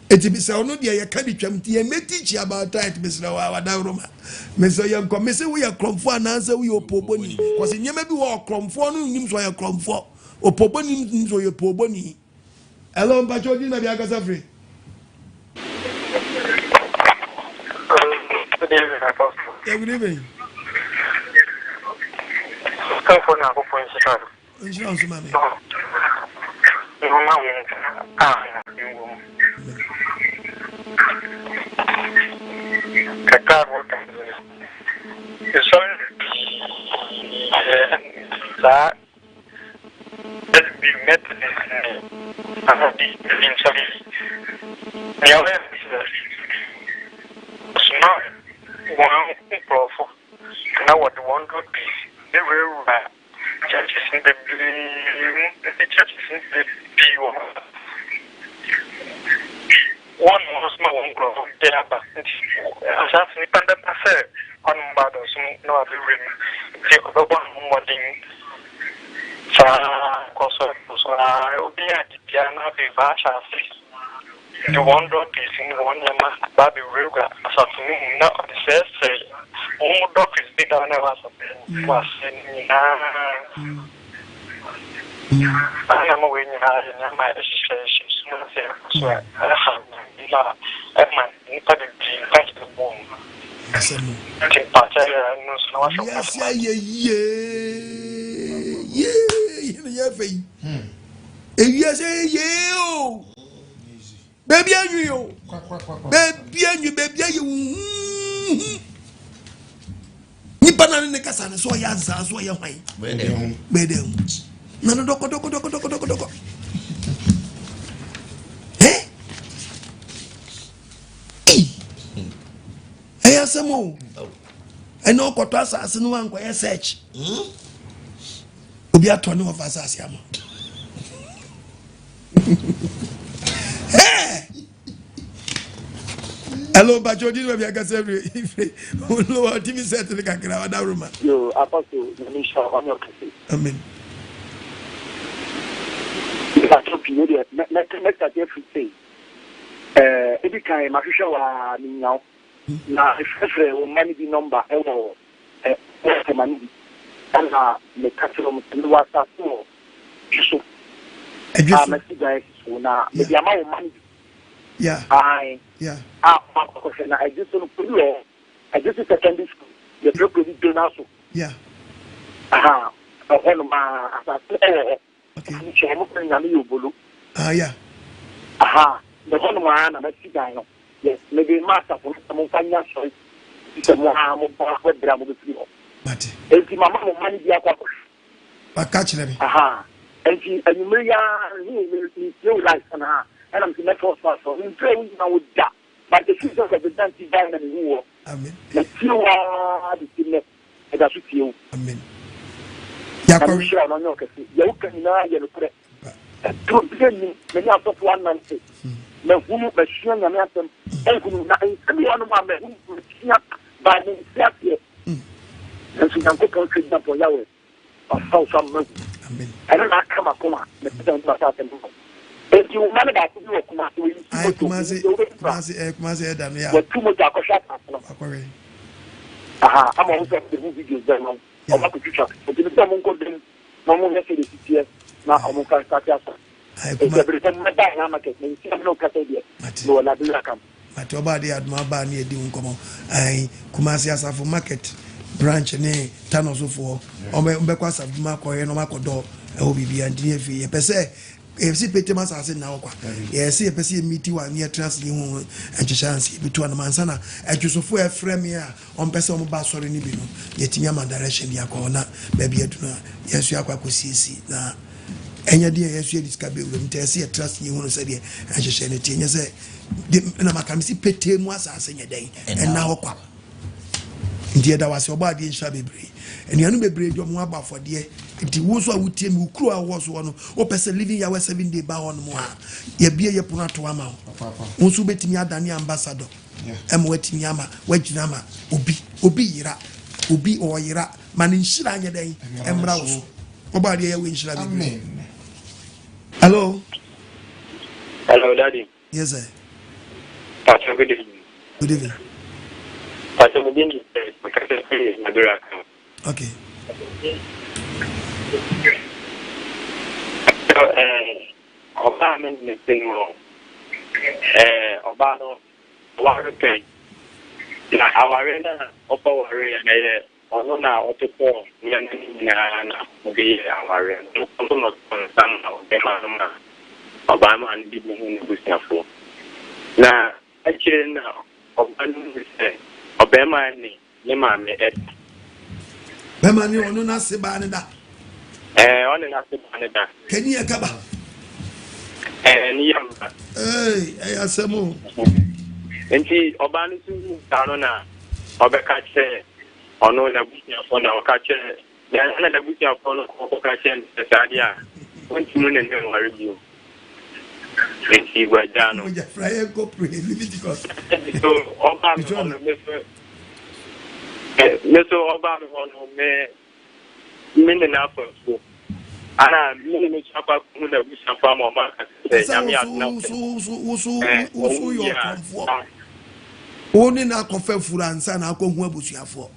It is so no dear Cadicum, dear may teach you about that, Mr. Wadaruma. Mr. Young Commissioner, we are Kronfuo Anaa Opooboni. Because in Yamabi or Kronfuo names were Kronfuo Opooboni names were Opooboni. Hello, Bajodina Biagasa free. Good evening. Kronfuo Anaa Opooboni. Insurance, mammy. That be met smart one profile. Now what the one good piece they were churches in the churches in the P1. One was my own growth there, but as I've been under the on Bados, no other ring. Take the one more thing. So, I will be at the piano, the Vasha. The one dog is in one yama, Baby Ruga, as of me, not the says, all doctors did on a was in I am away in my registration. So I have baby, banana in the Cassan, so I answer, so I am my bedroom. No, asemo ene okoto asase no anko ye search obi atone of asase am hello bajodi no bia gase every no TV set the kakra wada roma yo apostle nisha on your case amen that's opinion there next at every say ebi kan ma hwehwe wa ni nyaw na efre o mani di number e wo mani di ana me katro mo tinu whatsapp so so message guys so na me dia ma o mani yeah yeah because na I just no put I just secondary school the property donor so yeah on ma okay che mo kan na mi obolo yeah the one man na si guy no yes maybe master for some kanya so it's mo ha mo ba ko bra mo be free mate enti mama mo mani dia kwa ba catch let me enti anumre ya ni you like na and I'm the first so in pray na wo da but the future of the dance die na ni wo amen na ti wa di tinne e da su ti o amen ya kwa sure no no kasi ya uka ni na ya no pre to ni me ni aso one man say me hunu be shia nya me atem e hunu na e bi onu ma me hunu shia ba ni sia tie nso yanko kan kri da po yawe afa so ma amen ana na kama kuma me ta ndo ta tem e di o mane da ku bi o kuma so yi kumase da no ya wa tu mo ja ko sha ta no akore ama o se the videos there no o ma ku chucha o ti ta mo ko dem no mo ne se de tie na o mo ka ta ta kuma everything me da na market me si no ka te no na bi rakam mate oba de aduma ba na edi nkomo ai kumase asafo market branch ne tanosofo o be kwa asafuma ko ye no makodo e o bibia ndi efi ye pese si petema sase na okwa yes ye pese meet wa near trans ni hu chance bitu na mansana atwusofo e frame a on pese o ba sori ni bi no yetinya ma direction ya ko na ba bi aduna yesu akwa kosisi na enya de yesu ediska be wura mtese ye trust ni hu no se de ahyehyɛ ne tie nya se na makamisi petemu asase nya den na okwa ndiye da wase oba de nsha bebre enuanu bebre de omo aba afode di wo so awutie mi ukru a wo so no o pese living ya 7 day ba on mo a ye bie ye pono to ama wo so betimi adane ambassador em watimi ama wagina ama obi yira obi o yira man nshira anya den emra wo so oba de ye we nshira bebre hello daddy yes sir good evening okay ọba mi ní sẹ́yìn rọ̀ ọba náà wàá pẹ̀ na àwárí náà ọ̀pọ̀ wàrí ẹ̀ ẹ̀yẹ ọ̀nà náà ọ̀tọ̀ pọ̀ ní ẹni nyinaa náà ọ̀bẹ yẹ àwárí ọ̀tọ̀ náà tó ń sàn náà ọ̀bẹ máa ń ma ọba máa ń bí mi hún ní busuafo na ẹ̀kyẹ̀rẹ̀ náà ọba ní sẹ́ ọbẹ̀ máa ní ní maame ẹ̀ bẹ́ẹ̀ máa ní ọ̀nà náà ṣe bá ní dá. On na se baneda. Keni akaba. Ni yamba. Asemo. Enti oba ni su tano na obeka che ono na busia fo na oka che na na busia fo no ko ka che sadia. Wonti mu ne ne wari bio. Enti gwajano. Mo ja fraye ko pre Leviticus. So oba no me so oba no me mimi na hapo ana mimi nimechapa kuna bushapa mama akase nyamia na usu yo Kronfuo oni na kofa furansa na akohu abusuafo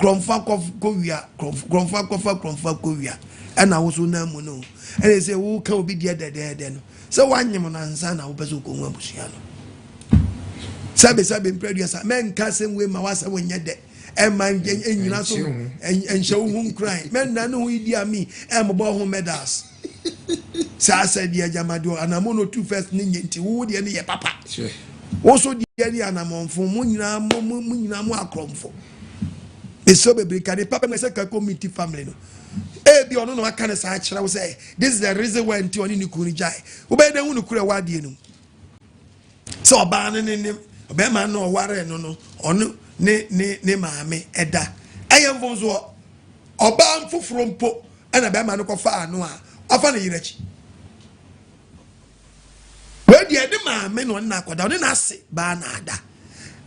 Kronfuo kowia Kronfuo kowia ana usu na mu no ene se wo ka obi dia dede no se wanyem na nsa na wo pese okohu abusua no sabe mpredua men ka sem we ma wasa wonye de man enyina so enhye wo hu kran men na no idi ami embo ho medals sa said ya jamado anamono two first ni nti wo de ne ye papa wo so de ne anamonfo mu nyina mu akromfo eso bebre ka de papa me say ka community family no bi ono no aka ne sa akira wo say this is the reason why nti oni ni kuni jai wo be de hu no kura wa de no so oba ne oba ma no ware no ono ne maame eda ɛyɛ mfom so ɔbaa mfoforo mpo ɛna bɛrima no kɔfa ano a ɔfa ne yirachi wɛdi ɛde maame no na akɔda ɔne n'ase baa na ada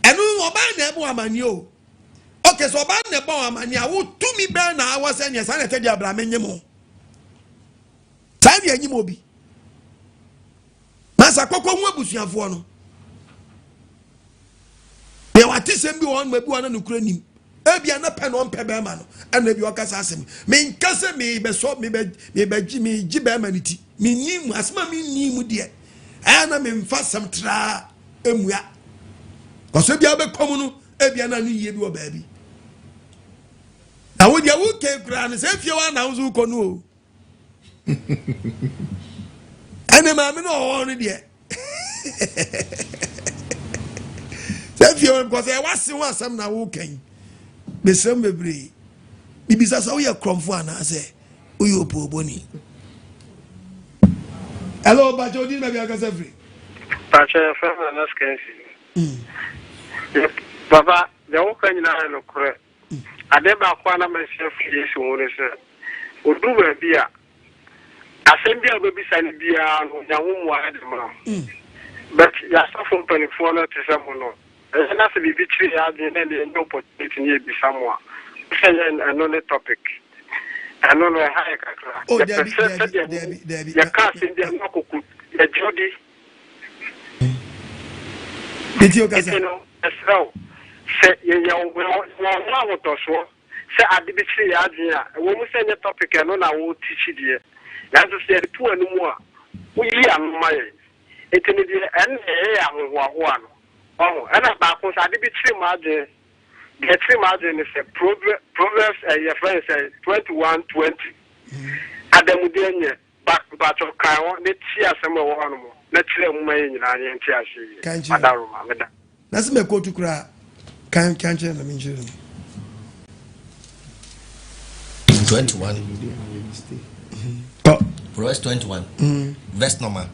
ɛno ɔbaa na ɛbɔ amani o okay so ɔbaa na ɛbɔ amani a wotumi bɛn na awɔ sɛ nea saa na ɛtɛ di abrame nye mo saa deɛ enyim obi masa kɔkɔ hu abusuafoɔ no deɛ wate sɛm bi wɔn ma bi wɔn na nukura nim ebia na pɛ na ɔmpɛ bɛrima no ɛna ebi ɔkasa asɛm me nkasa me bɛsɔ me gyi bɛrima ne ti me nim asɛm me nim deɛ ɛna me mfa sɛm tra emua kɔsɔ ebia bɛkɔm no ebia na no yie bi wɔ baabi na wo deɛ wo ke kura no sɛ fie wa na wo so kɔ no o ɛna maame no ɔwɔ no deɛ sɛ fie wa kɔsɔ ɛwa se ho asɛm na wo kan besem bebre bibisa sa wo yɛ Kronfuo Anaa sɛ Woye Opooboni hello bacho din na bi akasa free bacho ya fa na skensi baba de wo kan nyina no kore ade ba kwa na ma se free so wo ne se odu ba bia asem bia ba bisa ne bia no nya wo mu ade ma but ya safo panifo no te se mo no na se bibi chiri ya de na le no opportunity ni bi samwa say another topic another high kakra oh Debbie ya kasi ndia makoku ya jodi bitio kasa no esraw se ya wo to so se ade bi chiri ya de a wo mu se nye topic no na wo teach die ya so se tu anu mu a wo yi anuma ye etene die en ya ho no oh, and about course I did be 3 margin. Get 3 margin is a Proverbs your friend says 21:20. Adamudianye back to Kayo, let's see a summer one more. Let's let me in an Tiashi. That's me go to cry. Can't you? I mean, 21. Proverbs 21. Verse number.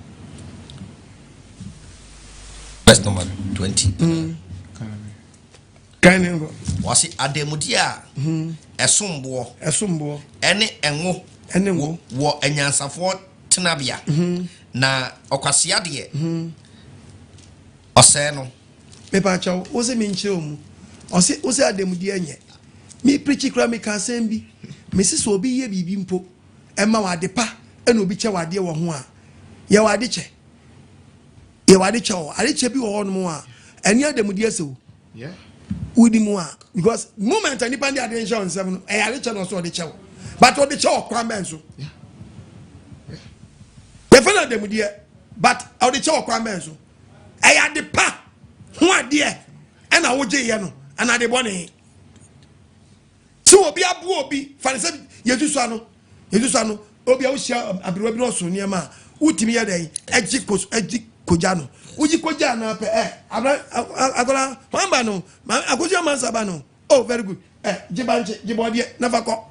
Verse number 20. Wasi ademudia esumbo ene enwo wo enyansafo tenabia na okwasea de ose no me pa chawo wo se me nchire mu ose ademudia nye me preach kra me ka sembi me sisi obi ye bibi mpo ema wade pa ena obi che wade wo ho a ye wade che o ade che bi wo ho no mu a eni ademudia sewo yeah Udimua because moment any pandi attention seven I reach no so the chow but what the chow kwan ben so the fellow dem there but how the chow kwan ben so I had the pa ho ade and I wo je ye no and I dey bone so obi abu obi fa se yesu so ano obi a wo sia abiro bi no so niam a utimi ye den agi koja no uji koja na pe agola mamba no agoja mansaba no oh very good jibanche jibodie nafa ko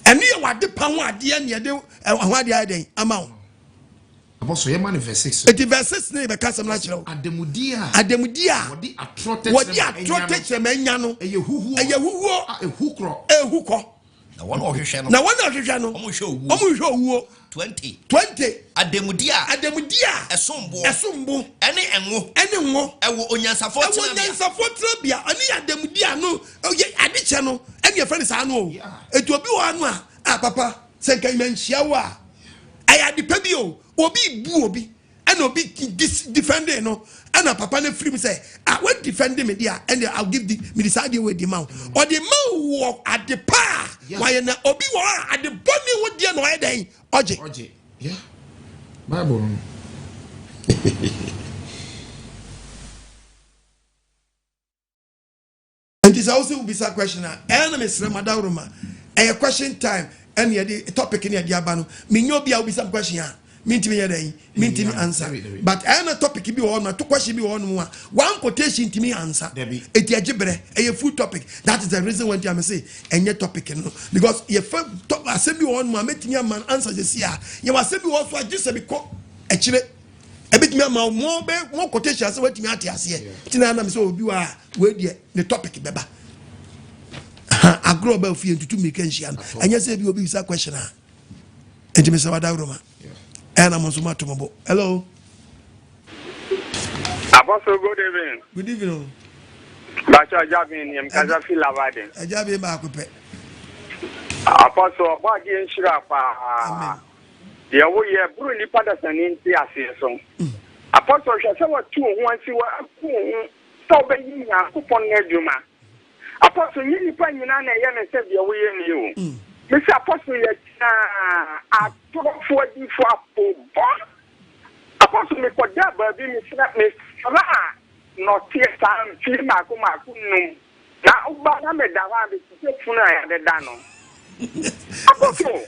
eni ye wade pa ho ade ne de ho ade aden ama wo aboso ye manifest 6 it verse 6 ne be kasam na kire ademudia wodi atrote chemanya no eye huhuo ehukro na wona ohwehwe no omo hwe owuo 20 ademudia esombo ene enwo ewo onyansafo trabia ani ademudia no oye adiche no ene ye friend sa no etu obi wo anu a papa senka imenhia wo a ayadepa bi o obi bu obi ene obi defending no ena papa na free me say when defending me there and I'll give me decide with the mount or the mount walk at the pa why na obi wo at the body wo there no eden oje yeah bible and this also will be some question and me sre madawroma a question time and the topic in the abano me nyo bia will be some question mintimi yedai mintimi answer but ana topic bi wo no to question bi wo no one quotation timi answer eti agibre a full topic that is the reason when I say enye topic no because ye assembly wo no metimi man answer this year ye assembly wo so agise bi ko akire ebe bit me more quotation as what you at here. Tina am so you are where the topic beba. I grow about fear to make and yes, you will be a questioner. And Mr. Wadaroma. And I'm also Matomo. Hello. Apostle, good evening. Good evening. Bacha Jabin, Kazafi Lavade. A Jabi Makupe. Apostle, what you Shirapa? The away Bruni Patterson in Tiason. Apostle, shall say what 2 once you were so being a coupon Neduma. Apostle, you find you and said the away in you. Mr. Apostle, I talk for the Apostle, me for that, but be Miss not here, time, film, Makum. Now, but I'm a Dawa, the Funa and the Dano. Apostle,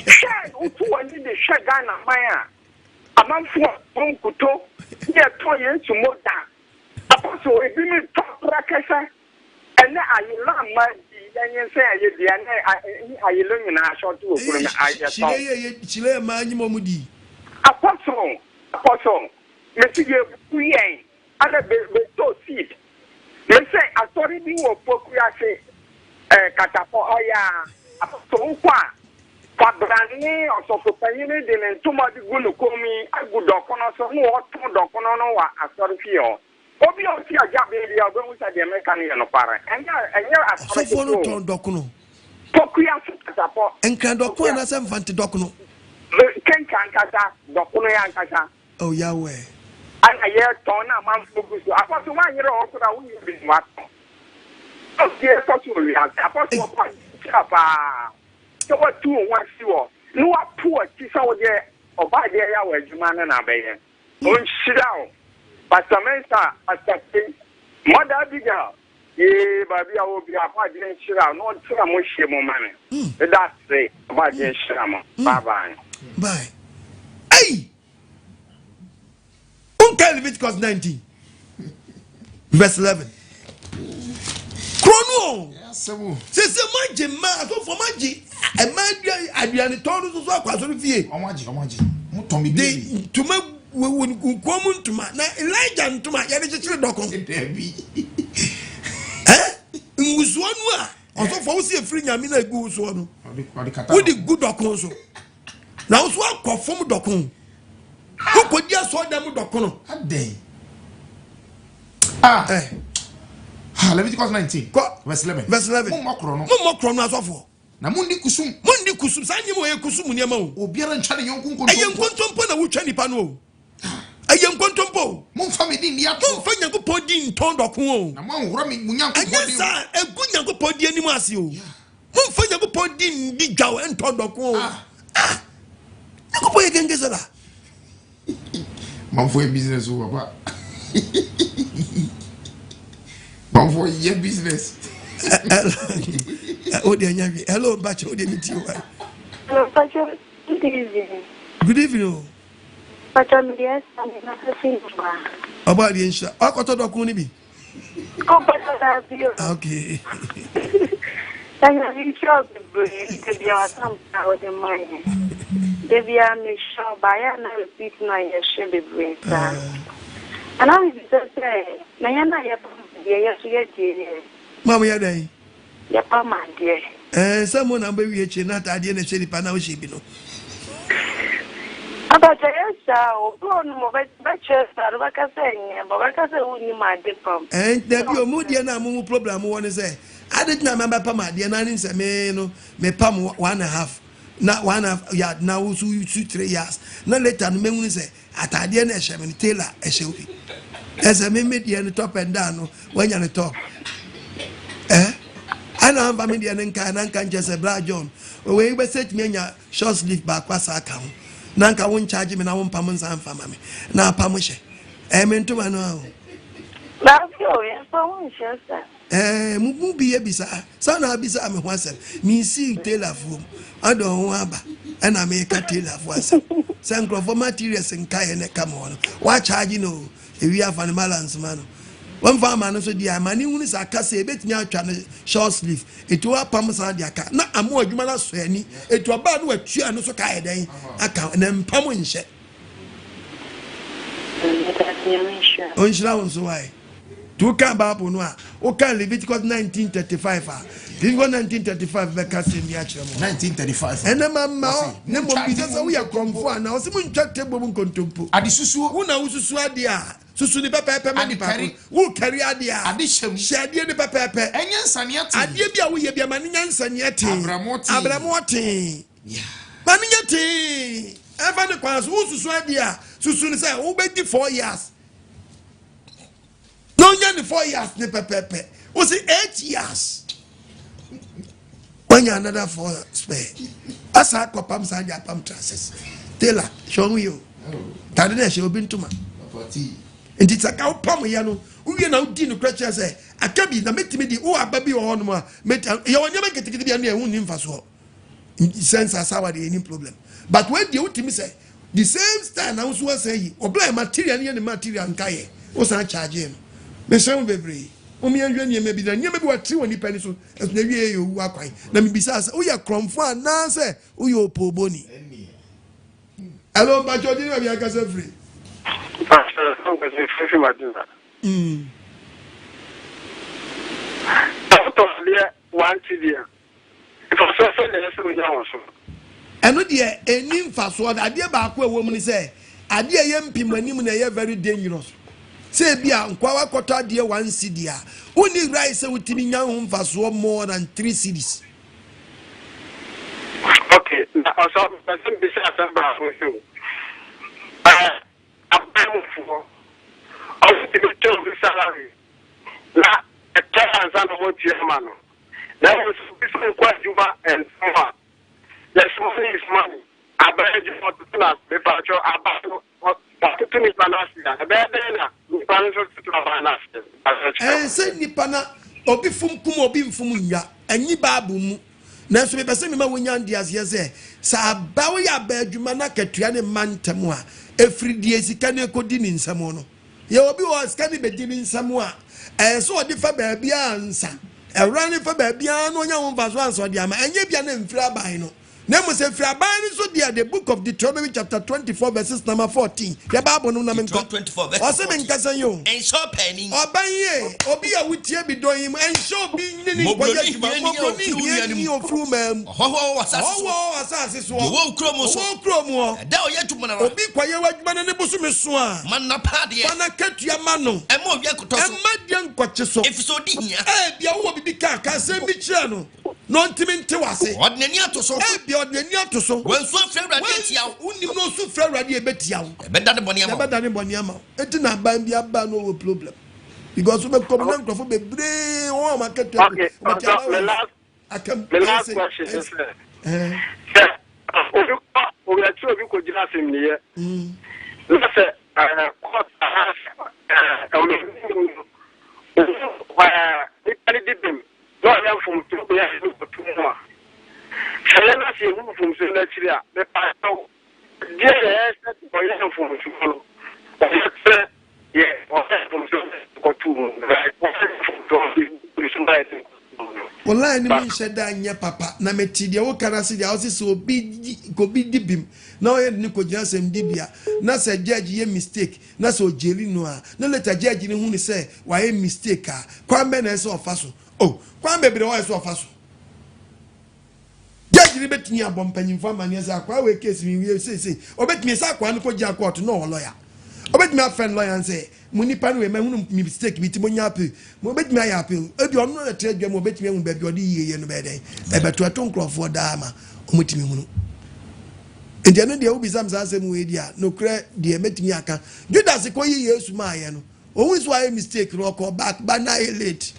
share who wanted the Shagana Maya. A month for Unkuto, near 2 years to more than. Apostle, if you talk Rakasa, and now I learn my. Then say I learn in a short two. Chile, man, Momudi. Apostle, Messiah, we ain't. Other beto seed. They say, authority will procreate Catapo, Apostle, Fabrani, or so for Payne, then too much good call me a good docono, so what docono, authority. Obviously, I got baby, I don't say the American no para. And you're so follow Ton Docuno. Pokia and can Docuna as I'm fancy Docuno. Can Kata, Docuna and Kata. Oh, Yahweh. And a year ton a month focus. I was 1 year old, I wouldn't be what. Oh, dear, possibly, Apostle Papa. So what 2 1 sure. No, poor Tisa there, or by the Yahweh, Juman and Abbey. Don't sit down. Pastor Mensa, Pastor King, Mother Abigail, ye, baby, I will be a part of the Shira, not so much money. That's it, about the Shirama. Bye bye. Bye. Hey! Who can Leviticus 19? Verse 11. Chrono! Says a magic man, so for magic, a man, Adrian told us to walk as a fee. Omaji. To make. We come to my Elijah and to my Yadichil Docon. Eh? Uzwanwa. Also, for us, a free Yamina goes on. With the good Docon. Now, so I perform Docon. Who could just saw them with Docon? A day. Leviticus 19. Verse 11. Verse 11. No more chrono as of. Namundi kusum. Mundi kusum. Sanimo a kusum Yamo. Obiara Chani Yonkun. I am contemplating which any pano. I am contempo. Mon family didn't yet find a good podi in Ton Docon. Among Rami Munyan, a good young podi animasio. Mon find a good podi in Dijaw and Ton Docon. Ah, you go again, Gazella. Mom for a business over. Mom for your business. Hello, Bacho, what did you meet you? Hello, Bacho. Good evening. Good evening. But I'm yes, I'm not a single. About the insurance. I got a document. Okay. I'm in trouble because you are some power in money. They are me sure by and I repeat my shabby brain. And I was just say, Nayana, yes, yes, Mamma, ya day. Yapa, my dear. Someone I'm very not I didn't say the panel she below. About the yes, go on, but just like I say, but like I say, only my dipom. And there be a moody and a moo problem. One is say, I didn't remember Pama, the anonymous me pam 1.5. Not 1.5 yard now, 2 years. No later, the men say, at I didn't shaman Taylor, a show. As a made the top and down when you're on the top. I know I'm family and can just a black John. We were set me in your short sleeve back was account. Nanka won't charge me now on Pamons and family. Now Pamushe. Amen to my know. That's yes, I won't share that. Mubu bisa. Son of bisa am once. Me see Taylor for. I don't want and I make a Taylor for us. San for materials and Kayane come on. What charge you know? If we have an balance man. one farmer no so dia mani hunu sa aka say betimi atwa no short sleeve etu apam sa dia aka na amo adwuma na so ani etu aba no atua no so ka eden aka na mpam nhye onshira won so why to kan Bible no a o kan Leviticus 1935 a Leviticus 1935 be ka se mi a kire mo 1935 ene mama ne mo bi se we Kronfuo Anaa o se mo ntwa tebo mo kontompo ade susu wo na wo susu ade a susu ni pepepe me ni pa wo kari ade a ade hyem hyade ni pepepe enye nsane ate ade bia wo ye bia ma nya nsane ate abramote yeah ma nya te eva ne kwanso wo susu ade a susu ni say wo be di 4 years no nya ni 4 years ni pepepe wo say 8 years when another 4 spare asa kopam sa ja pam transses tela show me you tade na she obi ntuma nti saka opam ya no uwie na udi no kwetche say akabi na metimi di o aba bi ho no ma met ya wonyama ketekete bia na ehun ni mfa so sense asawa de any problem but when the ultimate say the same style na so say obla material ne material nkaye o san charge him me say bebre o mi anhwe ne bi na ne bi wa tri woni pani so na wie ye owu akwan na me bisa say o ye Kronfuo Anaa say o ye Opooboni hello ba jodi na bi aka say free eno de eni mfaso ade ba akwa ewo mu ni say ade ye mpimani mu na ye very dangerous say bia nkwa wakota ade 1 cedi a uni rice utimi nya ho mfaso more than 3 cedis okay also person be say asamba for you salary na a chance and what you man that was people quite juba and someone yes money is money I bet you want to class the patrol about what to me panasia I bet then panasia to panasia say ni pana obi fum kum obi mfum nya anyi babu mu na so be pese me ma wonya ndiase ye sa bawo ya ba adwuma na katua ne mantam a efridie sika ne kodi ni nsamo no ye obi wo sika ne bedi ni nsamo a so odi fa ba bia ansa ewra ne fa ba bia no nya wo mfa so ansa odi ama enye bia na mfira ban no na mo se fira ban ni so dia the book of Deuteronomy chapter 24 verses number 14 the Bible no na me nko 24 verse o se me nkasa yo en so pani oban ye obi a wutie bi don yim en so bi ni ni ko ye juma mo ni ofru mam ho asase so wo kromo da o ye juma na obi ko ye wadjuma ne busu me so a man na pade mana katua ma no e mo wi akoto so e ma de nkwache so efiso di hia bia wo bibi ka se bi kire no no ntimi nte wase odnani atoso bia odnani atoso wansu afrewrade etia unim no su frewrade ebetia wo ebeda ne boni ama enti na ban bia ba no problem because we come na nkrofo bebre o ma ketu okay the last question is we are sure we could just in here let's say court no I from to be to more Selena see who from Nigeria the pastor yes for you from to yeah from wallahi ni min sheda anya papa na meti dia wo kana se dia wo se obi ko bi dibim na o ye ni ko gina sem dibia na se judge ye mistake na so jeli no a na later judge ni hu ni se wa ye mistake a kwambe na se ofaso oh kwambe bi wa se ofaso judge ni betini abom panyimfo amane se akwa we case mi we say obetimi se akwa no ko gina court no lawyer obetimi afen lawyer and say munipa no we ma hunu mistake bi ti monya appeal mo betimi aye appeal ebi ono na tredwa mo betimi hu ba bi odi yeye no be den e beto ato Kronfuo da ma omutimi hunu enti no de obi sam sa asem we dia no kra de metimi aka Judas ko yi Yesu ma aye no ohun so aye mistake ro ko back ba na late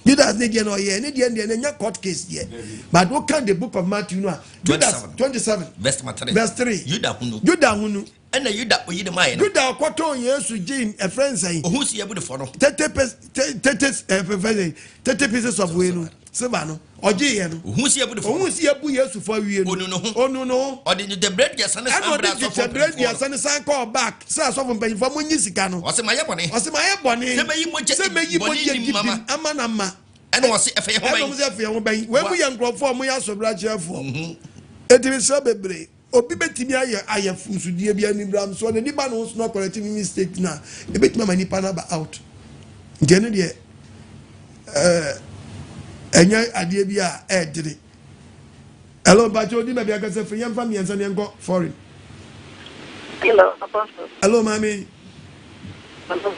Judas ne no ye ne de nya court case there but what can the book of Matthew no Judas 27 verse 3 Judas hunu and you that we the mind. Good quarton years to Jane, a friend saying, who's able to follow 30 pieces of wheel, silver no oje ye no ohun si ebu de ohun si ebu Yesu fo wie no onu no odi the bread ya sane san bra so for bread ya sane san call back say so for pen for monyi sika no o se maye bone se meyi moje mama amana ma ene o se efe ye ho ban ene se efe ye ho ban we mu ye nkrofo mu ya so bra chefo etimi so bebre obi betimi aye fumsudie bia ni bram so ne nipa no so no correct mistake na e betimi ma nipa na ba out ngene de enya ade bia edire hello bacho di me bia ka se free yam fam yen se ne go foreign hello apostle hello mami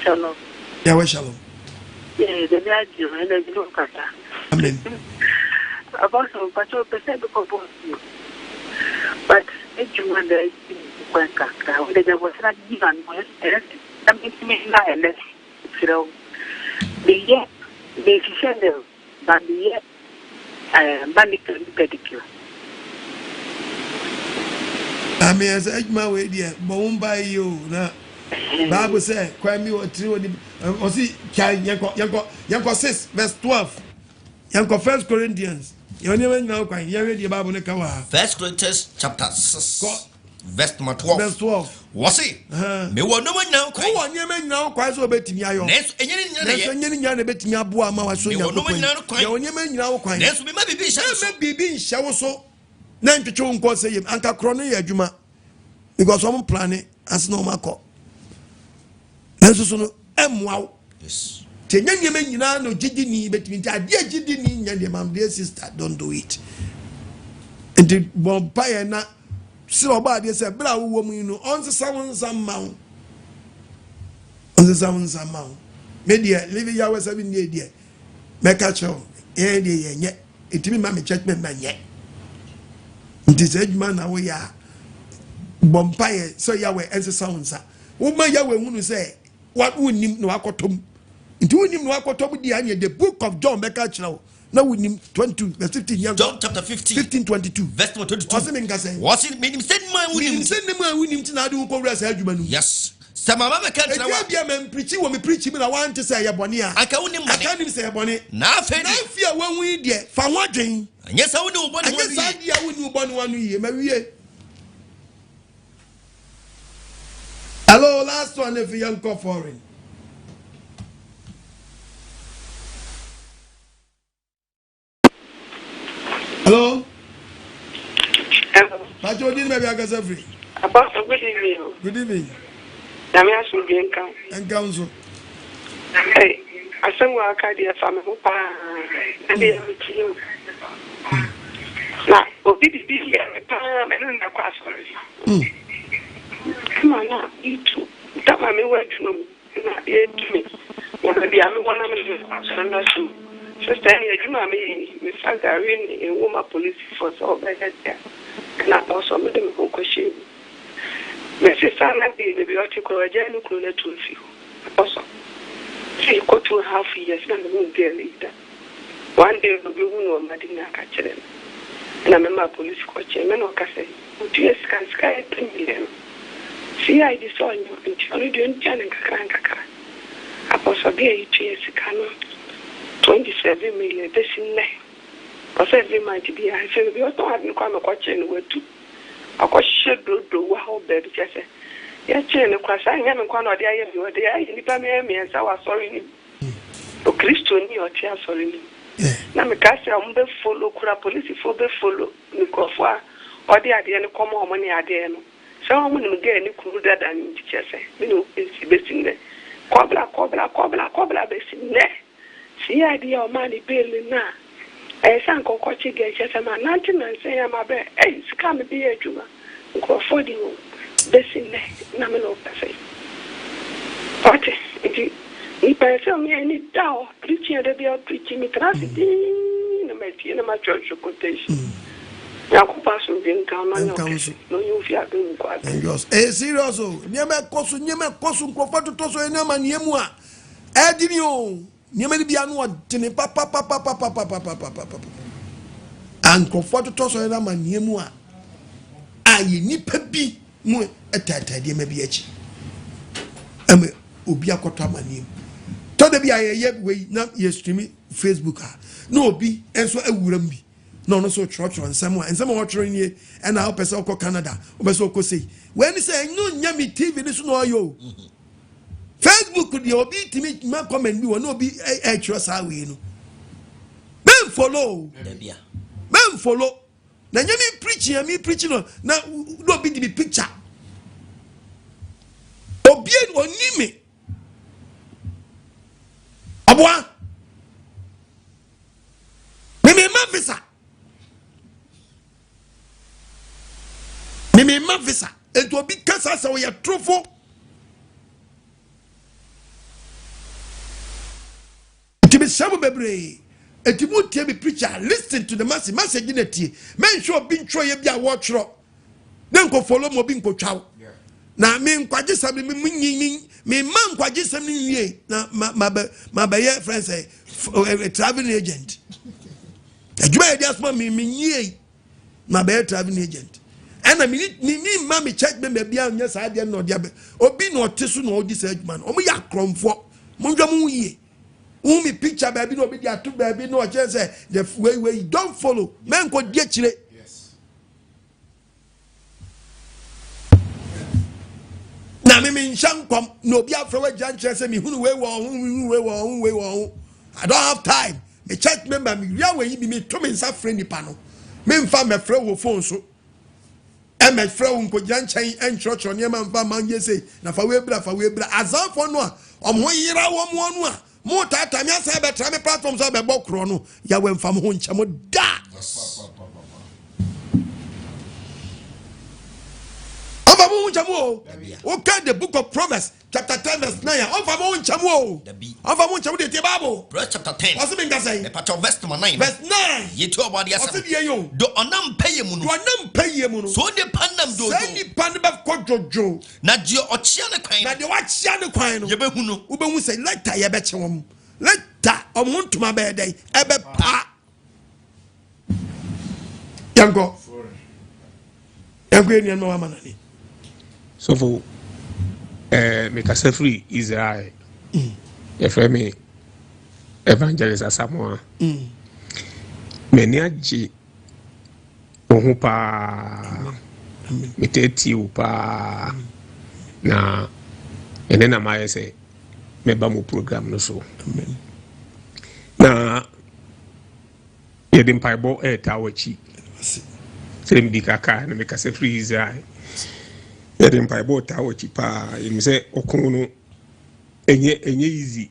shalom ya wa shalom de bia ji o ene ji lo kata amen apostle bacho pese be ko bo but it's one day when kaka o de jabo sra givan mo ere tambi me na ele siro de decision but the pedicure. I mean, as a way, dear, but by you now. Bible say, "Cry me or three or see, Yanko 6, verse 12. Yanko 1 Corinthians. You never know, crying. You read the Bible. 1 Corinthians chapter 6. Verse 12. Verse 12. Was it? Me wa no man now. Ko wa nyeme now kwa so betimi ayo. Neso enyeni nya na betimi abo ama wa so nya ko. Ya onyeme nyina wo kwan. Neso be ma bibi hya so. Bibi nhya wo so. Na ntwetwe nko se yem anka kro no ya adwuma. Because some plan as no makọ. Neso so no emwa. Yes. Te nyanyeme nyina no gidi ni betimi nti ade gidi ni nya de mam dear sister don't do it. And bompa na si oba de se bra wo mu no onse sawon samma media live ya we 7 day dia meka cho e de ye nye etimi ma me church member nye nti se adwuma na wo ya bompa ye so ya we ense sawon sa wo ma ya we hunu se wa unim no akotom nti unim no akotom dia anye the book of John meka cho now we need 22 verse 15 John chapter 15 22 verse 22 was me nka say was it meaning send man we need na do ko rest adwuma nu yes sama mama ka tira wa bia me preach wo me preach me na wan te say yebone a aka unim mane aka nim say yebone na afia wa hu de fa ho adwen anya sa woni uboni anya sa dia woni uboni wanu yi ma wie hello last one if you go foreign. Hello? Hello. Pacho, did maybe I get free? Apostle, good evening. Good evening. I'm asking you and counsel. Hey, I said, well, I can't hear from and they have a you. Now, what did you be here? And then I was sorry. Come on now, you two. That my word to me. Not yet to me. One of the other one of them. Sister, you know me, Miss Sagarin, a woman police force all by that there. And I also made them who question. My sister, like the biblical, a general closer to you. Also, she got 2.5 years, and the moon there later. One day, the blue one, Madina catch them. And I remember police coaching, men or Cassay, who 2 years can sky 10 million. See, I disown you, and you only doing Janet Cranka. Apostle, be 2 years, cannot. 27 million this in there. I said, we might be. I said, we don't have no kind of question where to. I was sure do wow, baby. I said, yeah, chain of course, I am a corner of the eye of your day. You never me, and so I was sorry. O Christian, or tear sorry. Now, me cast a umbe follow, police for the follow, Kronfuo, or the idea of common money idea. So I'm going to get any cruder than teacher say, you know, it's based in there. Cobbler, based in there. See idea of money billing now. I sank or coaching get a man, 19 and say, I'm a bear. Hey, it's come to be a juma. Go for the best in there. Nominal say. What if I tell me any doubt, preaching the beer preaching me tragedy in my church quotation. Now, pass will be down on counsel. No, you fear doing quite. Eh, serious. Never cost Kronfuo to toss any man yemua. Adding Niamani bianu tene papa and Kronfuo to toss any man yemua. Aye, nipa bi mu etata de mabi achi. Ame obi akota manim. To de bi aye we na ye stream Facebook no obi enso awuram bi no no so church on nsɛm a wɔtwerɛ nie ɛna wo pɛsɛ wokɔ Canada wo pɛsɛ wokɔ sei wɛni sɛ ɛnyɛ nya me TV ne so no ɔyɔ Facebook deɛ obi timi ma comment bi wɔ na obi ɛtwerɛ saa wei no men follow na nya me preaching no na obi di me picture obi oni me aboa me ma visa it will be kasa sa we trofo it be shabu bebre it will tell me preacher listen to the message in it men sure bin tro ye bia wo tro den ko follow mo bin ko twaw na me nkwaje sam me man nkwaje sam ni wie na ma ba ye friend say a traveling agent adwuma ye diaspora me nyie ma ba traveling agent and I mean me check me bia nya sa de no dia be obi no otesu no odi sa adwuma no omo ya Kronfuo mo ndwa mo yie me picture baby no obi dia to baby no o say the way don't follow men ko die chire na me nshankom no obi afro wa janche say me hunu we wo I don't have time me church member me ria we bi me to me nsa friend nipa no me mfa me frɛ wo phone so e me frɛ wo nko janche en church on e ma mfa man ye say na fa we bra azanfo no a omho yira wo mo no a mo tata me asa be tra me platform so be bokro no ya we mfa mo ho ncha mo da okay, the book of Proverbs, chapter 10, verse 9. The Bible. Proverbs chapter 10. What's the meaning say? Verse 9. Verse 9. You talk about the answer. Do onam pay mu no. So the panam do. Say the panam kojojo. Na dio ochia ne kwan. Na dio achia ne kwan no. Ye be hu no. Ube hu say later ye be chewom. Later omuntuma be dey ebe pa. Yango. Yango eni no wa manani. So for make us free Israel. If I may evangelist Asamoah. Many aji ohupa miteti upa na enena maye say meba mu program no so. Na yedim paibo tawachi. Same bikaka na make us free Israel. Yɛde mpaebɔ taa wɔ akyi paa yɛm sɛ ɔko no ɛnyɛ easy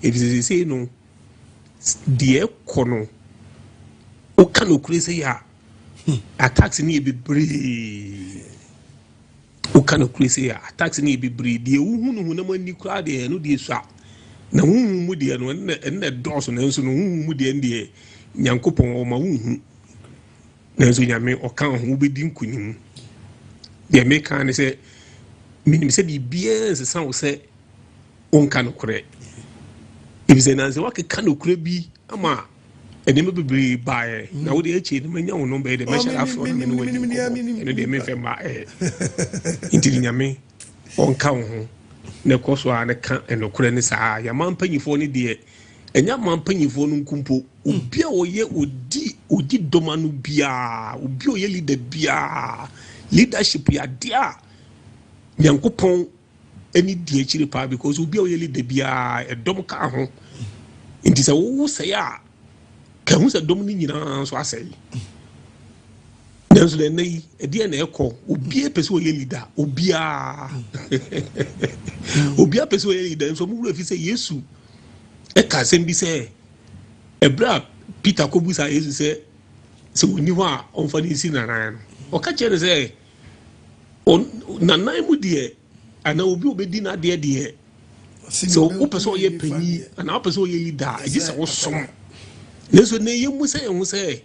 ɛfisɛ sei no deɛ kɔ no woka no kure sɛ yɛ attacks ne yɛ bebree woka no kure sɛ yɛ attacks ne yɛ bebree deɛ wohu no hu na mani koraa deɛ no deɛ sua na wohu mu deɛ no ɛnɛ dɔɔso nanso no wohu mu deɛ deɛ Nyankopɔn ɔma wohu nanso Nyame ɔka ho wobɛdi nkonim the American say, meaning said the beers sound say, on can correct. If it's an answer, what can be ama and never be by now the HA, the menu number the measure after and the Memphis into the Yame on count. No course, one account and no credit. Your man penny for any dear, and your man penny for no kumpo, Ubia or ye would did domanu bia, Ubio yelly the bia. Leadership ya dia Nyankopɔn any die chiri pa because obi o yeli de bia e dom ka ho nti sɛ wo sɛ ya ka hu sɛ dom ni nyina so asɛe nanso de nei e die na ekɔ obi e pese o yeli leader obi a pese o yeli leader so mu wura fi sɛ Yesu e ka sɛm bi sɛ ebra Peter kobusa Yesu sɛ woni ho a ɔmfa ni si nanan no ɔka kyerɛ sɛ nanan mu deɛ ana obi obedi na deɛ so wo pɛsɛ ɔyɛ panyi ana wo pɛsɛ ɔyɛ leader agye sɛ wo som nanso ne yɛmu sɛ yɛhu sɛ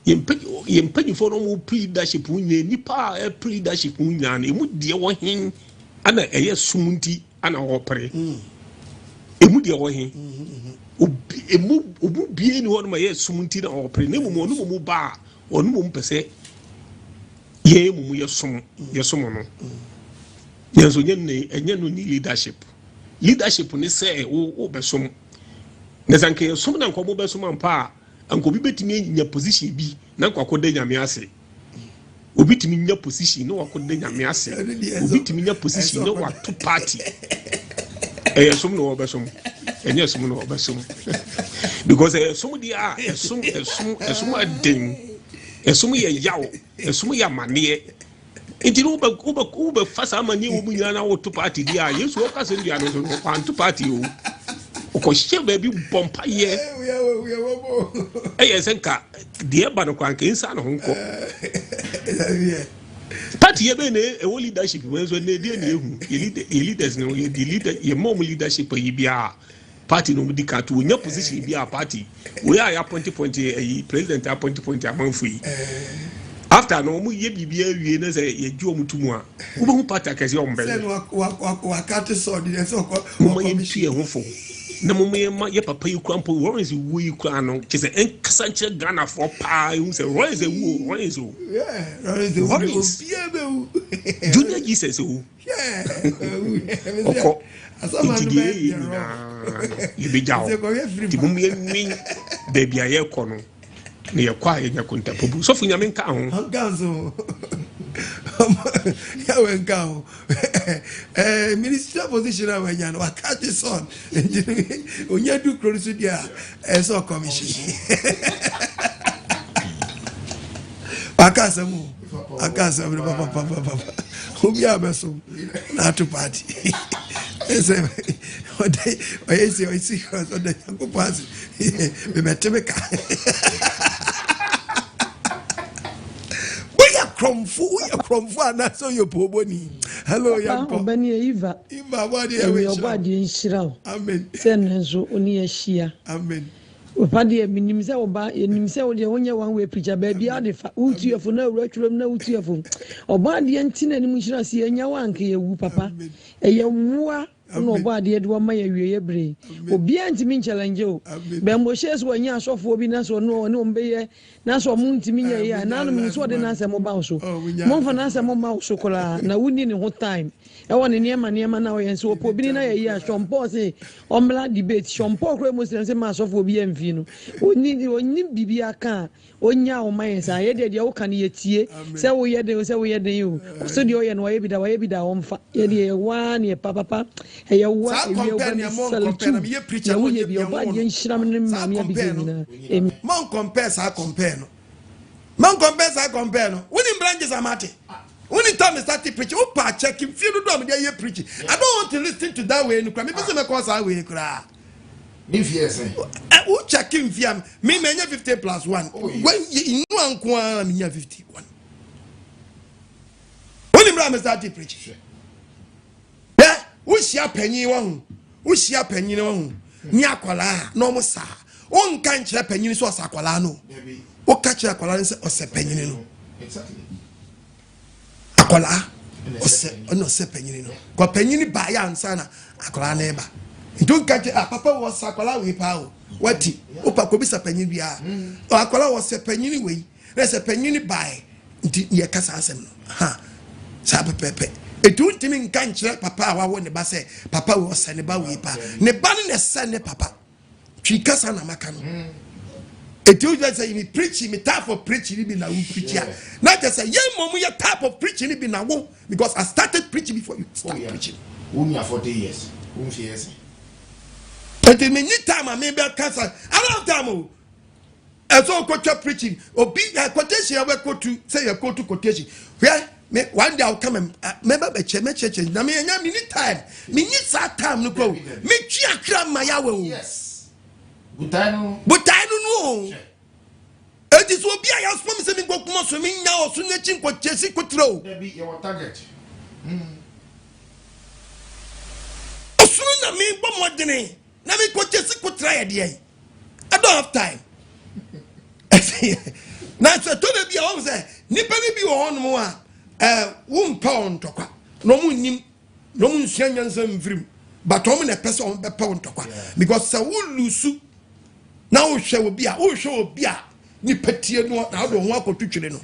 yɛmpanyifo no mu pre-leadership nyɛ nipa a pre-leadership nyɛ no ɛmu deɛ wɔ hen ana ɛyɛ som nti ana wɔpere ɛmu deɛ wɔ hen obu bie ni hɔ no ma yɛ som nti na wɔpere na mmom ɔno mu ba a ɔno mu pɛ sɛ ye mumu yesom no yenso enye no ni leadership ni say wo besom Nezanke some na nkomo be so ampa anko bi betimi nya position bi na kwakoda nyame ase obi timi nya position no wakoda nyame ase obi timi nya position no wato party some no obesom enye some no obesom because some dia some adin some ye yaw some ya mane enti no ube fasa mane wo bunya na wato party dia yesu o kase ndia no so kwanto party o ko she baby bompa ye senka de ba no kwanka insa no honko party ye be ne e leadership we so ne de ne ehu ye leaders no ye leader ye mom leadership yi bia party no di ka to nya position bia party we are appoint president appoint amanfo yi after no mu ye bibia wie na say ye ju omutumu a wo be hu party akese o mbele say wa kat so di so ko mo ye ntue ho fo na mama ye papa yi krampo Rollins Woye kra no kise enkasanche Ghana for pa you say Rollins Rollins Junior Jesus o oko asama you be jaw ti mum ye min baby aye ko no na ye kwa ye nyakonta pobu so fu nyame nka ho ganzo ya wenka minister position awanya no wakati son onya du krosu dia eso commission akasamu papa obi abeso na to party ese oyesi o de ko pass me metemeka Kronfuo Anaa so your Opooboni. Hello, young Obani Eva. What do you Shirao. Amen. Send Enzo Oni Shia. Amen. Opadi minimse oba enimse o de onye one way preacher baby adefa utuefo na awuratwem na utuefo oba de ntina ni munhira se enya wanka yewu papa eye muwa no oba de de ma yawie bre obi antimi challenge o be mo shes wo nya asofo obi na so no mbeye na so mo ntimi nya ya na no mi so de na asem ba so mo fa na asem ma so kola na wuni ni ho time e woni niema na o yenso obi na yayi a shompo se omla debate shompo kro mo se ma asofo obi amfi no oni bibi aka onya o mayensa ye de wo kan ye tie se wo ye de yo so de o ye no ye bi da o mfa ye de wa ne papa e ye wa e ye wa me ye preacher no ye bi o ba de nhyiram ne ma me bi gina mon compare sa compare no woni branches amate woni time start preaching o pa check him feel do am dey ye preaching I don't want to listen to that way no kra me be say me cause that way kra ni fiese who check him fiam me menya 50+1 when you know anku a menya 51 woni bra start preaching yeah wo sia panyin wa hu ni akwala no mo sa o nka nkyere panyin so osakwala no o ka kire akwala nse ose panyin no exactly akwala ose panyin no ko panyin ba ya ansa na akwala na eba ntu ka kire papa wo sakwala we pa o wati o pa ko bi sa panyin bia akwala wo se panyin we na se panyin ba nti ye kasa asem no ha sa pepe etu ntimi nka nkyere papa wa wo ne ba se papa wo se ne ba we pa ne ba ne se ne papa twi kasa na maka no etu just say me preaching me type of preaching be na we preach ya not just say ye mom your type of preaching be na wo because I started preaching before you start preaching only 40 years years but me need time I me be cancer I don't have time o so go to preaching obi quotation we go to say you go to quotation where me one day I'll come and remember be church na me nya me need time me need that time no go me twi akra ma ya we yes butano no it is obi a yas from se me go kuma so me nya o so na chi quotation kotro be your target osunu na me bo modene na me quotation kotra ya de I don't have time na so to be a o say nipa ni bi wo hono mo a wo mpa on tokwa no mu nim no mu nsua nyansa mfrim but o mu na pese on be pa on tokwa because sa wo lusu na wo hwe obi a ni patie no na do ho akotutwere no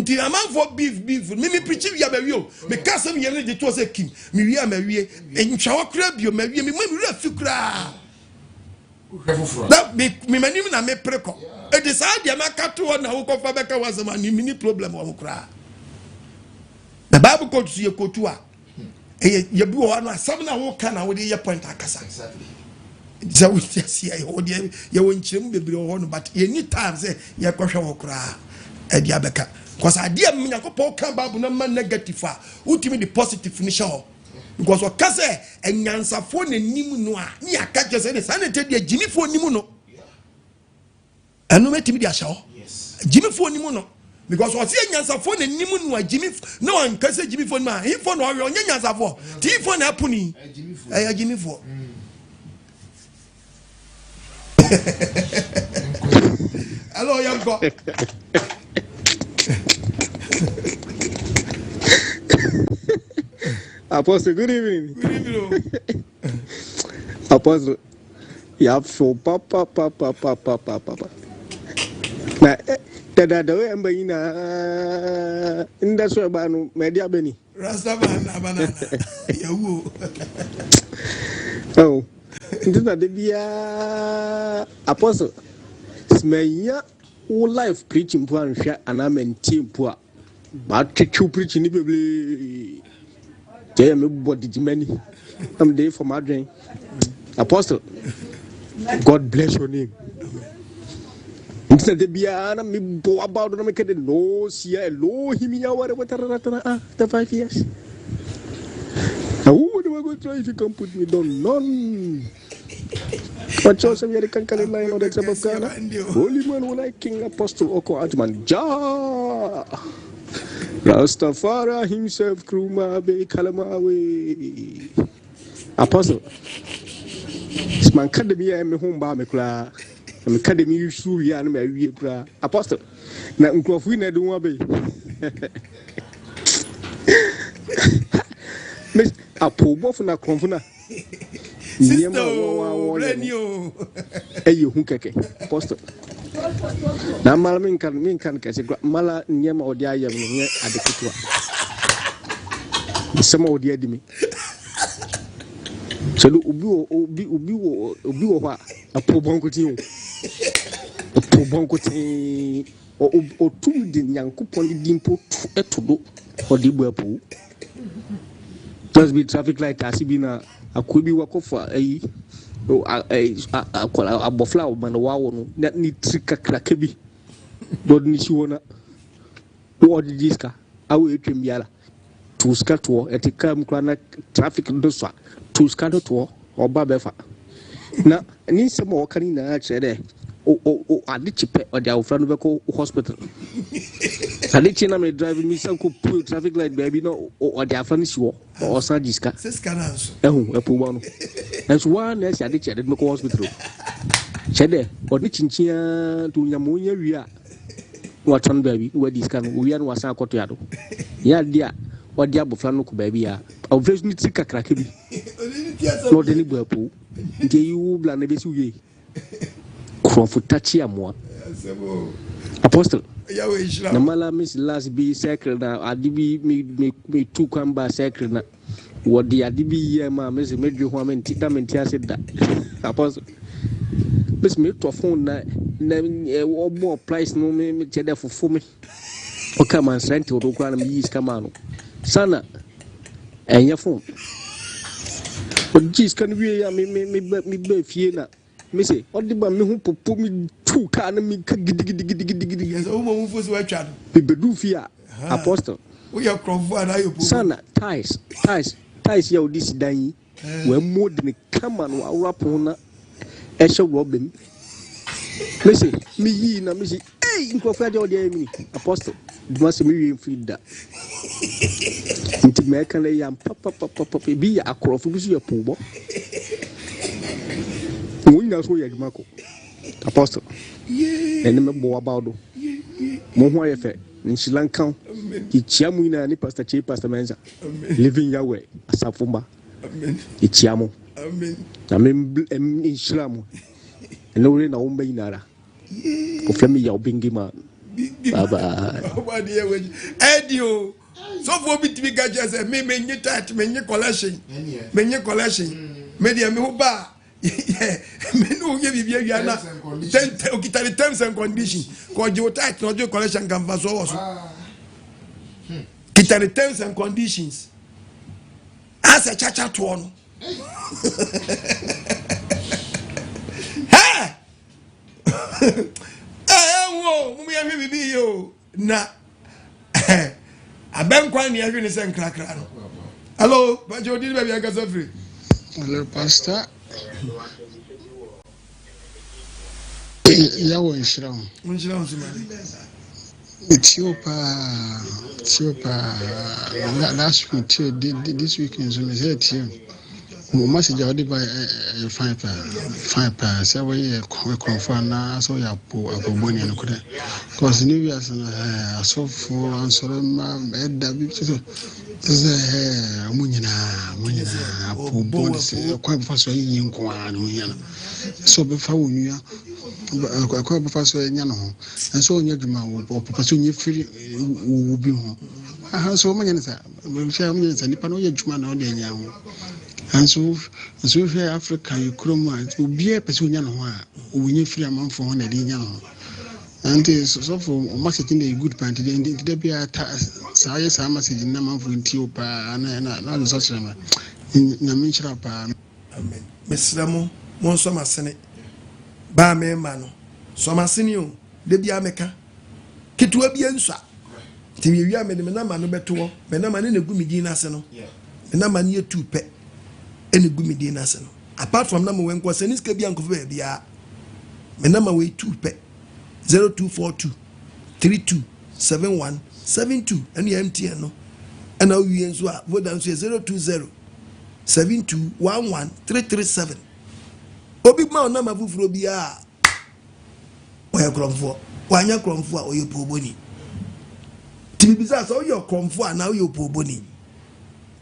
Inti amount for beef. Me preach ya me wio. Me kasa me yele de to say kim. Me wi am wie. Enchawa kra bio me wi me refi kra. That me mani na me preko. E de sa dia maka to na wo kofa beka wasama ni mini problem wo kra. The Bible quotes you quote wa. E ye bi wo na asam na wo ka na wo de ye point akasa. Exactly. So we just see I hold you won't chim be no, but any time say ya kwahwe wo kra. E dia beka. Because idea me yakopon kan Bible na man negative a. Ultimate the positive finish ho. Because what ka say enyansafo na nim no a ni aka je say sanete dia jinifo nim no. Enu metimi dia sha ho. Yes. Jinifo nim no. Because what say enyansafo na nim no a jinifo no an ka say jinifo no a hifo no we onye enyansafo. Ti hifo na apuni. Eh jinifo. Hello young go. Apostle, good evening. Good evening. Apostle, you have so papa. Na the way I'm being in that way about media Benny. Rastaman banana. Yawu. Oh, this na the bia Apostle. Smenya who life preaching po and share and I'm team po. But you preaching ni bibli. Tell me what did many. I'm there for my dream. Apostle, God bless your name. Instead of Biana, me bo about to make it no see a low him ya whatever the 5 years. Who would I go try if you can put me down? None. But also American line on the example of Ghana. Holy man will like King Apostle Oko Atman. Ja Rastafari himself Kruma be Kalamawe. Apostle. It's my academy and me home by me cry. I'm academy you sure ya and me cry. Apostle. Na Kronfuo na do wa be. Miss Opooboni na Kronfuo na. Sister brand new. Eyo hu keke. Apostle. Na mala min kan kese mala nyema odi ayam nye adekutwa. Sama odi adimi. So obi wo hwa Opooboni kotin. Opooboni kotin o tum di Nyankopon di mpo etodo odi bu apu. Just be traffic light asibi na akobi wakofa ayi akola abofla man wawo no ni trika krakebi do ni siwona wo di diska awo etwem biala to skato etika mkra na traffic do so to skato to oba befa na ni sema wakani na chere o adi chipe odi awfra no beko hospital adi china me drive mi sanko pull traffic light baby no odi afra ni siwo o san diska Seskananso Opooboni and so one is adi chere me ko hospital chede odi chinchia to nyamonya wi a waton baby we diska no wi an wasan akoto yado ya dia odi abofra no ko baby a obviously ni tika krakebi no de ni buapu nje yu bla na besi wi Kronfuo tachi amwa Apostle na mala miss last be secret na adibi me tu kwamba secret na wodi adibi ye ma miss medwe ho amenti da menti aseda Apostle miss me to phone na obo price no me chede fufu me o kama nsrent o do kwa na me yi kama no sana enya phone o jis kan wie ya me be fie na me say odiba me hu popo me tu ka na me ka gidi yes o mo mfu so atwa no be bedu fie a Apostle we are Kronfuo Anaa Opooboni sana ties ya odisi dan we modern kama no awrapo na ehye robem me say me yi na me say eh Kronfuo ade odi ami Apostle duma se me wi free da nti me kan le yam papa bi ya Kronfuo bi so ya pobo Muina so ya jumako Apostle ene me bo abado mo ho ayefe nshilankan ichia muina ni pastor Menza living your way asafumba ichia mo na me inshilamu ene ore na umba inara ko flemi ya obingi ma Bye bye. Edio. So for me to be gadgets and me touch me collection. Me collection. Media me ba. Me no give you na. Ten terms and conditions. Cause you tight no your collection can pass also. Kita the terms and conditions. As a chacha to one. Ha! Mumi ya bibi yo na abem kwa ni ahwe ni se nkrakra no. Hello, but you did baby aka free. Hello, pastor. Ya wo nshira ho. Nshira ho simani. Ethiopia last week this week in some said here. Message I did by fine pa say we Kronfuo Anaa so ya Opooboni no kure cause new years so for answer ma eda bi so munyina Opooboni se kwa fa so yin nko an munyina so be fa wonua kwa be fa so nya no ho so onya dwuma wo papa so nya firi wo bi ho aha so munyina sa munyina sa nipa no ye dwuma na o de nya ho. And so here Africa, you chroma, will be a person, when you free a month for 100 young. And so for marketing a good party, then there be a size, I must in number for Ethiopia and such a in the mention of Miss Ramo, Monsoma Senate, Bame Mano, Soma Senio, the Biameca, Kitua Biansa, Timia Medamana Beto, Benaman in the Gumidina Seno, and a man near 2 pet. Any gumidi nasan. Apart from number when Quasenis can be uncle baby, my number way 2 pe 0242 327172 and the MTN. And now we answer vote down 020 7211337. Obi ma number fufuro bia. Woye Kronfuo. Wanya Kronfuo Oye Opooboni. Tibisa so Woye Kronfuo Anaa Opooboni.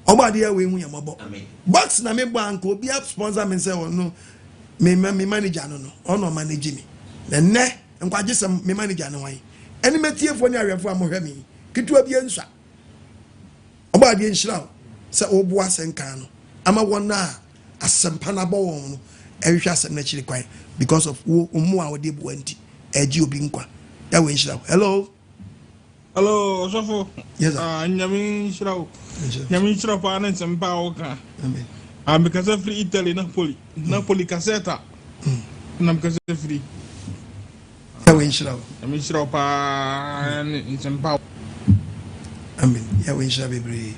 Obadi ya we hu yamabo. Box na me bank obi up sponsor me say no me manager no ono manage me. Na ne nkwaje sem me manager no wan. Eni metiefo ni awefo amohwe me. Kitu abi ensa. Obadi enhira say obo asenkan no. Ama wona asempa na bo won no. Ehwe asem na chiri kwan because of wo omu a wode bo anti. Eji obi nkwa. Ya we enhira. Hello. Hello, Sofo. Yes, sir. Nyami Shirao. Nyami Shirao pa na nsempa oka. Amen. Because of free Italy Napoli caseta. Na because of free. Ya we Shirao. Nyami Shirao pa nsempa. Amen. Ya we Shirao bebre.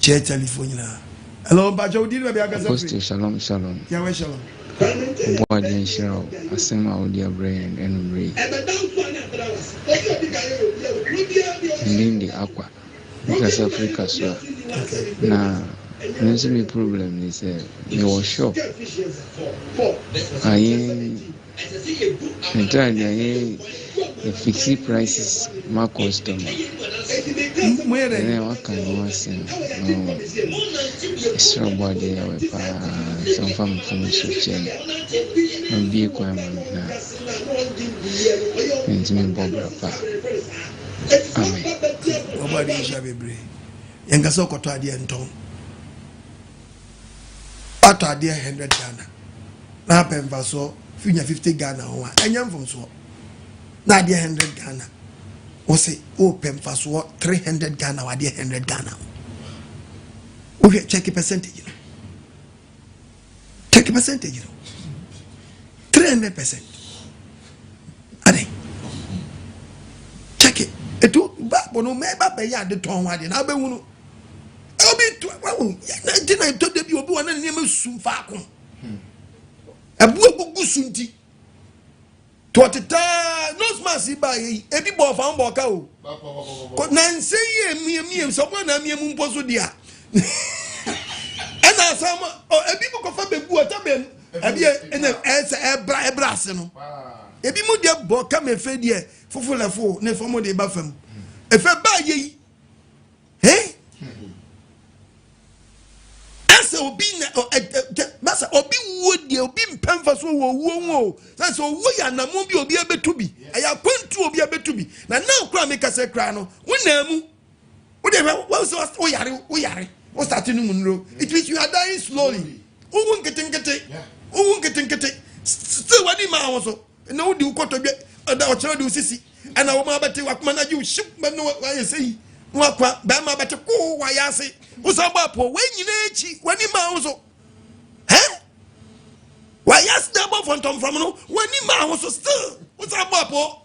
Che California. Hello, Bajo udi be aka free. Shalom. Ya we shalom. Boy Shirao asema odi brain and brain. Lindi aqua because Africa so now the problem is your shop I fixed prices my customer and what can you say extra body some family from chain and be requirement now and me Bob Amen. Nobody is a baby. Younger so got to idea and tongue. What idea 100 Ghana? Now, Pemba so, 50 Ghana, and young from so. Now, dear 100 Ghana. Or say, oh, Pemba so 300 Ghana, or dear 100 Ghana. Okay, check a percentage. Check a percentage. 300%. Ade. Check it. Etu ba bono me ba be ya de ton wa de na be hunu obi to wa hu ya na na to de bi obi wa na ne me sum fa ko abu agugu sunti to teta no smasi ba yi ebi bo fa mbo ka o ko na nse ye mie so bo na mie mu mpo so dia ena sama ebi ko fa be bu ata be ebi ena ebra se no ebi mu de bo ka me fe de fufulefo ne fomo de ba fam efe ba ye say obi masa obi wodi obi mpemfa so wo say so wo ya na mo bi obi abetu bi aya kwantu obi abetu bi na now kra make say kra no wonamu wo dey wo so wo yare wo start no munro it means you are dying slowly wo nkete still wadi ma wo so na wo di ukoto bi da o chere di usisi ana wo ma bete wa kuma na ji ship no wa say wakwa ba ma bete ko wa yase wo so ba po we nyina echi wani ma wo so wa yas na bo from no wani ma wo so still wo so ba po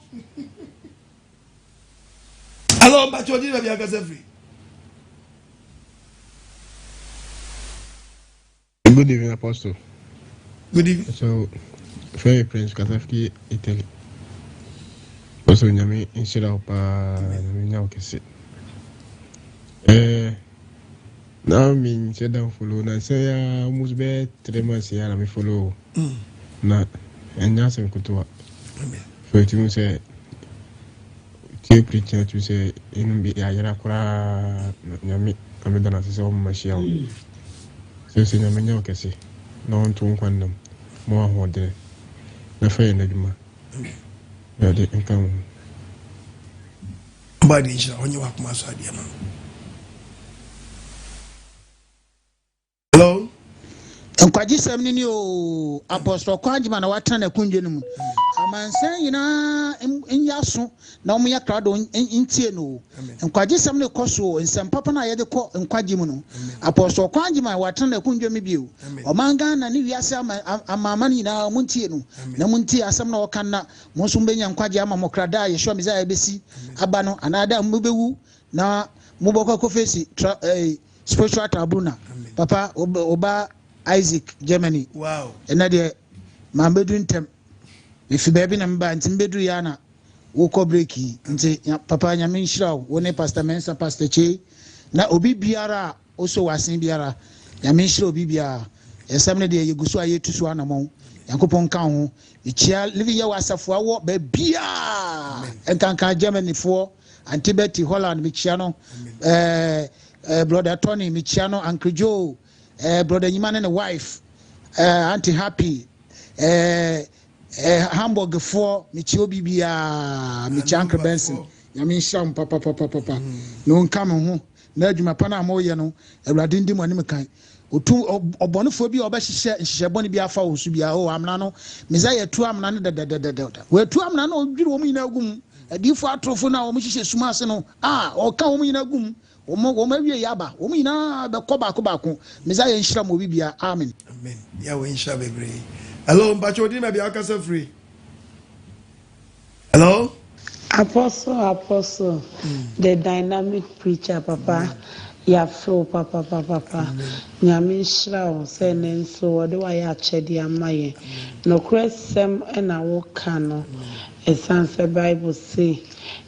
hello ba chodi na bi aka say free. Good evening, Apostle. Good evening. So, Fairy Prince Kasafki, Italy. Also, Nyami, instead of Nyawkesi. Now, me, sit down follow. Now, say, almost be 3 months here, I follow. Na, and that's in Kutua. So, you say, take preacher to say, in be Ayakura, Nyami, I'm done as his own machine. So, Nyami, Nyawkesi. No one to one more hodder. The fair in the Juma. Yeah, they can come. But it's on your work, Master. Hello? Nkwaji semni o Apostle Kwanjima na watana kunje numu. Amansan yina nyaso na omu ya krado ntie no. Nkwaji semni koso nsempapa na yede ko nkwaji mu no. Apostle Kwanjima watana kunje mi bio. Omanga na ni wiase amama ni na muntie no. Na muntie asem na okan na monso mbenya nkwaji ama mokrada ye sho miza ebesi aba no anada mbewu na muboko ko face spiritual tribunal. Papa oba Isaac Germany. Wow. And that mambedu ntem. If you baby number and timbedu yana woko breaki nti papa nyame nshira woni pastor Mensa pastor Che na obi biara also wasin biara nyame nshira obi biara esamne de yeguso ayetu so anamon yakopon kan ho ichia live ye wasafo awo ba bia enkanka Germany for antibeti Holland michiano brother Tony michiano Uncle Joe brother Nyimane and wife Auntie Happy Hamburg for Michio Bibia Michanka Benson Yamin Sham papa no come home na djuma pana moye no awrade ndim ani mekan otu obonofo bi obehye nhyehyeboni bi afa osu bia o amna no mezaya tu amna no da we tu amna no odwiri wo nyina gum adifo atrofo na wo mhyehyɛ suma ase no o ka wo nyina gum wo mawie yaba wo nyina be ko baako mezaya nhyira mo bibia amen ya we nhyira bebre hello mbacho di na bia aka say free hello Apostle, the dynamic preacher, Papa. Ya flow, Papa. Nyame shra say nenso wode wa ya chede amaye. No kwesem na wo kano. Esanse Bible say,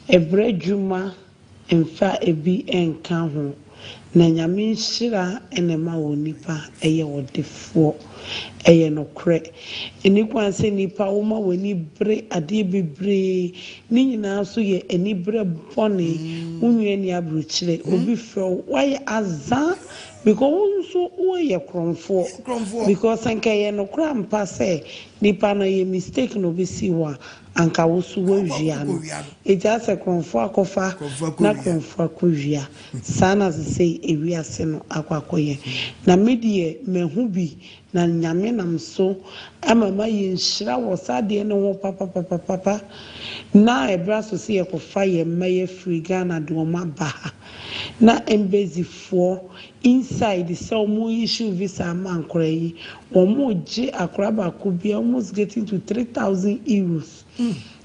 ebredwuma emfa ebi enka ho. Na nyame shira enema wo nipa eye wodefo. Eye no kre eni kwanse nipa wo ma woni bre ade bebre ni nyina so ye eni bre bone unwe ni abruchire obi fro why azan because so ye kronfuo because anka ye no kra mpa se nipa no ye mistake no bi si wa anka wo so wawia no eja se kronfuo akofa na kronfuo akowia sana se ewia se no akwakoye na medie mehu bi na nyame nam so amama yenhyira wo sade ne wo papa na ebra so se yekofa ye maye free Ghana do ma ba na embezifo inside so mu issue visa man krai wo mu je akraba ko bia almost getting to 3,000 euros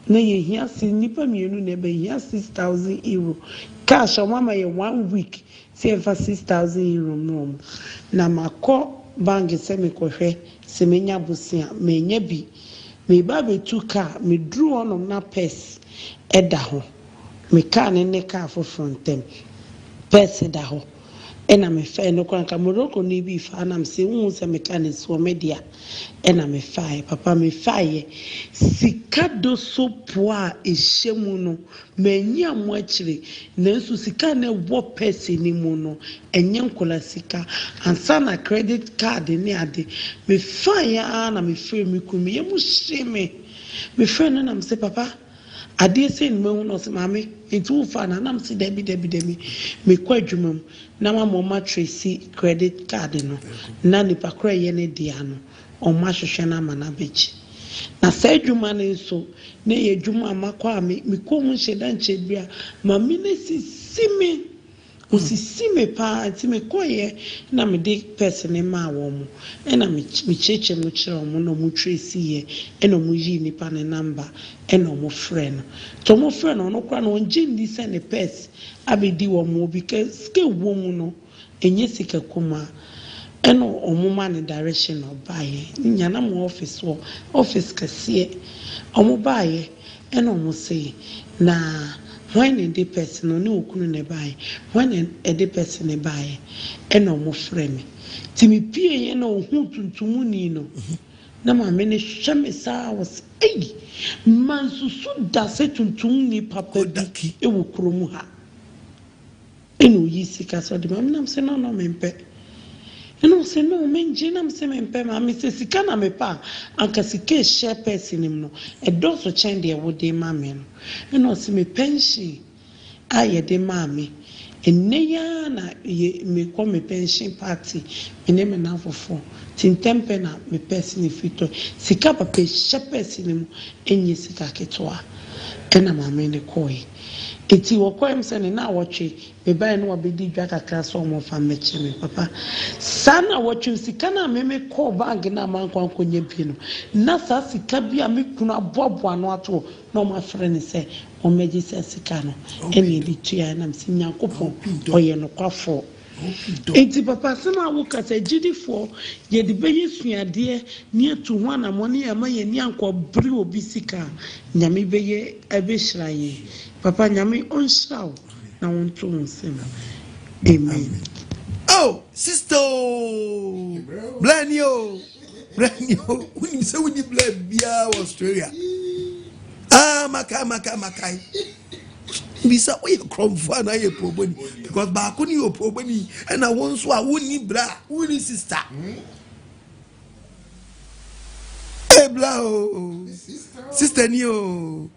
na ye hia si nipa mienu na be hia 6,000 euro cash o mama ye 1 week se fa 6,000 euro no na mako bangi se me kohwe se menya busia menya bi me ba betu ka me dru onom na pes eda ho me ka ne ka fo frontem pes eda ho ena me fa no kwanka Morocco ni bi fa na me se hu se mechanics wo media ena me fa papa me fa ye sika do so po a ehyemu no manya mo akire nanso sika na wo pese ni mu no enye nkola sika ansa na credit card ni ade me fa ya na me frɛ me ku me yemu hye me frɛ no na me se papa ade se no hu no se mame ntu fa na nam se debi me kwa adwumam na ma tracy credit card no na nipa kra ye ne dia no o ma hwehwe na ma na bechi na sa adwuma ne nso na ye adwuma amakwa me ko mu hyeda nche bia ma me ne sisime osisime pa ti me koye na me de person ma wo mu na me cheche mu kire wo mu no mu tracy ye na mu yi nipa ne number na mo friend to mo friend no kwa no nje ndi se ne pers abedi wo mu because ke wo mu no enye sika kuma eno omuma ne direction obaye nya na mo office kase omo baye eno mo say na when the person no okunu ne baye when the person ne baye eno mo frame ti mi pie ye na ohun tuntum ni no na ma me ne hweme sa was man susu da se tuntum ni papa daki e wo kromu ha eno yi sika so de mam nam se no mempe eno se no menje nam se mempe ma me se sika na me pa anka sika share person nim no e do so chen de wo de ma me no eno se me pension aye de ma me enne ya na me ko me pension party ene me na fofo tintempe na me person fito sika papa share person nim enye sika ketwa ena ma me ne koi eti wokoyem se ne na wotwe be bai no obedi dwa kakra so mo fa meche me papa sana wotwe sika na me call bag na man kwankonye bi no na sa sika bi a me kunu aboabo no ato no ma frɛ ne se o meji se sika no eni bi tua na msi nyankopon oye no kwafo eti papa sana wo kasa gidifo ye de be yesuade ne atu ho na mo ne ama ye ni anko bri obi sika nyame be ye ebehira ye papa nyame onshraw na wonto nsem amen. Oh sister Blanio when you say we need blood bia Australia makai bisa Woye Kronfuo Anaa Opooboni because ba ko ni Opooboni and I want so a woni bra woni sister bla o sister ni o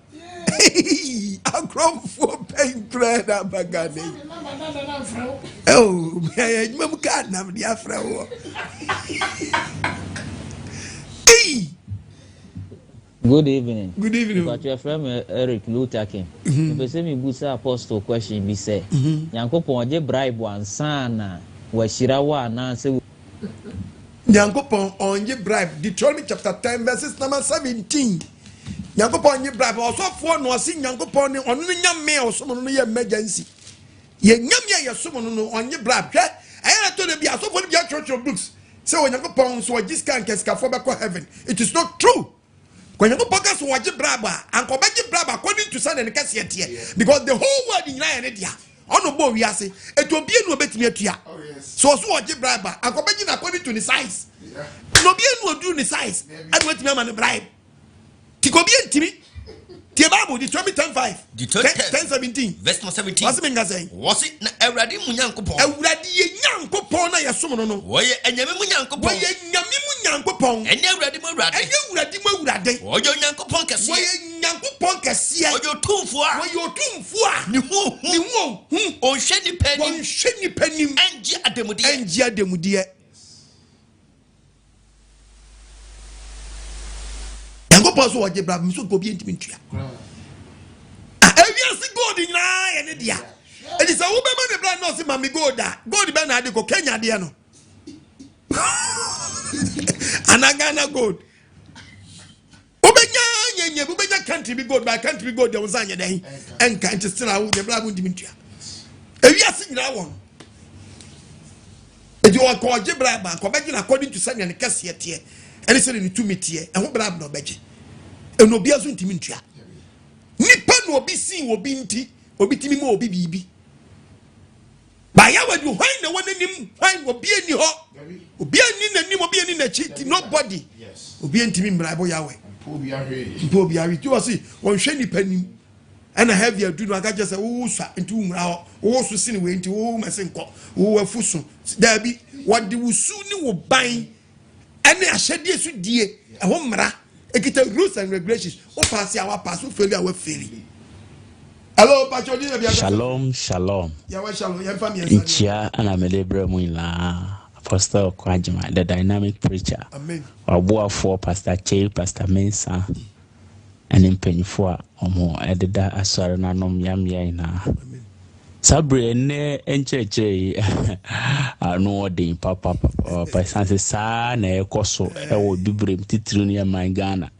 a Kronfuo pen cred abagane oh ya mam ka na me afra wo Good evening. Good evening. But your friend Eric Luther King. If you me busa apostle question be say, Nyankopon je bribe ansana wa shirawa na se Nyankopon onye bribe. Deuteronomy chapter 10 verses number 17. Nyankopon onye bribe. Osofo no osi Nyankopon ni onu nyame osomo no ye emergency. Ye nyame ye somo no onye bribe. Hwe ayana to de bia osofo ni bia church books. Say Nyankopon so giskan keskafo be ko heaven. It is not true. When you podcast watch braba and come back braba according to Sunday and Cassia because the whole world in Nigeria on the board we are saying it will be no better here. So watch braba and come back according to the size. No be no do the size. I want to man bribe. Tiko be intimi. Tiababu Deuteronomy 10:17 verse 17. What's the saying? Was it na Ewurade mu Nyankopon? Ewurade ye Nyankopon na yasom no no. Woye enyame mu Nyankopon. Woye nyame mu Nyankopon. Enye Ewurade mu Ewurade. Enye Ewurade mu Ewurade. Woye Nyankopon kese. Woye Nyankopon kese. Woye otumfo a. Woye otumfo a. Ni hu. Onhwe ni panim. Onhwe ni panim. Enje ademude. Enje ademude. Nyankopon so woje bra so go bi ntimi ntua. Ewiase gold nyina ye ne dia. It is a woman the brand no say mami gold be na de ko Kenya de no. Anagana gold. Ubenya country be gold by country gold there was anya den. Enka nti still awu the brand ntimi ntua. Ewiase nyina won. Eji wa ko je bra ba ko be gina according to sanya ne kase tie. Ene se ne tumi tie. E ho bra no be je. Eno bia so ntimi ntua. Nipa no obi si obi nti obi timi mo obi bibi By our do why no one in him, why will be any ho, will be any name, in a cheat, nobody. Yes, will be in Timim Bravo Yahweh. Pobia, you see, one shiny penny. And I have your do not just a woosa into now, also seen away into all my single, who were fusso. There be what do soon will buy. And I said, yes, you dear, a homra, a get rules and regulations, or pass our pass will fail our failing. Hello, Shalom, shalom. Nchia anamelebre mwila Apostle Kwajima, the dynamic preacher. Amen. Wabua for Pastor Che, Pastor Mensa, and in Penifua, Omo, Edida Asarana nom yamia ina. Sabre ne encheche ano de papa sanse sa na ekoso e wo bibrem titiri ne mangana.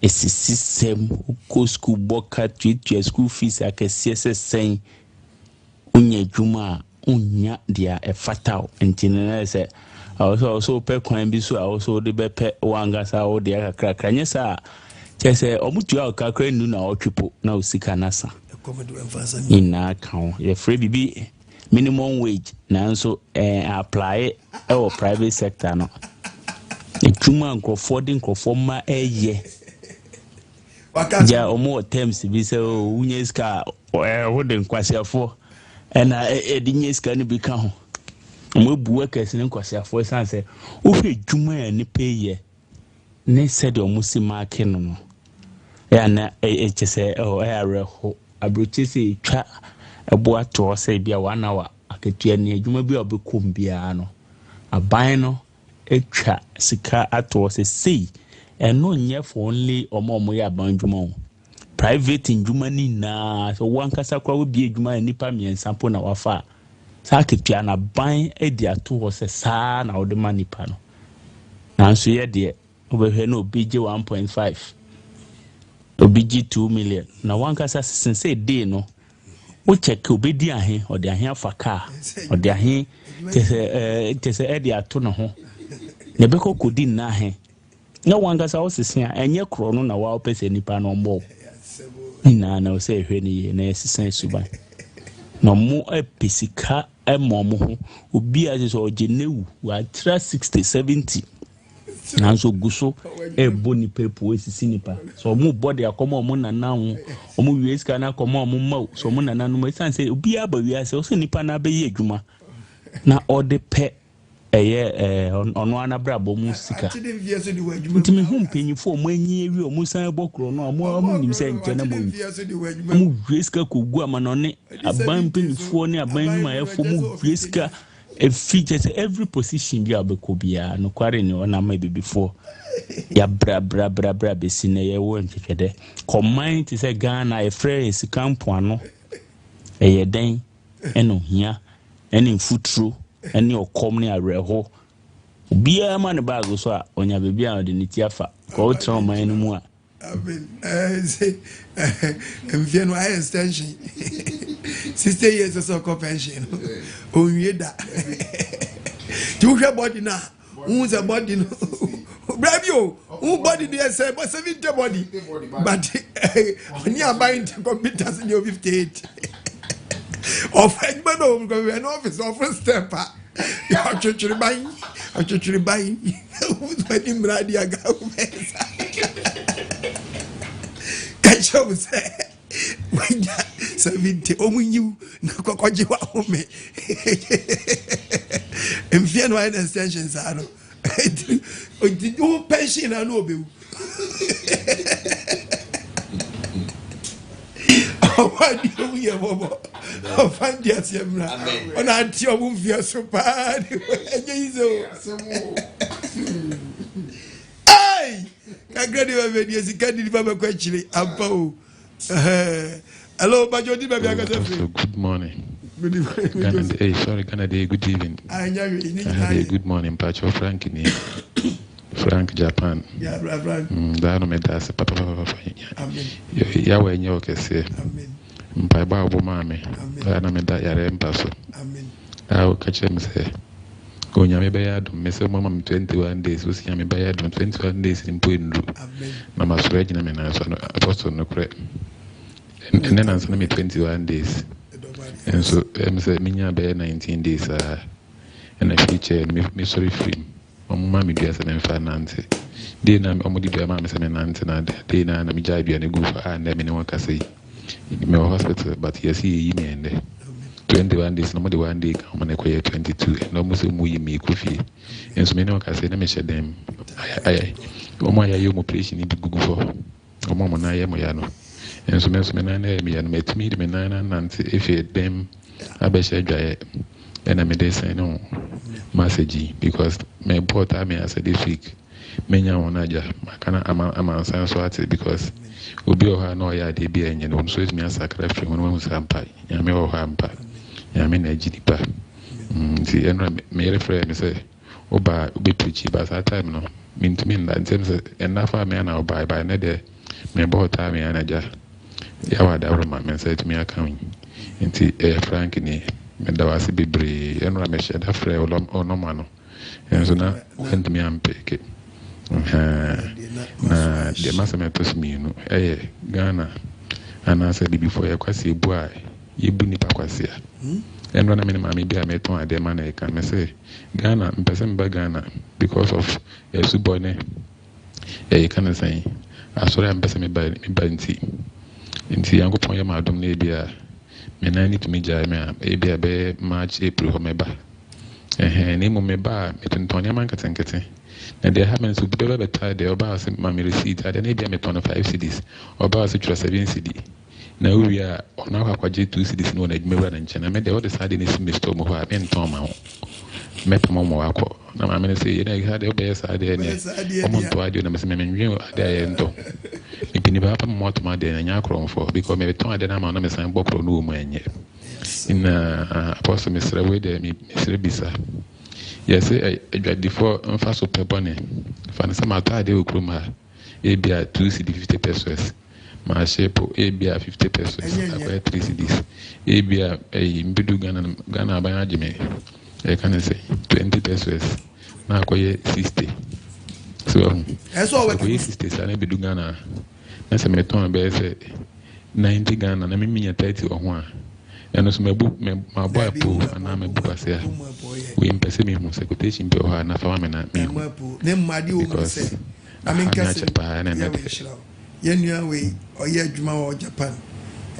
Esi system ko school boka tuitua school fees akese sesen unya dwuma unya dia e fatal entine se also pe kwan bi so also de bepe wangasa wo de kakra nyesa chese omutua kakra nu na otwepo na osika nasa ina kan ye free bibi minimum wage na so apply or private sector no edwuma nkrofo ma eye ja omo terms bi se unye ska wo de nkwasiafo na edinye ska ni bi ka ho mo buwa kese ni nkwasiafo sanse wo hwe dwuma ya ni peye ne se de omo si market no ya na chese reho abrochi se twa ebo ato se bia 1 hour aketua ni adwuma bi obekom bia no aban no etwa sika ato se sei eno nye for only omo ya banjuma private njuma ni na so wankasa kwa wo bia adwuma nipa miensampo na wafa sa ketua na ban edi ato se sa na ode manipa no nanso ye de obehwe no obije 1.5 obiji 2 million na wankasa sense day no wo check obedi ahe ode ahe afaka ode ahe tese edi ato no ho ne beko kodi na ahe na wankasa wo sisia enye kro no na wa opese nipa no mbo na se ehwe ni na sisia suban na mo epesika emomo ho obi a so ogenewu wa 360 70 nanso guso boni pepo esisi nipa so mo body akoma omo nana ho omo wieska na akoma omo ma so mo nana no mo sanse obi aba wiase o se nipa na be ye adwuma na ode pe ono anabrabo mu sika ntimi hu mpanyifo mo anyi ewi omo san bokro no omo nim se nche na mo wieska kogu amanone aban mpanyifo ne aban mayefo mo wieska features every position you have kobia no kware ni ona ma before ya bra besine ye wo ntwede command to say Ghana e free campo ano ye den eno hia eni futuro eni okom ni areho bia ma ne bag so a onya bebi a de nitiafa ko tro man no mu a Mfiano high extension 60 years or so pension onweda tu hwe body na who's a body no brabio who body dey say 70 body but oni abind computers in 58 of man of government office of step ya chuchuri bai who's body bradi aga Kacho say when 70 omunyu na kokoje wa home mfiano wa extensions aro o pension na no be awadi o ye bobo o fandi asiemra ona anti o mfia so pa enye izo ai kagredi wa media sikadi baba kwa chile ampa o hello Bajodi baby good morning. Good evening. Hey, sorry, Canada. Good evening. Good morning, Pacho Frank in Frank Japan. Yeah, Frank. That no that's papa. Amen. Yawe nyoke se. Amen. Mpaiba obomame. That no meda yare mpaso. Amen. Awo kache mse. Onya me bayado mese mama 21 days usi nya me bayado 21 days in Poindru. Amen. Mama Suraj na me na so apostle no kure. And then answer me 21 days. And so say minya be 19 days and a feature me sorry free. Mammy be as an finance. Day na omudi be ma me say nante na day na me jai be an go for and me no can say. Me hospital but yes he me ende. 21 days no more 1 day come na koye 22 no mo say mu yi me kofi. And so me no can say na me share them. Aye. Omo ya yo mo operation bi gugu for. Omo mo na ye mo ya no. And so me na me ya no metimi me na nante if them abesha dwaye and I made say no message because me bought me as a this week. Menya wonaja makana ama so ate because obi o ha no ya de bia enye no so me sacrifice when we sampai ya me o ha ampa ya me na gidipa ti enra me refer me say oba obi preach ba that time no mintumi nda ntem say enafa me na oba ba na de me bought me anaja ya wa da roma me say to me account nti frank ni me da wase bebre enra me share da frɛ onoma no enso na went me ampeke na de masametos mi no Ghana ana say before ya kwase ebu a yebu nipa kwase a enra na me ma me bia me ton ade ma na e kan me say Ghana mpese mba Ghana because of subone kan say asore mpese me ba nti yankopon ya ma adom na bia me na need to me jai me bia be March April ho me ba ne mo me ba me tonton ya man katenkete na there happens to be better the oba say ma me receipt ade na bia me ton 5 cedis oba say 7 cedi na we are ona akwaje 2 cedis no na adwuma na nche na me de all the side na sim store mo ha me nton ma ho me pamo mo akọ na ma me say na ha de oba side ne o to ade na me say me nwen ade aye nto ipini ba pa mo to ma de na nya Kronfuo because me ton ade na ma na me san bokro no mu enye in apostle Mr. Wade Mr. Bisa yes before mfa so pebone fa na sama ta de okroma ebia 2 cedi 50 pesos ma shepo ebia 50 pesos akwa 3 cedis ebia mbidu Ghana abanya jime can say 20 pesos na akwa 60 so eso we 60 sana bidu Ghana na se meton be say 90 Ghana na miminya 30 ho a and so my book my boy pool and I'm a book as here. We impese me mu secretation be ho na fa me na me. Nem madi o say. I mean kase. Ye nua we oye adwuma wo Japan.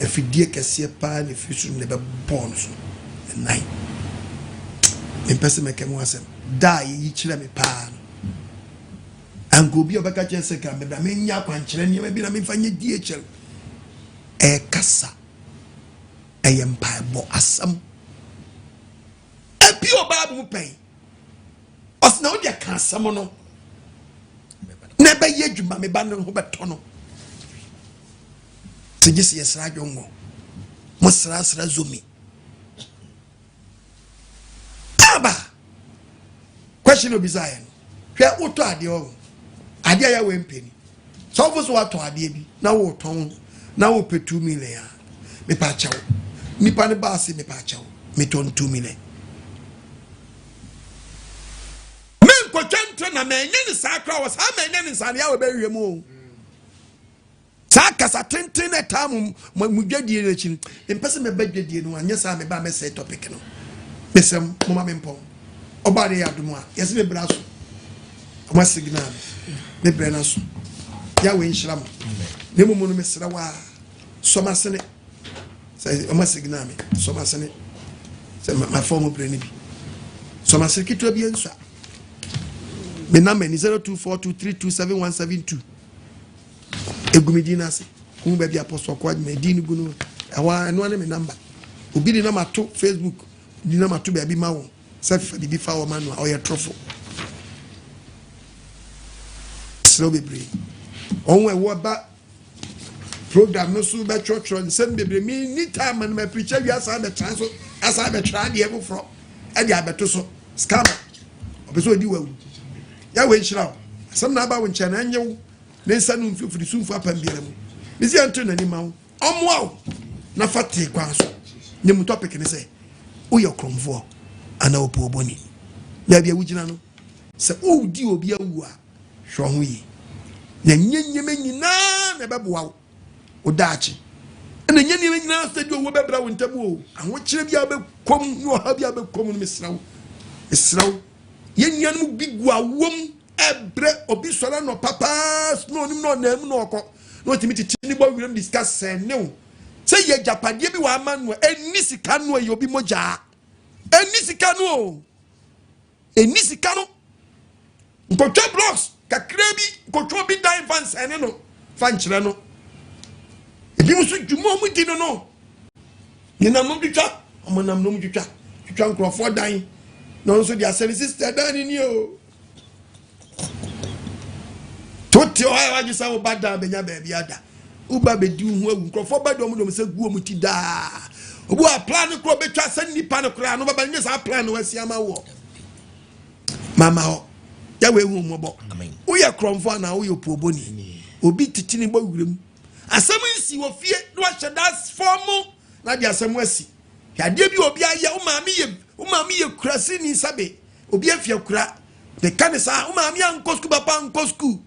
Afidie kase pa na fisu ne be born so. Nine. Impese me kemu asem. Da yi kire me pa. Anku bi obeka chese ka me da me nya kwankire ne bi na me fa nye die kire. Kasa empire bo asam ebi oba bu pen osna o dia kan asam no na be ye dwuma me ba no ho beto no tigi se yesra dwongo mo sra zomi aba question obizaye hwe oto ade o ade ya we mpeni so fo so ato ade bi na wo ton na wo pe 2 million me pa chawo nipa ne ba se me pa chawo me ton 2 million men ko twento na men ni sakra was ha men ni sane ya we be wiemu sakasa tenten na tam mu dwadie na chi mpese me ba dwadie no anya sa me ba me say topic no me sem mo ma me mpon oba de adum a yesi me bra so ama signal me bra na so ya we nhram ne mu no me sra wa so ma sene say ama signal me so ma sene say my form bra ni bi so ma sene kitu bi enso me number ni 0242327172 egumidina se kum ba bi apostle kwa me din gunu awa eno na me number obi di number to Facebook di number to ba bi ma wo self di bi fa wo manu o ye trofo so bebre onwe wo ba program no so be church on sem bebre mi ni time na me preacher wi asa be transo asa be tra de e fro e di abeto so scam obeso di wawu ya we nshira sam na ba wo nche na nyewu ne sanu mfifiri sunfu apambiara mu bisi anto na ni ma wo omwa na fati kwa so ne mu topic ne say Woye Kronfuo Anaa Opooboni ya bia wugina no se o di obi awu a hwo ho yi na nyenyeme nyina na beboa wo daachi and the Yenny now said you were better when Tabu, and what should be able come, you have you ever come, Miss Slow. Slow. Yen big wom, ebre, obisora no papas, no, no, to meet the chimney boy will discuss, say no. Say ye Japan, ye be one man, and Nisicano, you'll be moja. And Nisicano. And Nisicano. Control blocks, Kakrebi, control be dying fans, and no, Fanchano. If you must do more with you, no. You know, Mucha, I'm on a Mucha, you can't cross for dying. No, so their services are done in you. Toto, I just saw bad down, baby. Uba be doing who go for bad woman, say, go mutida. Who are planning to be trust any panocra, no, but yes, I plan to see my walk. Mama, Yahweh, whom about. We are Kronfuo Anaa Opooboni. Obi titini bo wurem. Asem nsi wo fie no ahye das formal na dia asem wasi. Ya de bi obi aye o maami ye kurasi ni sabe. Obi afia kura. De kanisa o maami ankosku papa ankosku.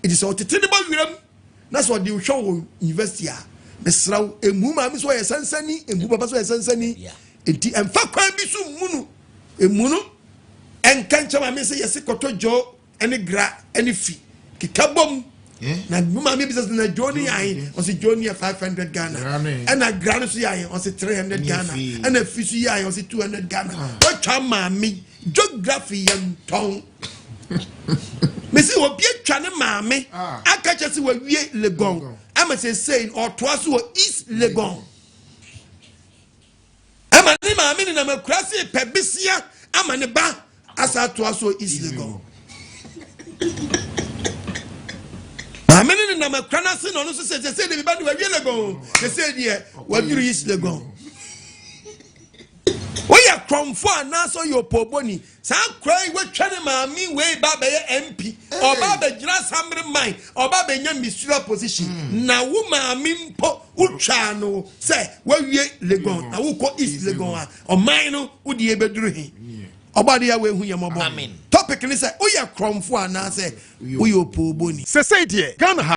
It is all titini bo wurem. Na so de hwo university a. Mesraw emu maami so ye sansani, emu papa so ye sansani. Enti emfa kwan bi so munu. Emu no enkancha maami se yesi kotojo ene gra ene fi. Kikabom na mama business na Johnny ayi on se Johnny 500 Ghana and na grand so ayi on se 300 Ghana and na fish ayi on se 200 Ghana what chama me geography yan ton me say obi atwa ne maame aka che se wa wie Legon ama se saying or twaso East Legon ama ne maame ni na makurase pebisia ama ne ba asa twaso East Legon Ameni na makrana se no so say dey be we Legon they say there we do East Legon Woye Kronfuo Anaa Opooboni sa krai we twene maami we ba be MP or ba be gira samre man or ba be nya misura position na wo maami mpo utwa no say we wie Legon na wo ko East Legon a o man no wo de ebeduru he obade ya we hu yemobo topic ni say Woye Kronfuo Anaa Opooboni say Ghana